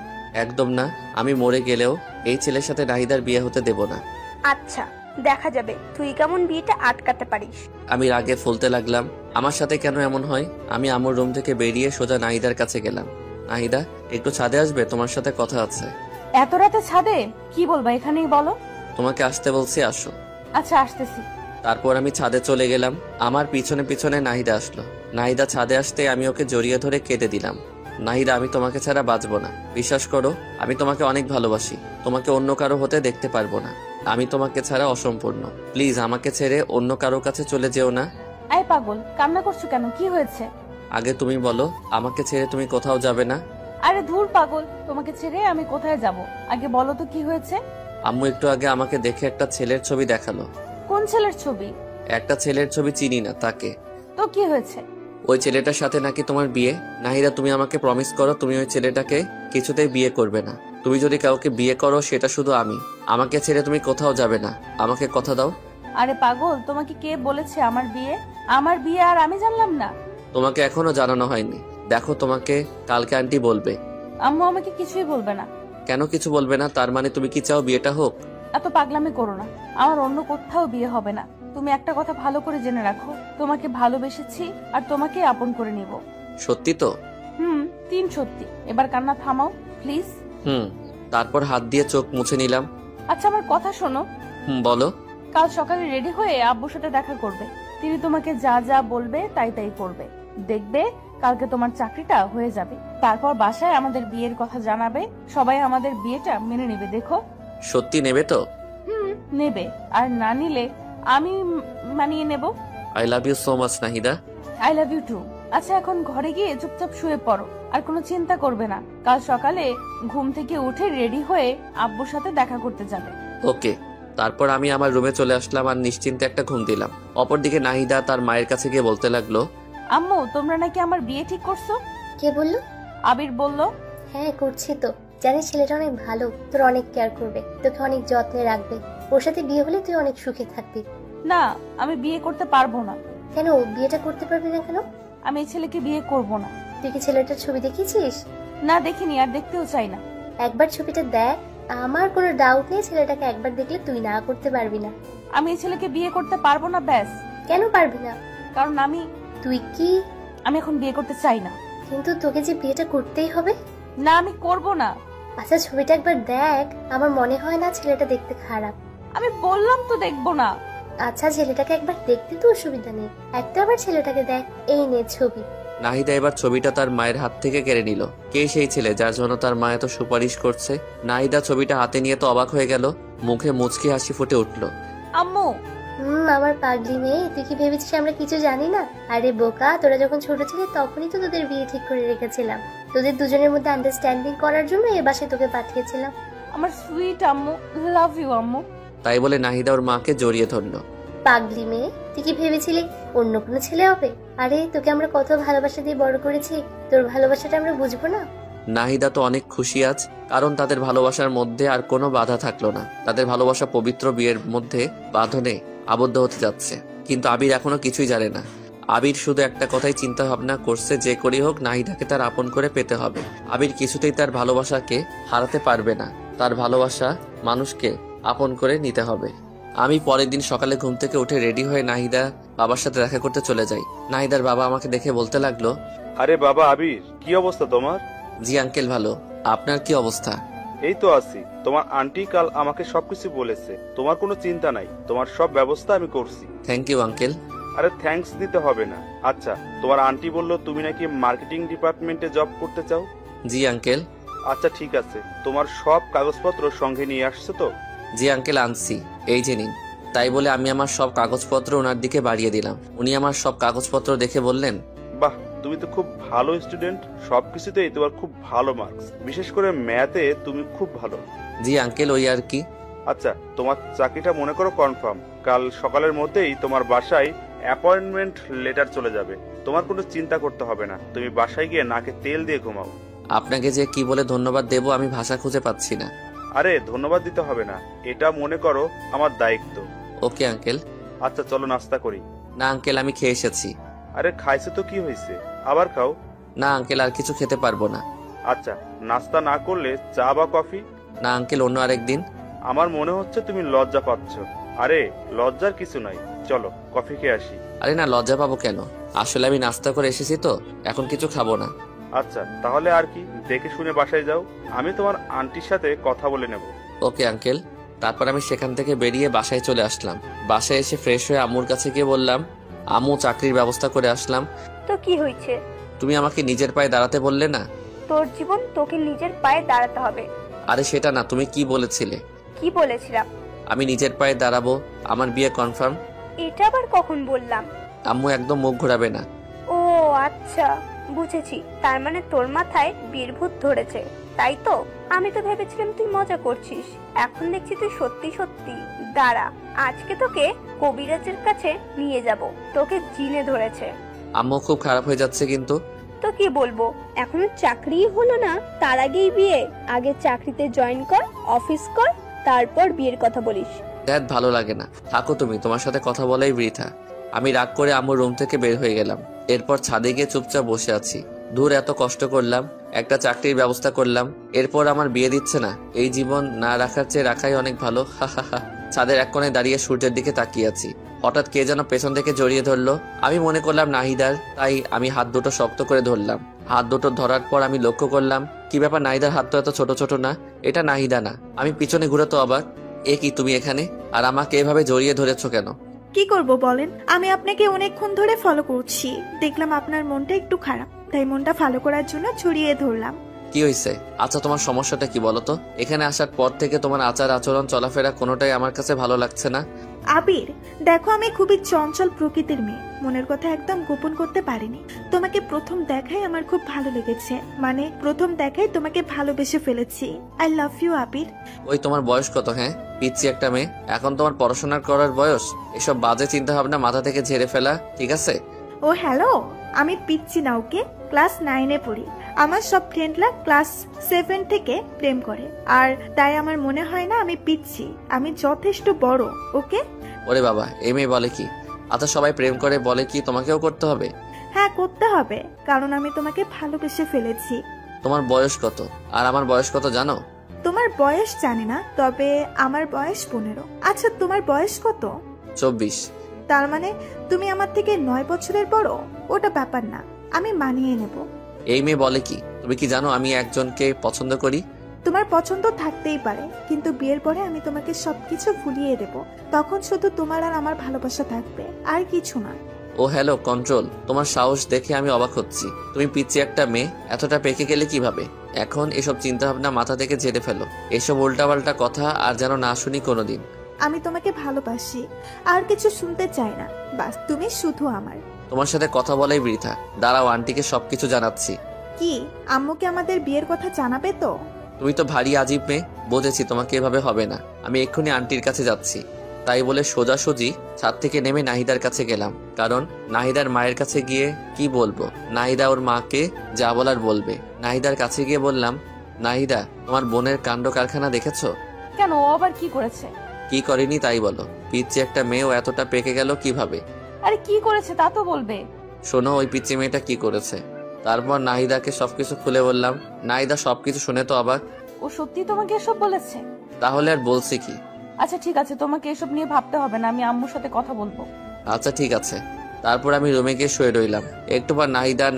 একদম না, আমি মরে গেলেও এই ছেলের সাথে নাহিদার বিয়ে হতে দেব না। আচ্ছা দেখা যাবে তুই কেমন বিয়েটা আটকাতে পারিস। আমি রাগে ফুলতে লাগলাম। আমার সাথে কেন এমন হয়? আমি আম্মুর রুম থেকে বেরিয়ে সোজা নাহিদার কাছে গেলাম। নাহিদা, একটু ছাদে আসবে? তোমার সাথে কথা আছে। এত রাতে ছাদে? কি বলবা এখানেই বলো। তোমাকে আসতে বলছি, আসো। আচ্ছা আসতেছি। তারপর আমি ছাদে চলে গেলাম। আমার পিছনে পিছনে নাহিদা আসলো। নাহিদা ছাদে আসতে আমি ওকে জড়িয়ে ধরে কেঁদে দিলাম। নাহিদা, আমি তোমাকে ছাড়া বাঁচবো না। বিশ্বাস করো, আমি তোমাকে অনেক ভালোবাসি। তোমাকে অন্য কারো হতে দেখতে পারবো না। আমি তোমাকে ছাড়া অসম্পূর্ণ। প্লিজ আমাকে ছেড়ে অন্য কারো কাছে চলে যেও না। এই পাগল, কান্না করছো কেন? কি হয়েছে? আগে তুমি বলো, আমাকে ছেড়ে তুমি কোথাও যাবে না? আরে ধুর পাগল, তোমাকে ছেড়ে আমি কোথায় যাব? আগে বলো তো কি হয়েছে। আম্মু একটু আগে আমাকে দেখে একটা ছেলের ছবি দেখালো। কোন ছেলের ছবি? একটা ছেলের ছবি চিনি না তাকে। তো কি হয়েছে? ওই ছেলেটার সাথে নাকি তোমার বিয়ে। নাহিদা, তুমি আমাকে প্রমিস করো তুমি ওই ছেলেটাকে কিছুতেই বিয়ে করবে না। তুমি যদি কাউকে বিয়ে করো সেটা শুধু আমি। আমাকে ছেড়ে তুমি কোথাও যাবে না, আমাকে কথা দাও। আরে পাগল, তোমাকে কে বলেছে আমার বিয়ে? আমার বিয়ে আর আমি জানলাম না? তোমাকে এখনো জানানো হয়নি। দেখো, তোমাকে কালকে আন্টি বলবে। আম্মু আমাকে কিছুই বলবে না। কেন কিছু বলবে না? তার মানে তুমি কি চাও বিয়েটা হোক? এত পাগলামি করো না। আমার অন্য কোথাও বিয়ে হবে না। তুমি একটা কথা ভালো করে জেনে রাখো, তোমাকে ভালোবেসেছি আর তোমাকে আপন করে নিব। সত্যি তো? তিন সত্যি। এবার কান্না থামাও প্লিজ। তারপর হাত দিয়ে চোখ মুছে নিলাম। আচ্ছা আমার কথা শোনো। বলো। কাল সকালে রেডি হয়ে আব্বুর সাথে দেখা করবে। তিনি তোমাকে যা যা বলবে তাই তাই করবে। দেখবে কালকে তোমার চাকরিটা হয়ে যাবে। তারপর বাসায় আমাদের বিয়ের কথা জানাবে। সবাই আমাদের বিয়েটা মেনে নেবে। দেখো। সত্যি নেবে তো? নেবে। আর না নিলে আমি মানিয়ে নেব। I love you so much Nahida. I love you too. আচ্ছা এখন ঘরে গিয়ে চুপচাপ শুয়ে পড়ো, আর কোনো চিন্তা করবে না। কাল সকালে ঘুম থেকে উঠে রেডি হয়ে আব্বুর সাথে দেখা করতে যাবে। ওকে। তারপর আমি আমার রুমে চলে আসলাম আর নিশ্চিন্তে একটা ঘুম দিলাম। অপরদিকে নাহিদা তার মায়ের কাছে গিয়ে বলতে লাগলো, আম্মু তোমরা নাকি আমার বিয়ে ঠিক করছো? কে বললো? আবির বলল। হ্যাঁ করছি তো। জানিস ছেলেটা অনেক ভালো, তোর অনেক কেয়ার করবে, তোকে অনেক যত্নে রাখবে। ওর সাথে বিয়ে হলে তুই অনেক সুখে থাকবি। না, আমি বিয়ে করতে পারবো না। কেন বিয়েটা করতে পারবি না কেন? আমি এই ছেলেকে বিয়ে করব না। তুই কি ছেলেটার ছবি দেখেছিস? না দেখিনি, আর দেখতেও চাই না। একবার ছবিটা দেখ, আমার কোনো ডাউট নেই ছেলেটাকে একবার দেখলে তুই না করতে পারবি না। আমি এই ছেলেকে বিয়ে করতে পারবো না। ব্যাস। কেন পারবি না? কারণ তুই কি? আমি এখন বিয়ে করতে চাই না। কিন্তু তোকে যে বিয়েটা করতেই হবে। না আমি করব না। আচ্ছা ছবিটা একবার দেখ, আমার মনে হয় না ছেলেটা দেখতে খারাপ। আমি বললাম তো দেখবো না। আচ্ছা ছেলেটাকে একবার দেখতে তো অসুবিধা নেই, একটা আবার ছেলেটাকে দেখ। এই নে ছবি। নাহিদা এবার ছবিটা তার মায়ের হাত থেকে কেড়ে নিল। কে সেই ছেলে যার জন্য তার মা এত সুপারিশ করছে? নাহিদা ছবিটা হাতে নিয়ে তো অবাক হয়ে গেল। মুখে মুচকি হাসি ফুটে উঠল। আম্মু। আমার পাগলি মেয়ে, তুই কি ভেবেছিস আমরা কিছু জানি না? আরে বোকা, তোরা যখন ছোট ছিলি তখনই তো তোদের বিয়ে ঠিক করে রেখেছিলাম। তোদের দুজনের মধ্যে আন্ডারস্ট্যান্ডিং করার জন্য এ বাসায় তোকে পাঠিয়েছিলাম। আমার সুইট আম্মু, লাভ ইউ আম্মু। তাই বলে নাহিদা ওর মাকে জড়িয়ে ধরল। পাগলি মেয়ে, তুই কি ভেবেছিলি অন্য কোনো ছেলে হবে? আরে তোকে আমরা কত ভালোবাসা দিয়ে বড় করেছি, তোর ভালোবাসাটা আমরা বুঝবো না? নাহিদা তো অনেক খুশি আজ, কারণ তাদের ভালোবাসার মধ্যে আর কোনো বাধা থাকলো না। তাদের ভালোবাসা পবিত্র, বিয়ের মধ্যে বাঁধনে আবদ্ধ হতে যাচ্ছে, কিন্তু আবির এখনো কিছুই জানে না। আবির শুধু একটা কথাই চিন্তা ভাবনা করছে, যে করেই হোক নাহিদাকে তার আপন করে পেতে হবে। আবির কিছুতেই তার ভালোবাসাকে হারাতে পারবে না, তার ভালোবাসা মানুষকে আপন করে নিতে হবে। আমি পরের দিন সকালে ঘুম থেকে উঠে রেডি হয়ে নাহিদা বাবার সাথে দেখা করতে চলে যাই। নাহিদার বাবা আমাকে দেখে বলতে লাগলো, আরে বাবা আবির, কি অবস্থা তোমার? জি আঙ্কেল ভালো, আপনার কি অবস্থা? এই তো আছি। তোমার আন্টি কাল আমাকে সবকিছু বলেছে, তোমার কোনো চিন্তা নাই, তোমার সব ব্যবস্থা আমি করছি। Thank you uncle. আরে থ্যাঙ্কস দিতে হবে না। আচ্ছা, তোমার আন্টি বললো তুমি নাকি মার্কেটিং ডিপার্টমেন্টে জব করতে চাও? জি আঙ্কেল। আচ্ছা ঠিক আছে, তোমার সব কাগজপত্র সঙ্গে নিয়ে আসছো তো? জি আঙ্কেল আনছি, এই যে নিন। তাই বলে আমি আমার সব কাগজপত্র ওনার দিকে বাড়িয়ে দিলাম। উনি আমার সব কাগজপত্র দেখে বললেন, বাহ, তুমি তো খুব ভালো স্টুডেন্ট, সবকিছুতেই তোমার খুব ভালো মার্কস, বিশেষ করে ম্যাথে তুমি খুব ভালো। জি আঙ্কেল, ওই আর কি। আচ্ছা, তোমার চাকরিটা মনে করো কনফার্ম। কাল সকালের মধ্যেই তোমার বাসায় অ্যাপয়েন্টমেন্ট লেটার চলে যাবে। তোমার কোনো চিন্তা করতে হবে না, তুমি বাসায় গিয়ে নাকে তেল দিয়ে ঘুমাও। আপনাকে যে কি বলে ধন্যবাদ দেব আমি ভাষা খুঁজে পাচ্ছি না। আরে ধন্যবাদ দিতে হবে না, এটা মনে করো আমার দায়িত্ব। Okay uncle. আচ্ছা চলো নাস্তা করি। না আঙ্কেল, আমি খেয়ে এসেছি। আরে খাইছে তো কি হয়েছে, আবার খাও। না আঙ্কেল, আর কিছু খেতে পারবো না। আচ্ছা, নাস্তা না করলে চা বা কফি? না আঙ্কেল, অন্য আরেকদিন। আমার মনে হচ্ছে তুমি লজ্জা পাচ্ছ। আরে লজ্জার কিছু নাই, চলো কফি খেয়ে আসি। আরে না, লজ্জা পাবো কেন? আসলে আমি নাস্তা করে এসেছি তো, এখন কিছু খাবো না। আচ্ছা তাহলে আর কি, দেখে শুনে বাসায় যাও, আমি তোমার আন্টির সাথে কথা বলে নেব। Okay uncle. তারপর আমি সেখান থেকে বেরিয়ে বাসায় চলে আসলাম। বাসায় এসে ফ্রেশ হয়ে আম্মুর কাছে গিয়ে বললাম, আম্মু চাকরির ব্যবস্থা করে আসলাম। তো কি হয়েছে? তুমি আমাকে নিজের পায়ে দাঁড়াতে বললে না? তোর জীবন তোকে নিজের পায়ে দাঁড়াতে হবে। আরে সেটা না, তুমি কি বলেছিলে? কি বলেছিলাম? আমি নিজের পায়ে দাঁড়াবো, আমার বিয়ে কনফার্ম। এটা আবার কখন বললাম? আম্মু একদম মুখ ঘোরাবে না। ও আচ্ছা, বুঝেছি। তার মানে তোর মাথায় বীরভূত ধরেছে, তাই তো? আমি তো ভেবেছিলাম তুই মজা করছিস, এখন দেখছি তুই সত্যি সত্যি। দাঁড়া, আজকে তোকে কবিরাজের কাছে নিয়ে যাব, তোকে জিনে ধরেছে। আম্মু খুব খারাপ হয়ে যাচ্ছে কিন্তু। তো কি বলবো, এখনো চাকরি হলো না, তার আগেই বিয়ে? আগে চাকরিতে জয়েন কর, অফিস কর, তারপর বিয়ের কথা বলিস। দ্যাট ভালো লাগে না, থাকো তুমি, তোমার সাথে কথা বলাই বৃথা। আমি রাগ করে আম্মুর রুম থেকে বের হয়ে গেলাম। এরপর ছাদে গিয়ে চুপচাপ বসে আছি। দূর এত কষ্ট করলাম, একটা চাকরির ব্যবস্থা করলাম, এরপর আমার বিয়ে দিচ্ছে না। এই জীবন না রাখার চেয়ে রাখাই অনেক ভালো। হা হা হা। ছাদের এক কোণে দাঁড়িয়ে সূর্যের দিকে তাকিয়ে আছি। হঠাৎ কে যেন পেছন থেকে জড়িয়ে ধরলো। আমি মনে করলাম নাহিদার, তাই আমি হাত দুটো শক্ত করে ধরলাম। হাত দুটো ধরার পর আমি লক্ষ্য করলাম, কি ব্যাপার, নাহিদার হাত তো এত ছোট ছোট না, এটা নাহিদা না। আমি পিছনে ঘুরে তো অবাক, এ কি তুমি এখানে, আর আমাকে এভাবে জড়িয়ে ধরেছো কেন? কি করব বলেন, আমি আপনাকে অনেকক্ষণ ধরে ফলো করছি, দেখলাম আপনার মনটা একটু খারাপ, তাই মনটা ভালো করার জন্য ছড়িয়ে ধরলাম। কি হয়েছে? আচ্ছা তোমার সমস্যাটা কি বলো তো? এখানে আসার পর থেকে তোমার আচার আচরণ চলাফেরা কোনোটাই আমার কাছে ভালো লাগছে না। আবির দেখো, আমি খুবই চঞ্চল প্রকৃতির মেয়ে, মনের কথা একদম গোপন করতে পারিনি। তোমাকে প্রথম দেখায় আমার খুব ভালো লেগেছে, মানে প্রথম দেখায় তোমাকে ভালোবেসে ফেলেছি। আই লাভ ইউ আবির। ওই তোমার বয়স কত? হ্যাঁ, পিচ্ছি একটা মেয়ে, এখন তোমার পড়াশোনা করার বয়স। এসব বাজে চিন্তা ভাবনা মাথা থেকে ঝেড়ে ফেলা, ঠিক আছে? ও হ্যালো, আমি পিচ্ছি না, ওকে? ক্লাস 9-এ পড়ি। আমার সব ফ্রেন্ডরা ক্লাস 7 থেকে প্রেম করে, আর তাই আমার মনে হয় না আমি পিচ্ছি, আমি যথেষ্ট বড়। ওকে? ওরে বাবা, এই মেয়ে বলে কি? আচ্ছা সবাই প্রেম করে, বলে কি তোমাকেও করতে হবে? হ্যাঁ করতে হবে, কারণ আমি তোমাকে ভালোবেসে ফেলেছি। তোমার বয়স কত আর আমার বয়স কত জানো? তোমার বয়স জানি না, তবে আমার বয়স 15। আচ্ছা তোমার বয়স কত? 24। তার মানে তুমি আমার থেকে 9 বছরের বড়। ওটা ব্যাপার না, আমি মানিয়ে নেব। এই মেয়ে বলে কি? তুমি কি জানো আমি একজনকে পছন্দ করি? তোমার পছন্দ থাকতেই পারে, কিন্তু বিয়ের পরে আমি তোমাকে সবকিছু ভুলিয়ে দেব, তখন শুধু তোমার আর আমার ভালোবাসা থাকবে, আর কিছু না। ও হ্যালো কন্ট্রোল, তোমার সাহস দেখে আমি অবাক হচ্ছি। তুমি পিচ্ছি একটা মেয়ে, এতটা পেকে গেলে কিভাবে? এখন এসব চিন্তা ভাবনা মাথা থেকে ঝেড়ে ফেলো, এসব উল্টাপাল্টা কথা আর যেন না শুনি কোনোদিন। আমি তোমাকে ভালোবাসি, আর কিছু শুনতে চাই না, বাস তুমি শুধু আমার। তোমার সাথে কথা বলাই বৃথা, দাঁড়াও আন্টিকে সবকিছু জানাচ্ছি। কি, আম্মুকে আমাদের বিয়ের কথা জানাবে তো? তুমি তো ভারী আজীব মেয়ে, বুঝেছি তোমাকে এভাবে হবে না। আমি এক্ষুনি আন্টির কাছে যাচ্ছি। তাই বলে সোজাসুজি ছাদ থেকে নেমে নাহিদার কাছে গেলাম, কারণ নাহিদার মায়ের কাছে গিয়ে কি বলবো, নাহিদা ওর মাকে যা বলার বলবে। নাহিদার কাছে গিয়ে বললাম, নাহিদা তোমার বোনের কাণ্ড কারখানা দেখেছো? কেন, ও আবার কি করেছে? কি করিনি তাই বলো। পিচ্ছি একটা মেয়েও এতটা পেকে গেল কিভাবে? আরে কি করেছে তা তো বলবে। শোনো ওই পিচ্ছি মেয়েটা কি করেছে। তারপর নাহিদাকে সবকিছু খুলে বললাম। নাহিদা সবকিছু শুনে তো অবাক। ও সত্যি তোমাকে এসব বলেছে? তাহলে আর বলছি কি। আচ্ছা ঠিক আছে, তোমাকে এসব নিয়ে ভাবতে হবে না, আমি আম্মুর সাথে কথা বলবো। আচ্ছা ঠিক আছে। তারপর আমি রুমে গিয়ে শুয়ে রইলাম। একটু পর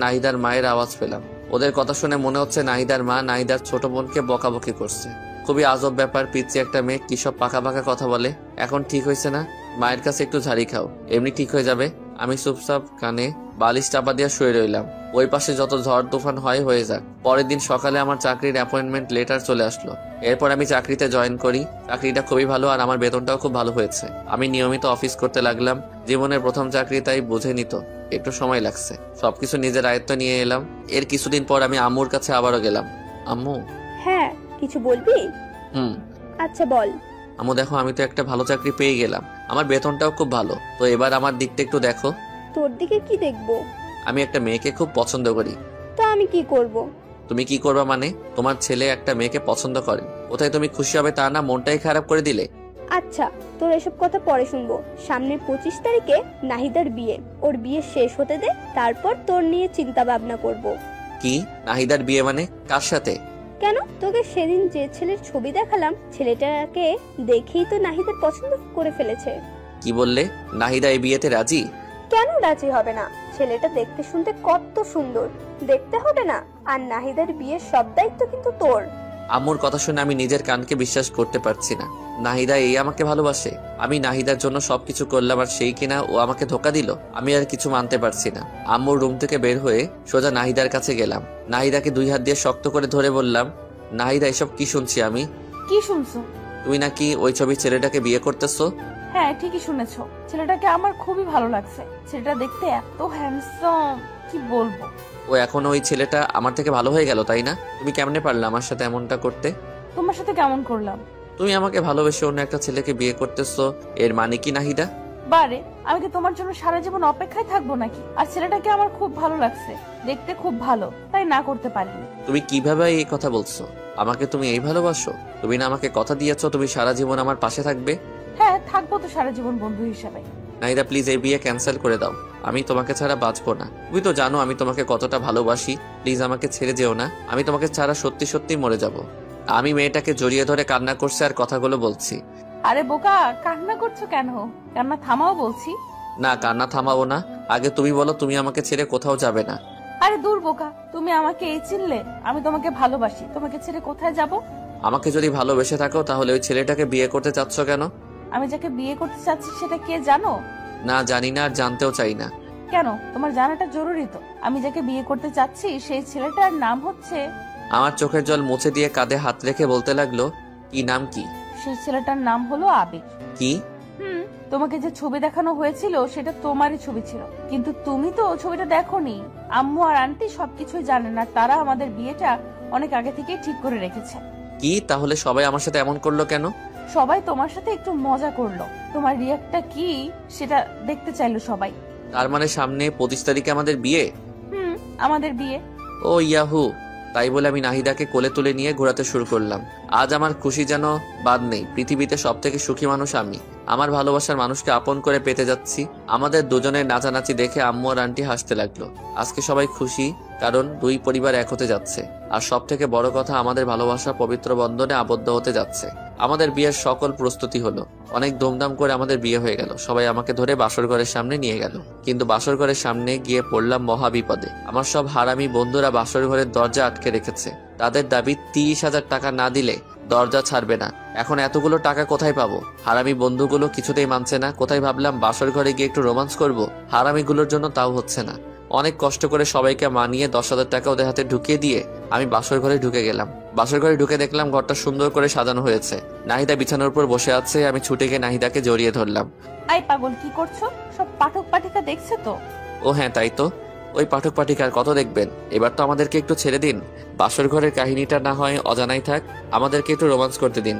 নাহিদার মায়ের আওয়াজ পেলাম। ওদের কথা শুনে মনে হচ্ছে নাহিদার মা নাহিদার ছোট বোনকে বকাবকি করছে। খুবই আজব ব্যাপার, পিচ্ছি একটা মেয়ে কি সব পাকা পাকা কথা বলে। এখন ঠিক হয়েছে না? মায়ের কাছে একটু ঝাড়ি খাও, এমনি ঠিক হয়ে যাবে। আমি চুপচাপ কানে বালিশ চাপা দিয়ে শুয়ে রইলাম। ওই পাশে যত ঝড় তুফান হয়ে যাক। পরের দিন সকালে আমার চাকরির অ্যাপয়েন্টমেন্ট লেটার চলে আসলো। এরপর আমি চাকরিতে জয়েন করি। চাকরিটা খুবই ভালো আর আমার বেতনটাও খুব ভালো হয়েছে। আমি নিয়মিত অফিস করতে লাগলাম। জীবনের প্রথম চাকরি, তাই বুঝে নিত একটু সময় লাগছে। সবকিছু নিজের আয়ত্ত নিয়ে এলাম। এর কিছুদিন পর আমি আম্মুর কাছে আবারও গেলাম। আম্মু। হ্যাঁ, কিছু বলবি? আচ্ছা বল। আম্মু দেখো, আমি তো একটা ভালো চাকরি পেয়ে গেলাম। আমার বেতনটাও খুব ভালো। তো এবার আমার দিকটা একটু দেখো। তোর দিকে কি দেখবো? আমি একটা মেয়েকে খুব পছন্দ করি। তো আমি কি করব? তুমি কি করবা মানে? তোমার ছেলে একটা মেয়েকে পছন্দ করে, কোথায় তুমি খুশি হবে তা না মনটাই খারাপ করে দিলে। আচ্ছা, তোর এসব কথা পরে শুনবো। সামনের 25 তারিখে নাহিদার বিয়ে। ওর বিয়ে শেষ হতে দে, তারপর তোর নিয়ে চিন্তা ভাবনা করব। কি? নাহিদার বিয়ে মানে? কার সাথে? কেন, তোকে সেদিন যে ছেলের ছবি দেখালাম, ছেলেটাকে দেখেই তো নাহিদার পছন্দ করে ফেলেছে। কি বললে? নাহিদা এই বিয়েতে রাজি? কেন রাজি হবে না? ছেলেটা দেখতে শুনতে কত সুন্দর, দেখতে হবে না? আর নাহিদার বিয়ের সব দায়িত্ব কিন্তু তোর। আম্মুর কথা শুনে আমি নিজের কানকে বিশ্বাস করতে পারছি না। নাহিদা এই আমাকে ভালোবাসে? আমি নাহিদার জন্য সবকিছু করলাম আর সেই কিনা ও আমাকে ধোকা দিল। আমি আর কিছু মানতে পারছি না। আম্মুর রুম থেকে বের হয়ে সোজা নাহিদার কাছে গেলাম। নাহিদাকে 2 হাত দিয়ে শক্ত করে ধরে বললাম, নাহিদা এসব কি শুনছি আমি? কি শুনছো? তুমি নাকি ওই ছবির ছেলেটাকে বিয়ে করতেছো? হ্যাঁ ঠিকই শুনেছো, ছেলেটাকে আমার খুবই ভালো লাগছে। ছেলেটা দেখতে এত হ্যান্ডসাম, কি বলবো। ও এখনো ওই ছেলেটা আমার থেকে ভালো হয়ে গেল তাই না? তুমি কেমনে পারলে আমার সাথে এমনটা করতে? তোমার সাথে কেমন করলাম? তুমি আমাকে ভালোবেসে অন্য একটা ছেলেকে বিয়ে করতেছো, এর মানে কি নাহিদা? বারে, আমি কি তোমার জন্য সারা জীবন অপেক্ষায় থাকবো নাকি? আর ছেলেটাকে আমার খুব ভালো লাগছে, দেখতে খুব ভালো, তাই না করতে পারিনি। তুমি কিভাবে এই কথা বলছো? আমাকে তুমি এই ভালোবাসো? তুমি না আমাকে কথা দিয়েছো তুমি সারা জীবন আমার পাশে থাকবে? হ্যাঁ থাকবো তো সারা জীবন বন্ধু হিসাবে। নাহিদা প্লিজ এই বিয়ে ক্যান্সেল করে দাও। আমি তোমাকে ছাড়া বাঁচবো না। তুমি তো জানো আমি তোমাকে কতটা ভালোবাসি। প্লিজ আমাকে ছেড়ে যেও না। আমি তোমাকে ছাড়া সত্যি সত্যি মরে যাব। আমি মেয়েটাকে জড়িয়ে ধরে কান্না করছে আর কথাগুলো বলছি। আরে বোকা, কান্না করছো কেন? কান্না থামাও বলছি। না, কান্না থামাবো না। আগে তুমি বলো, তুমি আমাকে ছেড়ে কোথাও যাবে না। আরে দূর বোকা, তুমি আমাকে এই চিনলে? আমি তোমাকে ভালোবাসি, তোমাকে ছেড়ে কোথায় যাব? আমাকে যদি ভালোবেসে থাকো তাহলে ওই ছেলেটাকে বিয়ে করতে চাচ্ছ কেন? আমি যাকে বিয়ে করতে চাচ্ছি সেটা কে জানো? না, জানি না আর জানতেও চাই না। কেন? তোমার জানাটা জরুরি তো। আমি যাকে বিয়ে করতে চাচ্ছি সেই ছেলেটার নাম হচ্ছে। আমার চোখের জল মুছে দিয়ে কাঁধে হাত রেখে বলতে লাগলো, কি নাম কি? সেই ছেলেটার নাম হলো আবির। কি? তোমাকে যে ছবি দেখানো হয়েছিল সেটা তোমারই ছবি ছিল, কিন্তু তুমি তো ছবিটা দেখোনি। আম্মু আর আন্টি সবকিছুই জানেন না, তারা আমাদের বিয়েটা অনেক আগে থেকেই ঠিক করে রেখেছে। কি? তাহলে সবাই আমার সাথে এমন করলো কেন? সবাই তোমার সাথে একটু মজা করলো, তোমার রিয়াক্টটা কি সেটা দেখতে চাইলো সবাই। তার মানে সামনে 25 তারিখে আমাদের বিয়ে? আমাদের বিয়ে। ও ইয়াহু! তাই বলে আমি নাহিদাকে কোলে তুলে নিয়ে ঘোরাতে শুরু করলাম। আজ আমার খুশি যেন বাদ নেই। পৃথিবীতে সব থেকে সুখী মানুষ আমি। আমার ভালোবাসার মানুষকে আপন করে পেতে যাচ্ছি। আমাদের দুজনের নাচানাচি দেখে আম্মু আর আন্টি হাসতে লাগলো। আজকে সবাই খুশি, কারণ 2 পরিবার এক হতে যাচ্ছে। আর সব থেকে বড় কথা, আমাদের ভালোবাসা পবিত্র বন্ধনে আবদ্ধ হতে যাচ্ছে। আমাদের বিয়ের সকল প্রস্তুতি হলো। অনেক ধুমধাম করে আমাদের বিয়ে হয়ে গেল। সবাই আমাকে ধরে বাসর ঘরের সামনে নিয়ে গেল। কিন্তু বাসর ঘরের সামনে গিয়ে পড়লাম মহা বিপদে। আমার সব হারামি বন্ধুরা বাসর ঘরের দরজা আটকে রেখেছে। তাদের দাবি 30,000 টাকা না দিলে দরজা ছাড়বে না। এখন এতগুলো টাকা কোথায় পাবো? হারামি বন্ধুগুলো কিছুতেই মানছে না। কোথায় ভাবলাম বাসর ঘরে গিয়ে একটু রোমান্স করব, হারামিগুলোর জন্য তাও হচ্ছে না। অনেক কষ্ট করে সবাইকে মানিয়ে 10,000 টাকা ওদের হাতে ঢুকিয়ে দিয়ে আমি বাসর ঘরে ঢুকে গেলাম। বাসর ঘরে ঢুকে দেখলাম ঘরটা সুন্দর করে সাজানো হয়েছে। নাহিদা বিছানার উপর বসে আছে। আমি ছুটে গিয়ে নাহিদাকে জড়িয়ে ধরলাম। আই পাগল, কি করছো? সব পাঠক পাঠিকা দেখছে তো? ও হ্যাঁ, তাই তো। ওই পাঠক পাঠিকার কত দেখবেন? এবার তো আমাদেরকে একটু ছেড়ে দিন। বাসর ঘরের কাহিনীটা না হয় অজানাই থাক, আমাদেরকে একটু রোমান্স করতে দিন।